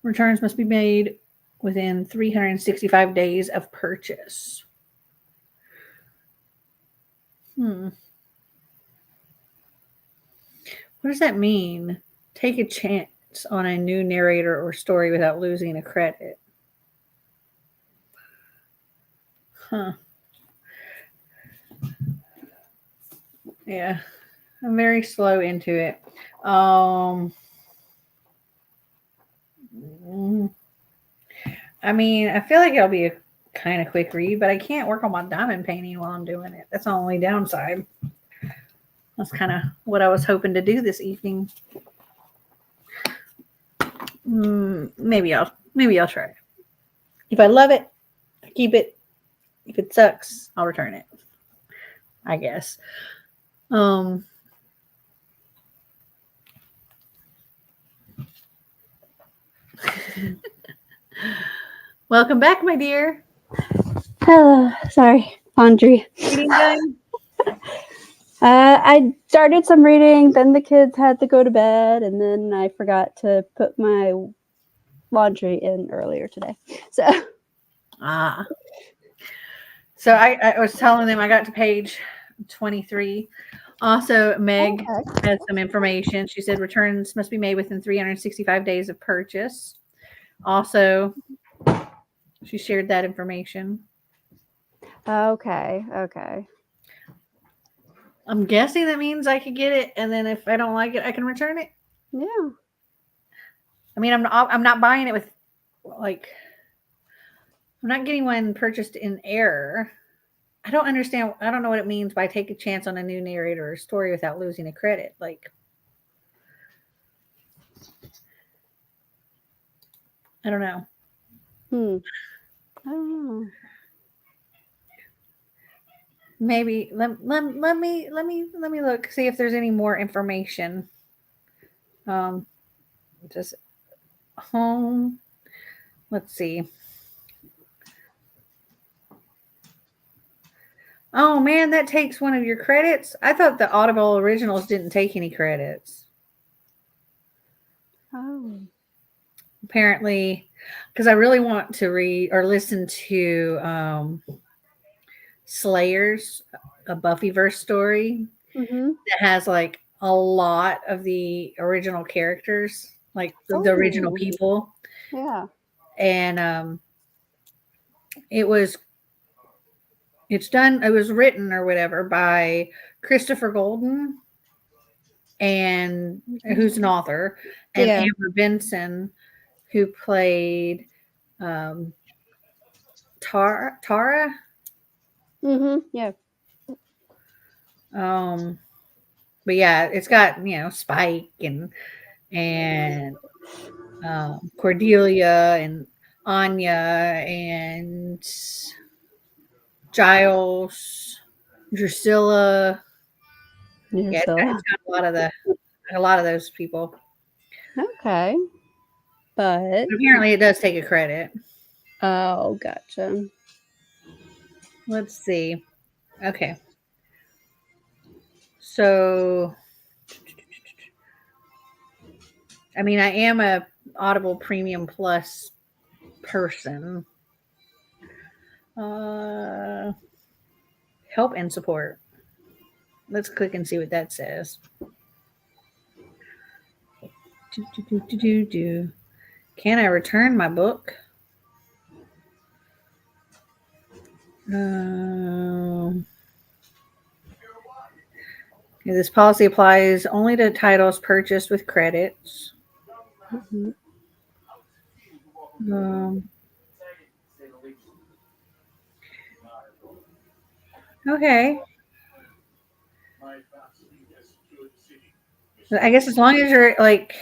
Returns must be made within 365 days of purchase. What does that mean? Take a chance on a new narrator or story without losing a credit. Huh. Yeah. I'm very slow into it. I mean, I feel like it'll be a kind of quick read, but I can't work on my diamond painting while I'm doing it. That's the only downside. That's kind of what I was hoping to do this evening. Maybe I'll try it. If I love it, I keep it. If it sucks, I'll return it. I guess. Welcome back, my dear. Hello. Sorry. Laundry. Reading done? I started some reading, then the kids had to go to bed, and then I forgot to put my laundry in earlier today. So So I was telling them I got to page 23. Also, Meg has some information. She said returns must be made within 365 days of purchase. Also, she shared that information. Okay. I'm guessing that means I could get it, and then if I don't like it, I can return it. Yeah. I mean, I'm not buying it with like I'm not getting one purchased in error. I don't understand. I don't know what it means by take a chance on a new narrator or story without losing a credit. Like, I don't know. I don't know. Maybe let me look, see if there's any more information. Just home. Let's see. Oh man, that takes one of your credits. I thought the Audible originals didn't take any credits. Oh. Apparently, because I really want to read or listen to Slayer's a Buffyverse story that has like a lot of the original characters, like the original people. Yeah. And it was written or whatever by Christopher Golden, and who's an author, and Amber Benson, who played Tara. Yeah. But yeah, it's got Spike and Cordelia and Anya and Giles, Drusilla. Yeah, it's got a lot of those people. Okay. But Apparently, it does take a credit. Oh, gotcha. Let's see. Okay. So, I mean, I am a Audible Premium Plus person. Help and support. Let's click and see what that says. Can I return my book? This policy applies only to titles purchased with credits. Okay. I guess as long as you're like,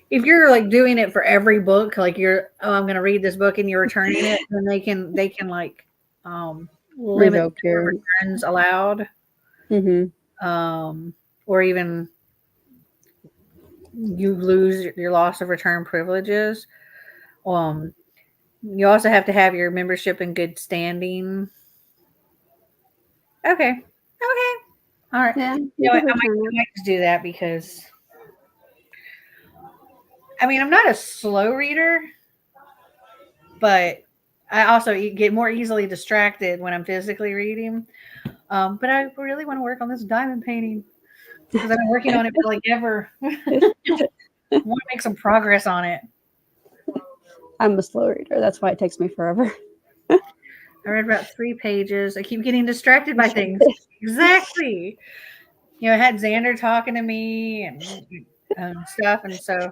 if you're like doing it for every book, like I'm going to read this book and you're returning it, then they can like limit Revoke the your. returns allowed, or even you lose your loss of return privileges. You also have to have your membership in good standing. Okay. All right. Yeah, You you know what? could I might, return I it. might just do that because I mean I'm not a slow reader, but I also get more easily distracted when I'm physically reading. But I really want to work on this diamond painting because I've been working on it for like ever. I want to make some progress on it. I'm a slow reader. That's why it takes me forever. I read about 3 pages. I keep getting distracted by things. Exactly. I had Xander talking to me and stuff, and so,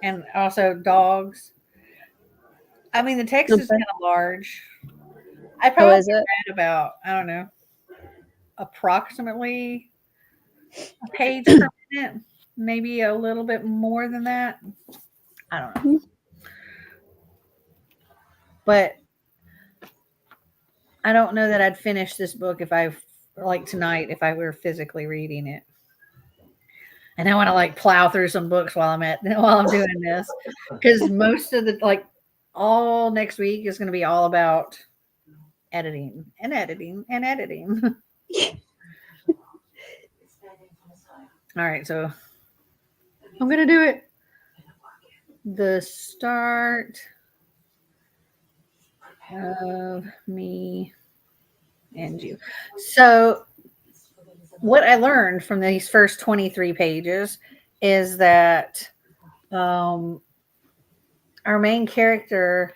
and also dogs. I mean, the text is kind of large. I Oh, probably is it? read about, I don't know, approximately a page per minute, maybe a little bit more than that. I don't know. But I don't know that I'd finish this book like tonight, if I were physically reading it. And I want to like plow through some books while I'm doing this, because most of the like all next week is going to be all about editing and editing and editing. All right, so I'm going to do it. The start of me and you. So what I learned from these first 23 pages is that our main character,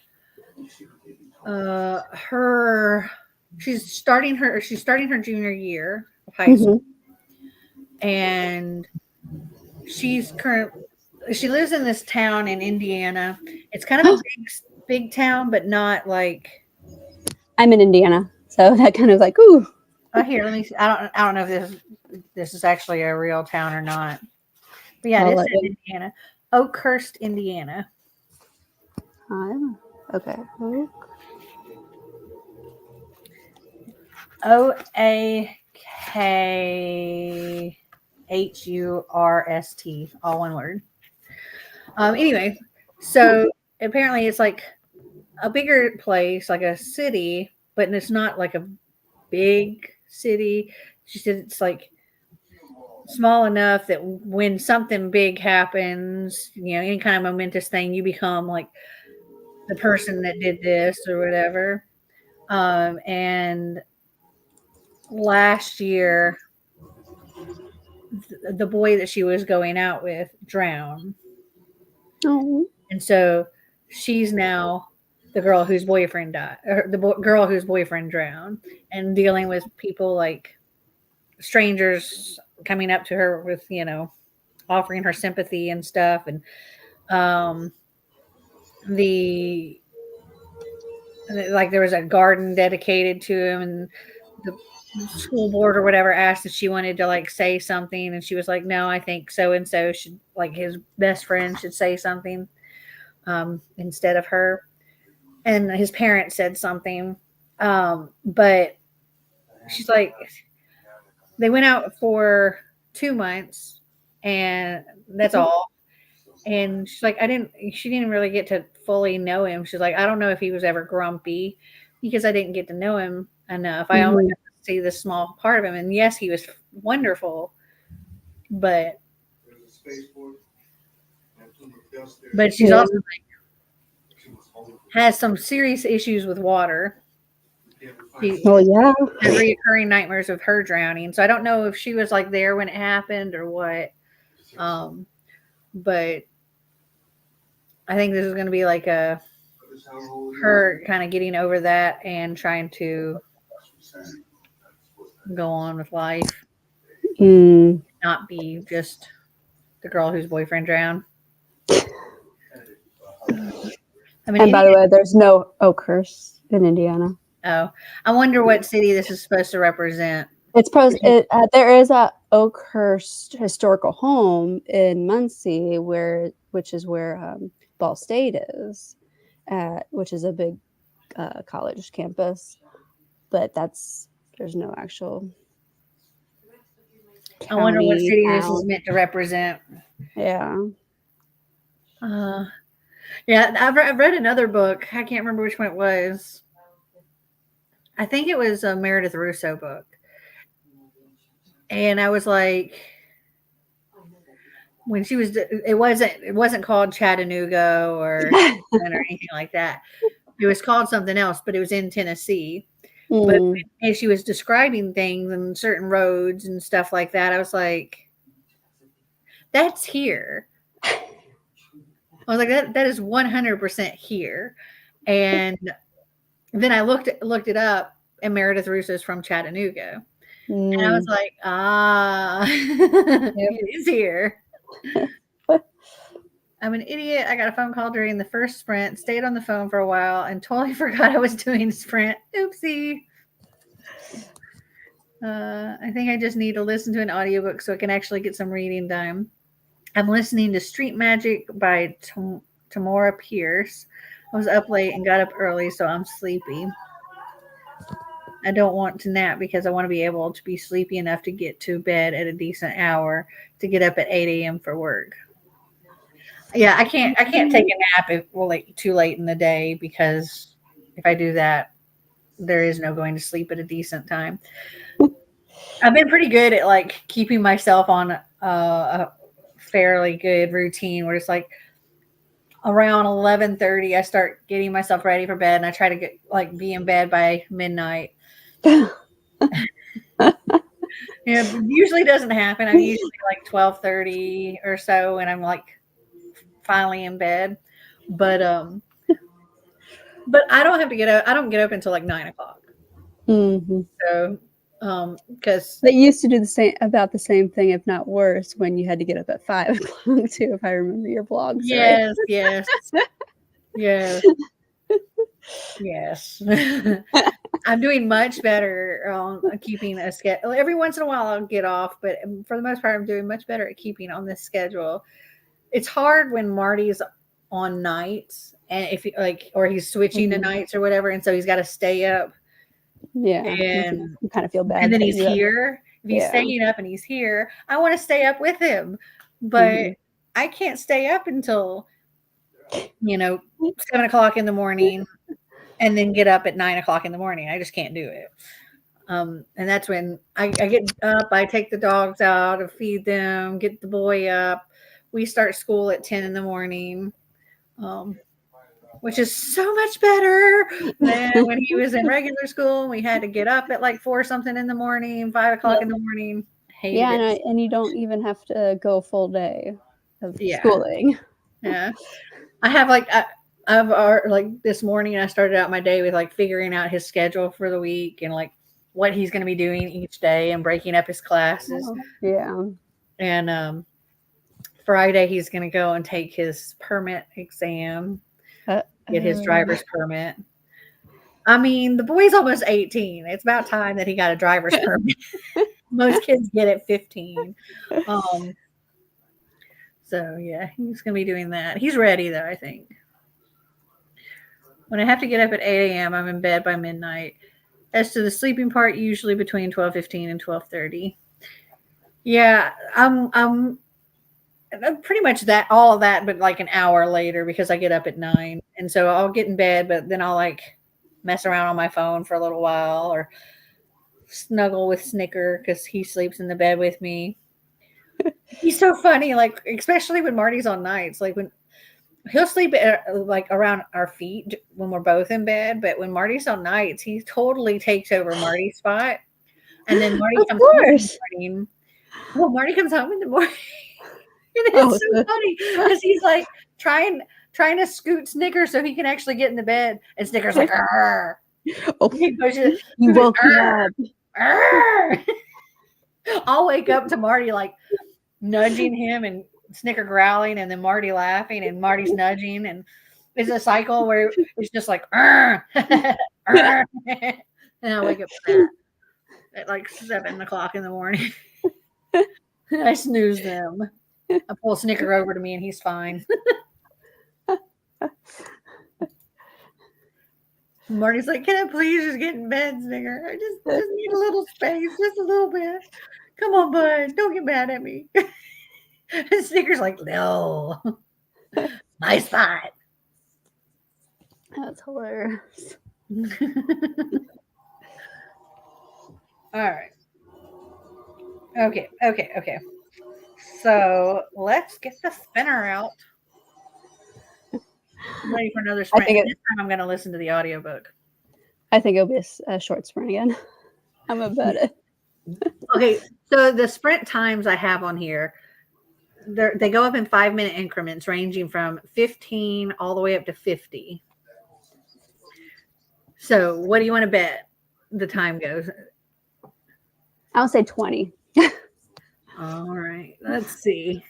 she's starting her junior year of high school, and she lives in this town in Indiana. It's kind of a big town, but not like. I'm in Indiana, so that kind of like, ooh. Here, let me see. I don't know if this is actually a real town or not. But yeah, I'll it is let in you. Indiana. Oakhurst, Indiana. Okay. Oakhurst, all one word. Anyway, so apparently it's like a bigger place, like a city, but it's not like a big city. She said it's like small enough that when something big happens, any kind of momentous thing, you become like the person that did this or whatever. And last year, the boy that she was going out with drowned. Oh. And so she's now the girl whose boyfriend died, or girl whose boyfriend drowned, and dealing with people like strangers coming up to her with, offering her sympathy and stuff. And there was a garden dedicated to him, and the school board or whatever asked if she wanted to like say something, and she was like, no, I think so and so should, like, his best friend should say something instead of her. And his parents said something, but she's like, they went out for 2 months and that's all. And she's like, she didn't really get to fully know him. She's like, I don't know if he was ever grumpy because I didn't get to know him enough. I only got to see this small part of him. And yes, he was wonderful, but she's also like, has some serious issues with water. She yeah. had reoccurring nightmares of her drowning. So I don't know if she was like there when it happened or what. But I think this is going to be like her kind of getting over that and trying to go on with life, not be just the girl whose boyfriend drowned. I mean, and by the way, there's no Oakhurst in Indiana. Oh, I wonder what city this is supposed to represent. It's pros. There is a Oakhurst historical home in Muncie, which is where Ball State is, which is a big college campus. But there's no actual I wonder what county city this is town. meant to represent. Yeah. Yeah, I've read another book. I can't remember which one it was. I think it was a Meredith Russo book. And I was like, when she was, it wasn't called Chattanooga or anything like that. It was called something else, but it was in Tennessee. But as she was describing things and certain roads and stuff like that, I was like, that's here. I was like, that is 100% here. And then I looked it up, and Meredith Russo is from Chattanooga. And I was like, it is here. I'm an idiot. I got a phone call during the first sprint, stayed on the phone for a while, and totally forgot I was doing a sprint. Oopsie. I think I just need to listen to an audiobook so I can actually get some reading time. I'm listening to Street Magic by Tamora Pierce. I was up late and got up early, so I'm sleepy. I don't want to nap because I want to be able to be sleepy enough to get to bed at a decent hour to get up at 8 a.m. for work. Yeah, I can't take a nap too late in the day, because if I do that, there is no going to sleep at a decent time. I've been pretty good at like keeping myself on a fairly good routine where it's like around 11:30 I start getting myself ready for bed, and I try to be in bed by midnight. Usually doesn't happen. I'm usually like 12:30 or so, and I'm like finally in bed. But I don't have to get up. I don't get up until like 9 o'clock. So because they used to do about the same thing, if not worse, when you had to get up at 5 o'clock too, if I remember your blogs. Yes, right? yes. I'm doing much better on keeping a schedule. Every once in a while I'll get off, but for the most part I'm doing much better at keeping on this schedule. It's hard when Marty's on nights, and if or he's switching to nights or whatever, and so he's got to stay up. Yeah, and you kind of feel bad. And then he's here. If he's staying up and he's here, I want to stay up with him, but I can't stay up until 7 o'clock in the morning, and then get up at 9 o'clock in the morning. I just can't do it. And that's when I get up. I take the dogs out to feed them, get the boy up. We start school at 10 in the morning. Which is so much better than when he was in regular school. We had to get up at like 4 something in the morning, 5 o'clock in the morning. And you don't even have to go a full day of schooling. Yeah, I have I've this morning I started out my day with like figuring out his schedule for the week and like what he's going to be doing each day and breaking up his classes. And Friday he's going to go and take his permit exam. Get his driver's permit. I mean, the boy's almost 18. It's about time that he got a driver's permit. Most kids get it 15. So yeah, he's gonna be doing that. He's ready though, I think. When I have to get up at 8 a.m., I'm in bed by midnight. As to the sleeping part, usually between 12:15 and 12:30. Yeah, I'm pretty much all of that, but like an hour later because I get up at 9. And so I'll get in bed, but then I'll like mess around on my phone for a little while or snuggle with Snicker because he sleeps in the bed with me. He's so funny, like especially when Marty's on nights, like when he'll sleep like around our feet when we're both in bed, but when Marty's on nights, he totally takes over Marty's spot. And then Marty comes home in the morning. Well, Marty comes home in the morning. And it's so funny because he's like trying to scoot Snicker so he can actually get in the bed, and Snicker's like, "Arr!" He pushes. You woke me up. I'll wake up to Marty like nudging him and Snicker growling, and then Marty laughing, and Marty's nudging, and it's a cycle where it's just like, "Arr!" Arr! And I wake up to that. at like 7 o'clock in the morning. I snooze them. I pull Snicker over to me and he's fine. Marty's like, can I please just get in bed, Snicker? I just need a little space, just a little bit. Come on, bud. Don't get mad at me. And Snicker's like, no. My spot. That's hilarious. All right. Okay. So let's get the spinner out. I'm ready for another sprint. think it- This time I'm going to listen to the audiobook. I think it'll be a short sprint again. I'm about it. Okay, so the sprint times I have on here, they go up in 5-minute increments, ranging from 15 all the way up to 50. So what do you want to bet the time goes? I'll say 20. All right, let's see.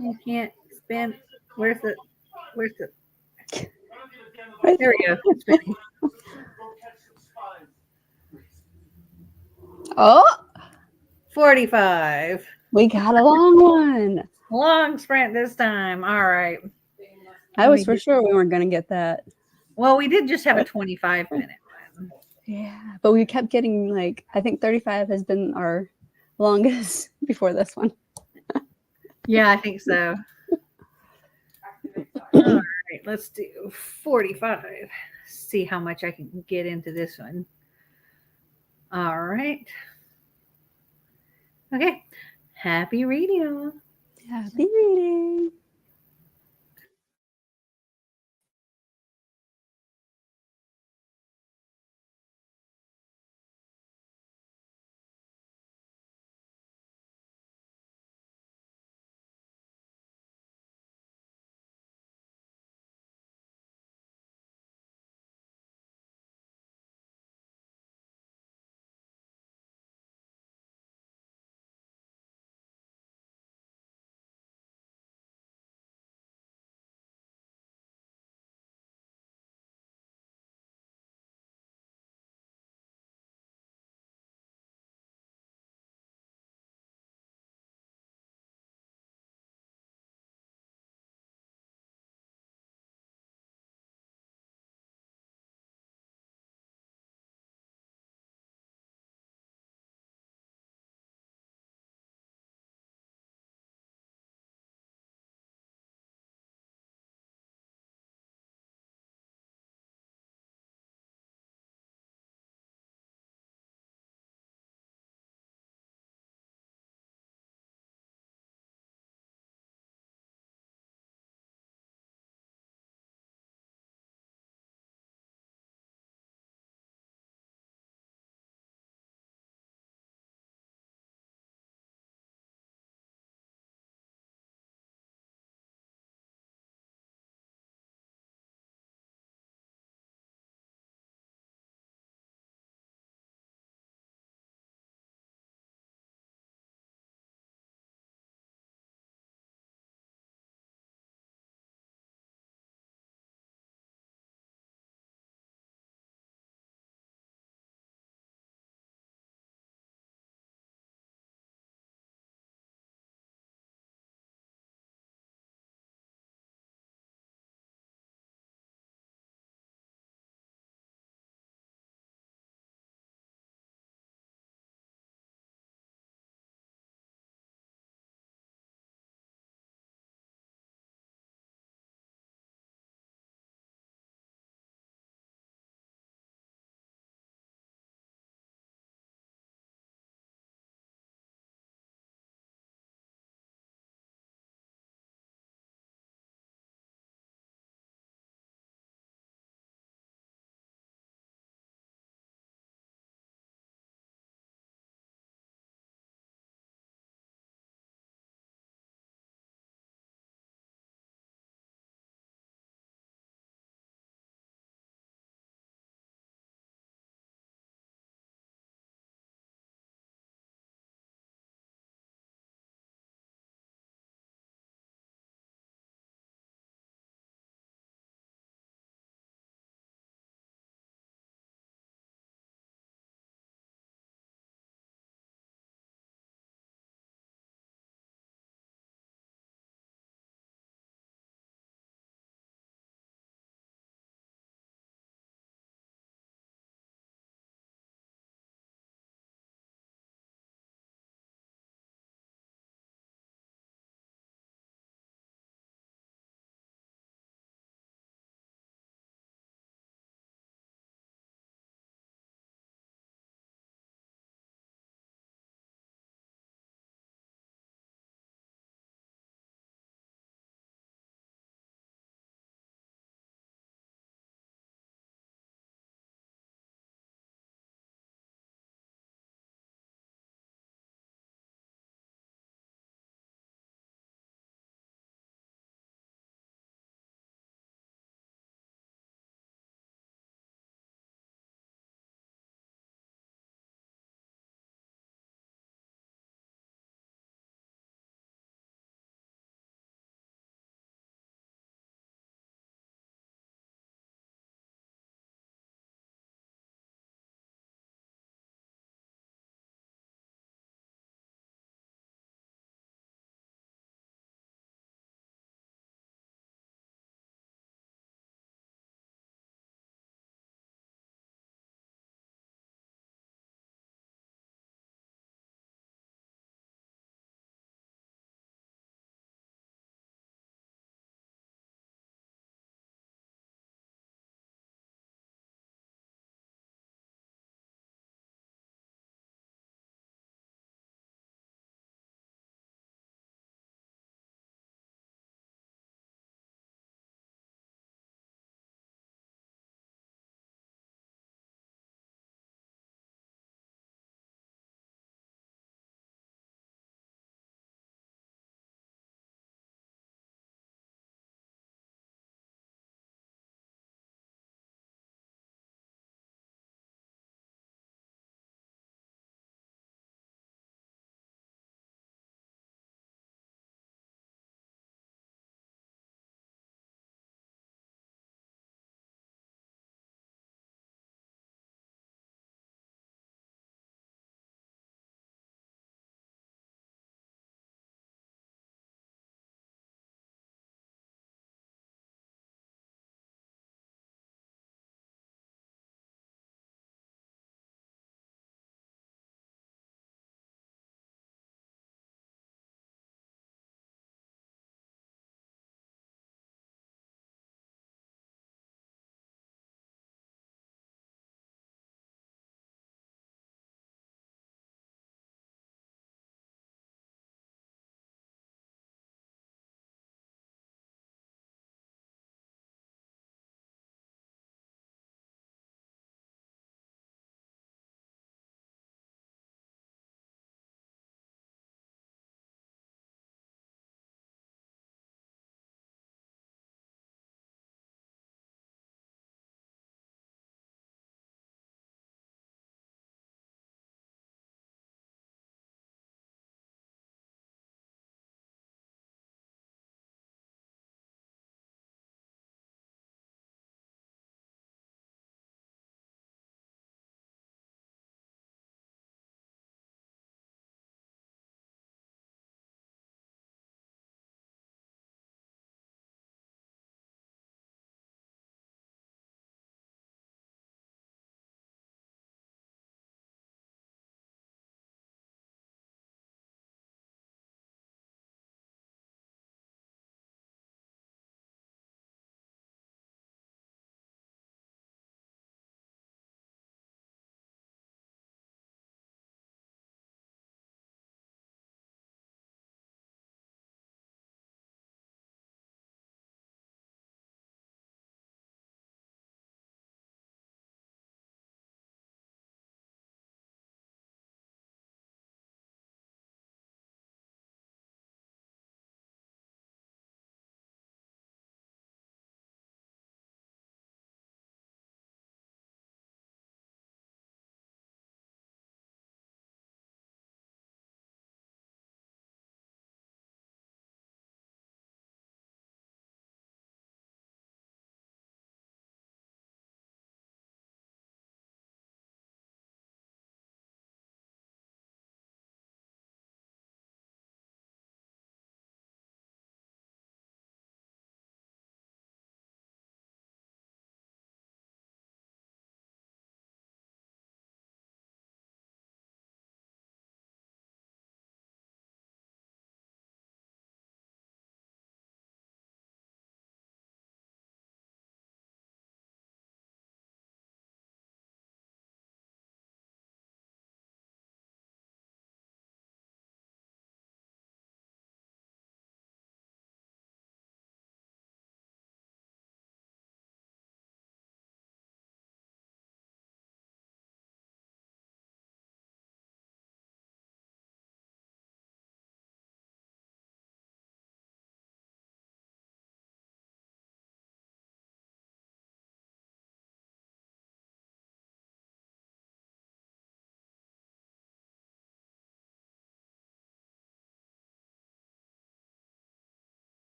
You can't spin. Where's the? There we go. It's spinning. Oh, 45. we got a long one. Long sprint this time. All right. I was for sure we weren't going to get that. Well, we did just have a 25-minute one. Yeah, but we kept getting like, I think 35 has been our longest before this one. Yeah, I think so. All right, let's do 45. See how much I can get into this one. All right. Okay. Happy reading, all. Happy reading.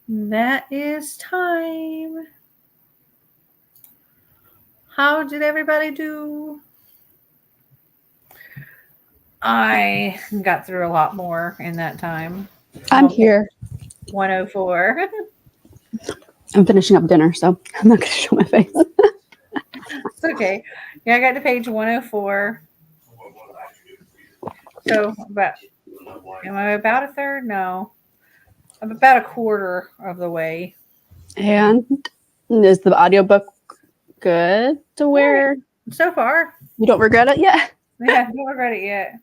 That is time. How did everybody do? I got through a lot more in that time. I'm here. 104. I'm finishing up dinner, so I'm not going to show my face. It's okay. Yeah, I got to page 104. So am I about a third? No. I'm about a quarter of the way. And is the audiobook good to where So far. you don't regret it yet? Yeah, don't regret it yet.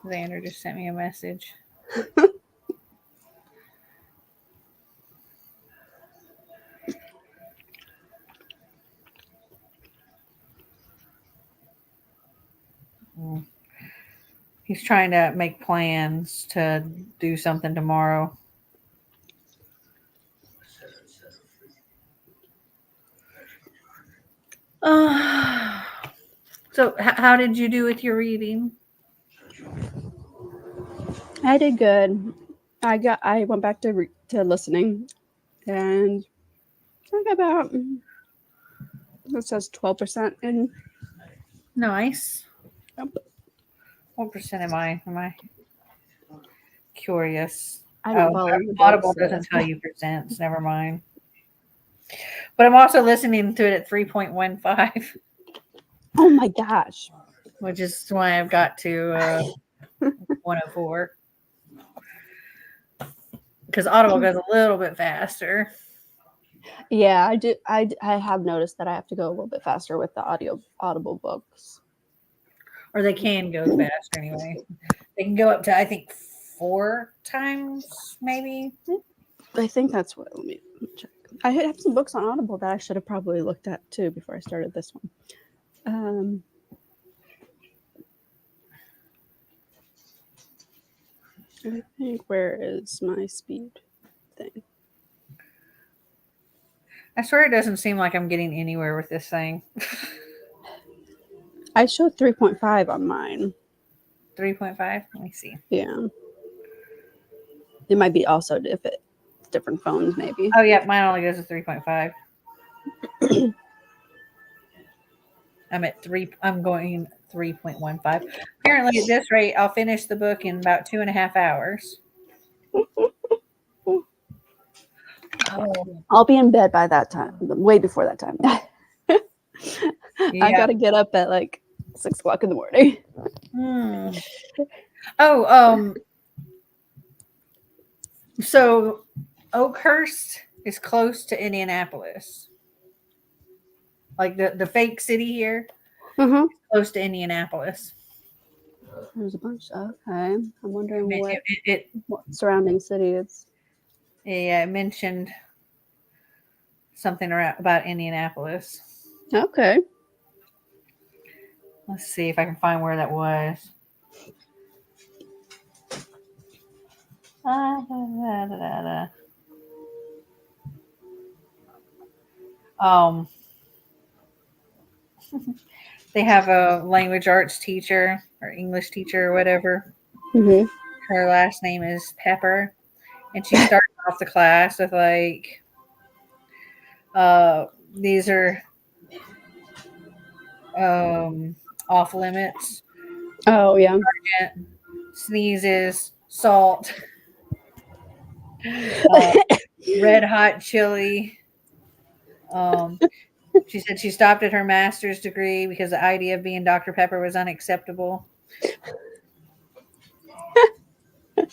Xander just sent me a message. He's trying to make plans to do something tomorrow. So how did you do with your reading? I did good. I went back to listening, and I got about, it says 12% in. Nice. Yep. What percent am I? Am I curious? I don't follow the Audible books, doesn't tell you percents. Never mind. But I'm also listening to it at 3.15, Oh my gosh. which is why I've got to 104. Because Audible goes a little bit faster. Yeah, I do. I have noticed that I have to go a little bit faster with the audible books. Or they can go faster anyway. They can go up to, I think, 4 times, maybe. I think that's what. Let me check. I have some books on Audible that I should have probably looked at too before I started this one. I think, where is my speed thing? I swear it doesn't seem like I'm getting anywhere with this thing. I showed 3.5 on mine. 3.5? Let me see. Yeah. It might be also if it's different phones, maybe. Oh, yeah, mine only goes to 3.5. I'm going 3.15. Apparently, at this rate, I'll finish the book in about 2.5 hours. Oh, I'll be in bed by that time, way before that time. yeah. I gotta get up at like 6 o'clock in the morning. Oh, so Oakhurst is close to Indianapolis. Like the fake city here, close to Indianapolis. There's a bunch. Okay, I'm wondering It what surrounding city it's. Yeah, it mentioned something about Indianapolis. Okay. Let's see if I can find where that was. They have a language arts teacher or English teacher or whatever. Mm-hmm. Her last name is Pepper, and she started off the class with like, these are off limits. Oh yeah. Sneezes, salt, red hot chili. She said she stopped at her master's degree because the idea of being Dr. Pepper was unacceptable. Oh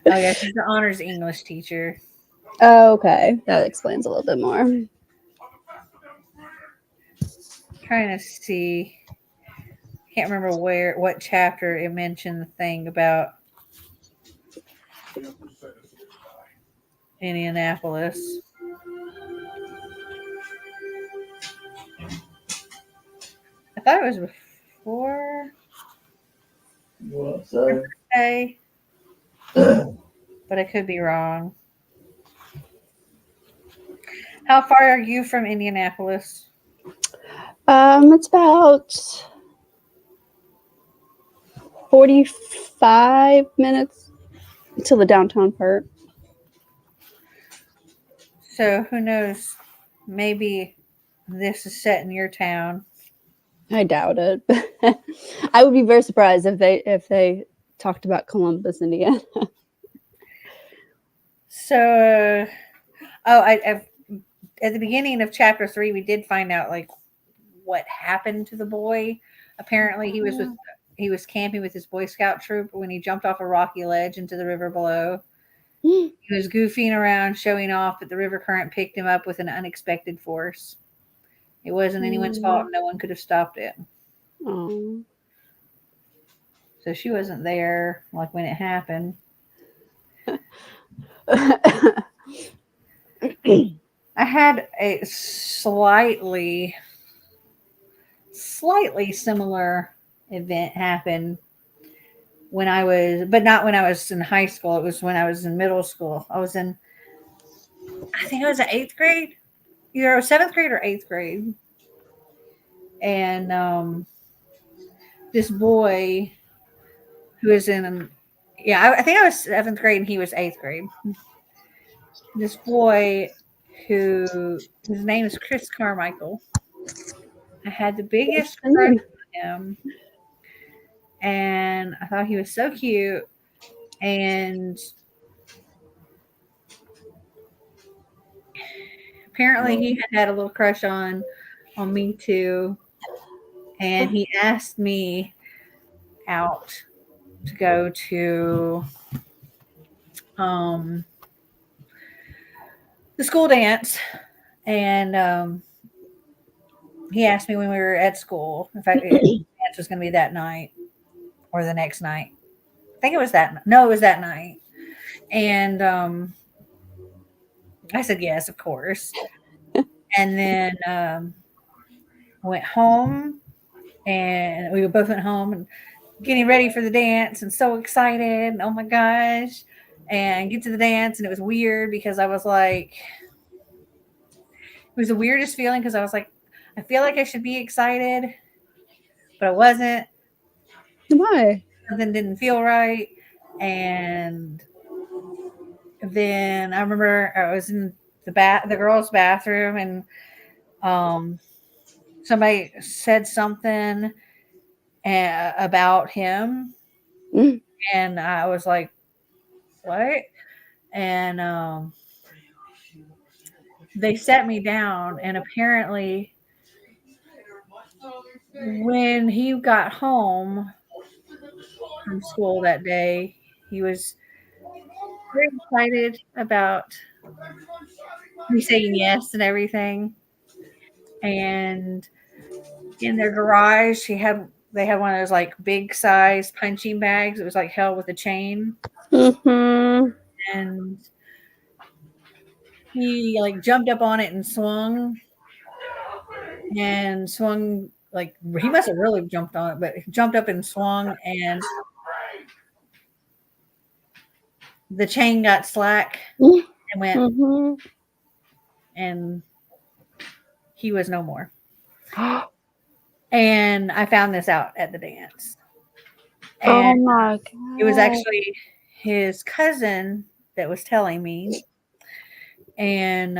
yeah, she's the honors English teacher. Okay, that explains a little bit more. Trying to see. Can't remember what chapter it mentioned the thing about Indianapolis. I thought it was before birthday, but I could be wrong. How far are you from Indianapolis? It's about 45 minutes To the downtown part. So who knows? Maybe this is set in your town. I doubt it. I would be very surprised if they talked about Columbus, Indiana. So, at the beginning of chapter 3, we did find out like what happened to the boy. Apparently, he was camping with his Boy Scout troop when he jumped off a rocky ledge into the river below. He was goofing around, showing off, but the river current picked him up with an unexpected force. It wasn't anyone's fault. No one could have stopped it. Oh. So she wasn't there like when it happened. I had a slightly similar event happen when I was, but not when I was in high school. It was when I was in middle school. I think I was in 8th grade, either 7th grade or 8th grade. And this boy who was I think I was 7th grade and he was 8th grade. This boy his name is Chris Carmichael. I had the biggest crush on him, and I thought he was so cute. And apparently, he had a little crush on me too. And he asked me out to go to the school dance, and he asked me when we were at school if the dance was going to be that night or the next night. I think it was that. No, it was that night. And I said yes, of course. And then went home, and we both went home and getting ready for the dance, and so excited. Oh my gosh! And get to the dance, and it was weird because I was like, it was the weirdest feeling because I was like, I feel like I should be excited, but I wasn't. Why? Something didn't feel right. And then I remember I was in the girls' bathroom, and somebody said something about him, and I was like, "What?" And they set me down, and apparently, when he got home from school that day, he was very excited about me saying yes and everything. And in their garage, they had one of those like big size punching bags. It was like held with a chain. Mm-hmm. And he like jumped up on it and swung like he must have really jumped on it, but he jumped up and swung, and the chain got slack and went, and he was no more. And I found this out at the dance. And my God. it was actually his cousin that was telling me. And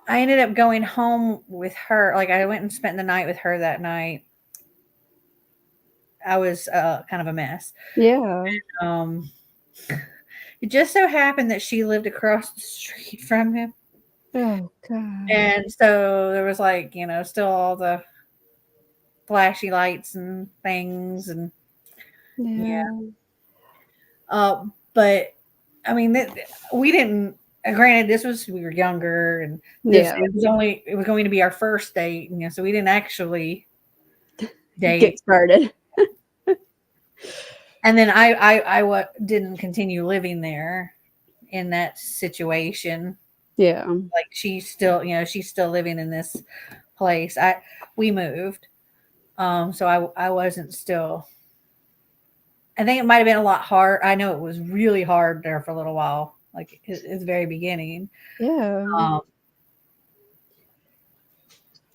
I ended up going home with her. Like, I went and spent the night with her that night. I was kind of a mess. Yeah. It just so happened that she lived across the street from him. Oh God. And so there was like, still all the flashy lights and things, and yeah. But I mean, we didn't. Granted, we were younger, and it was going to be our first date, so we didn't actually date. Get started. And then I didn't continue living there in that situation. Yeah. Like she's still living in this place. We moved. So I wasn't still. I think it might have been a lot hard. I know it was really hard there for a little while, like at the very beginning. Yeah.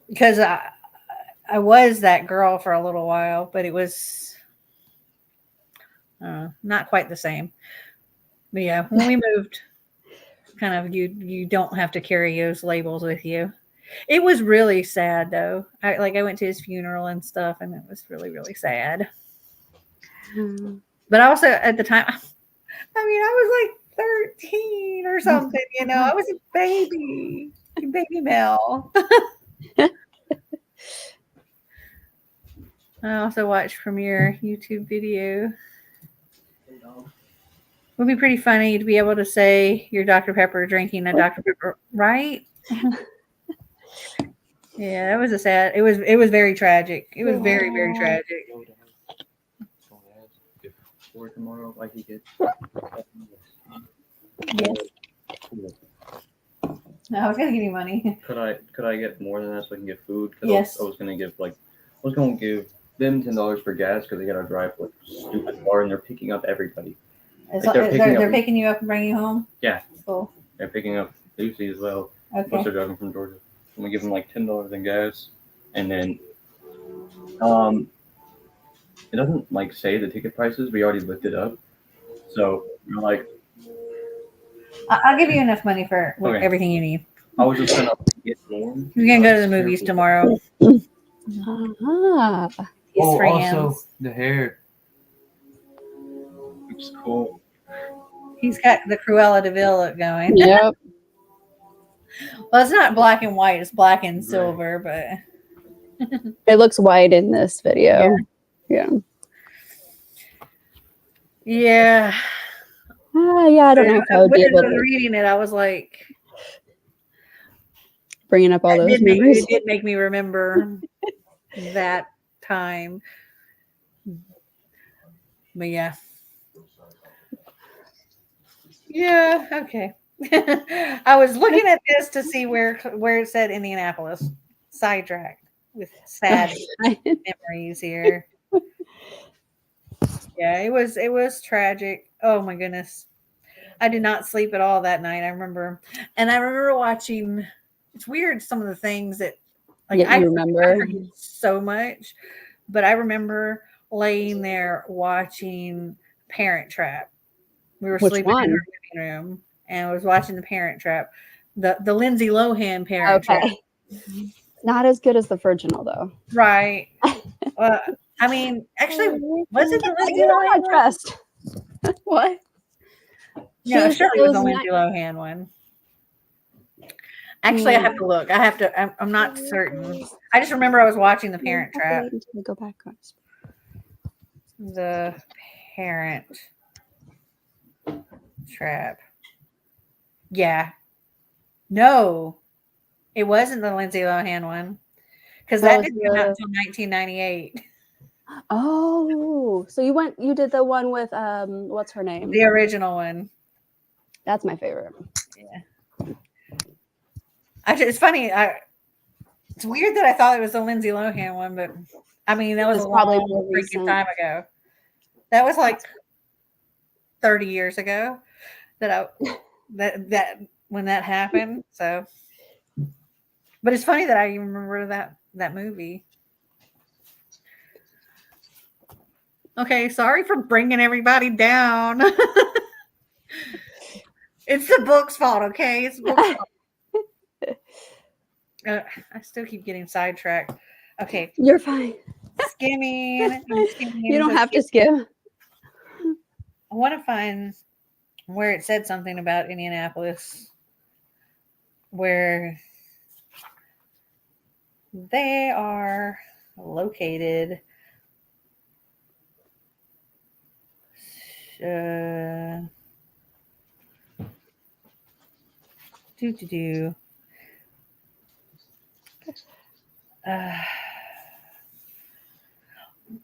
Because I was that girl for a little while, but it was not quite the same. But yeah, when we moved, kind of you don't have to carry those labels with you. It was really sad though. I went to his funeral and stuff, and it was really, really sad. But also at the time, I mean, I was like 13 or something, you know. I was a baby Mel. I also watched Premiere YouTube video. Would be pretty funny to be able to say you're Dr. Pepper drinking a Dr. Pepper, right? Yeah, that was a sad. It was very tragic. It was very, very tragic. For tomorrow, like he gets. Yes. No, I was gonna give you money. Could I get more than that so I can get food? 'Cause Yes. I was gonna give them $10 for gas because they gotta drive like stupid far and they're picking up everybody. They're picking you up and bringing you home. Yeah. Cool. They're picking up Lucy as well. Okay. Plus they're driving from Georgia. I'm gonna give them like $10 in gas, and then it doesn't like say the ticket prices. We already looked it up, so we're like, I'll give you enough money for Okay. everything you need. I was just gonna get more. You're gonna go to the movies tomorrow. Ah, His Oh, friends. also the hair. Looks cool. He's got the Cruella de Vil look going. yep. Well, it's not black and white; it's black and silver. But It looks white in this video. Yeah. yeah, Yeah, I don't know if I would when be I able was to reading it, I was like, bringing up all those it memories. did make me remember that time. But yeah. Yeah, okay. I was looking at this to see where it said Indianapolis. Sidetracked with sad memories here. Yeah, it was tragic. Oh my goodness. I did not sleep at all that night. I remember watching. It's weird some of the things that like Yeah, I you remember. forget so much, but I remember laying there watching Parent Trap. We were Which sleeping in one? our living room, and I was watching the Parent Trap, the Lindsay Lohan Parent Trap. Okay. Not as good as the original though. Right. I mean, actually, was it the Lindsay Lohan one? Trust. What? No, She surely it was the chose Lindsay Lohan one. Actually, I have to look. I'm not certain. I just remember I was watching the Parent Trap. Go back, guys. The Parent Trap. Yeah. No, it wasn't the Lindsay Lohan one because that didn't come out until 1998. Oh, so you did the one with what's her name? The original one. That's my favorite. Yeah. Actually, it's funny. It's weird that I thought it was the Lindsay Lohan one, but I mean that was It's a probably long more freaking recent. time ago. That was like 30 years ago that when that happened. So, but it's funny that I even remember that movie. Okay, sorry for bringing everybody down. It's the book's fault, okay? It's the book's fault. I still keep getting sidetracked. Okay, You're fine. skimming. You don't have to skim. I want to find where it said something about Indianapolis, where they are located.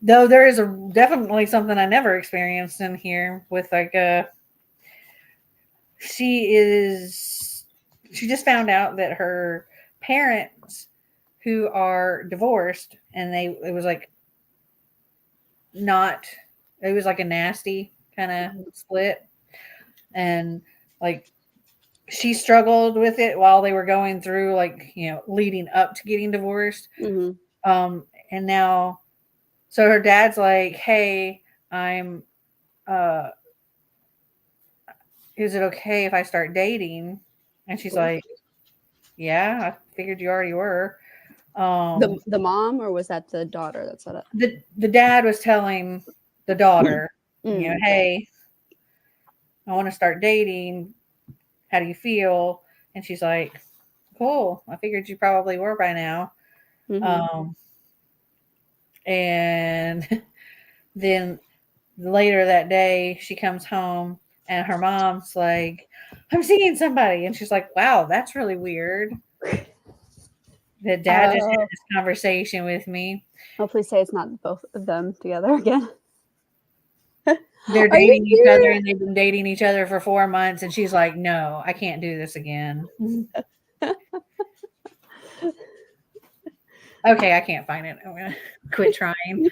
Though there is definitely something I never experienced in here with she just found out that her parents who are divorced and it was like a nasty kind of split, and like she struggled with it while they were going through leading up to getting divorced. Mm-hmm. And now so her dad's like, hey, I'm is it okay if I start dating? And she's like, yeah, I figured you already were. The mom, or was that the daughter that said it? The dad was telling the daughter, you know, Mm. hey, I want to start dating. How do you feel? And she's like, cool. I figured you probably were by now. Mhm. And then later that day, she comes home and her mom's like, I'm seeing somebody. And she's like, wow, that's really weird. The dad just had Oh. this conversation with me. Hopefully, say it's not both of them together again. They're Are you dating each other serious? and they've been dating each other for 4 months. And she's like, no, I can't do this again. Okay, I can't find it. I'm going to quit trying.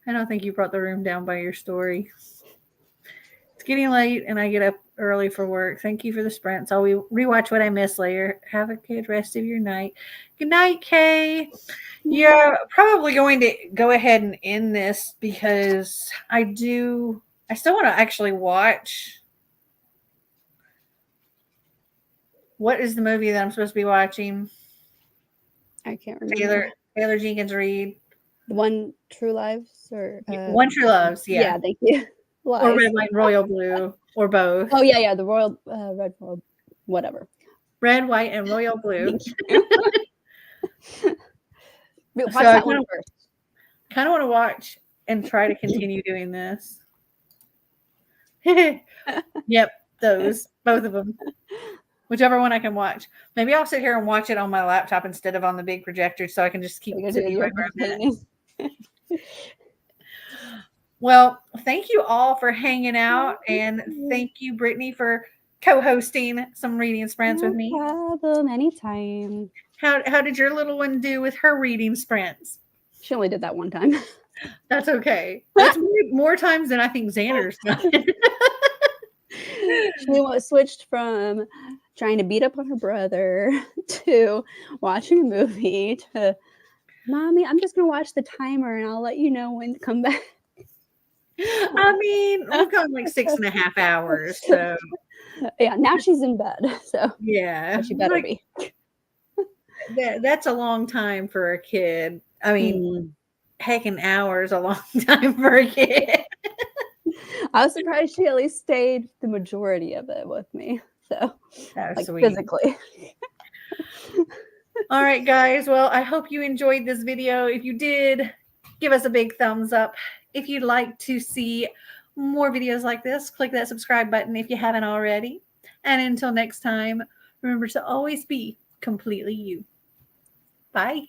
I don't think you brought the room down by your story. It's getting late and I get up early for work. Thank you for the sprints. I'll rewatch what I missed later. Have a good rest of your night. Good night, Kay. Yeah, probably going to go ahead and end this because I still want to actually watch. What is the movie that I'm supposed to be watching? I can't remember. Taylor Jenkins Reid. The one, True Lives, or One True Loves, yeah. thank you. Or Lies. Red, White, and Royal Blue, or both. Oh yeah, the Royal Red Royal, whatever. Red, White, and Royal Blue. Watch So that one first. Kind of want to watch and try to continue doing this. Yep, those, both of them. Whichever one I can watch. Maybe I'll sit here and watch it on my laptop instead of on the big projector so I can just keep sitting right where I'm at. Well, thank you all for hanging out, and thank you, Brittany, for co-hosting some reading sprints with me. No problem, anytime. How did your little one do with her reading sprints? She only did that one time. That's okay. That's more times than I think Xander's done. She switched from trying to beat up on her brother to watching a movie to, Mommy, I'm just going to watch the timer and I'll let you know when to come back. I mean, we've gone like 6.5 hours. So yeah, now she's in bed. So yeah, she better be. That's a long time for a kid. I mean, heck, an hour is a long time for a kid. I was surprised she at least stayed the majority of it with me. So, like, sweet. physically. All right, guys. Well, I hope you enjoyed this video. If you did, give us a big thumbs up. If you'd like to see more videos like this, click that subscribe button if you haven't already. And until next time, remember to always be completely you. Bye.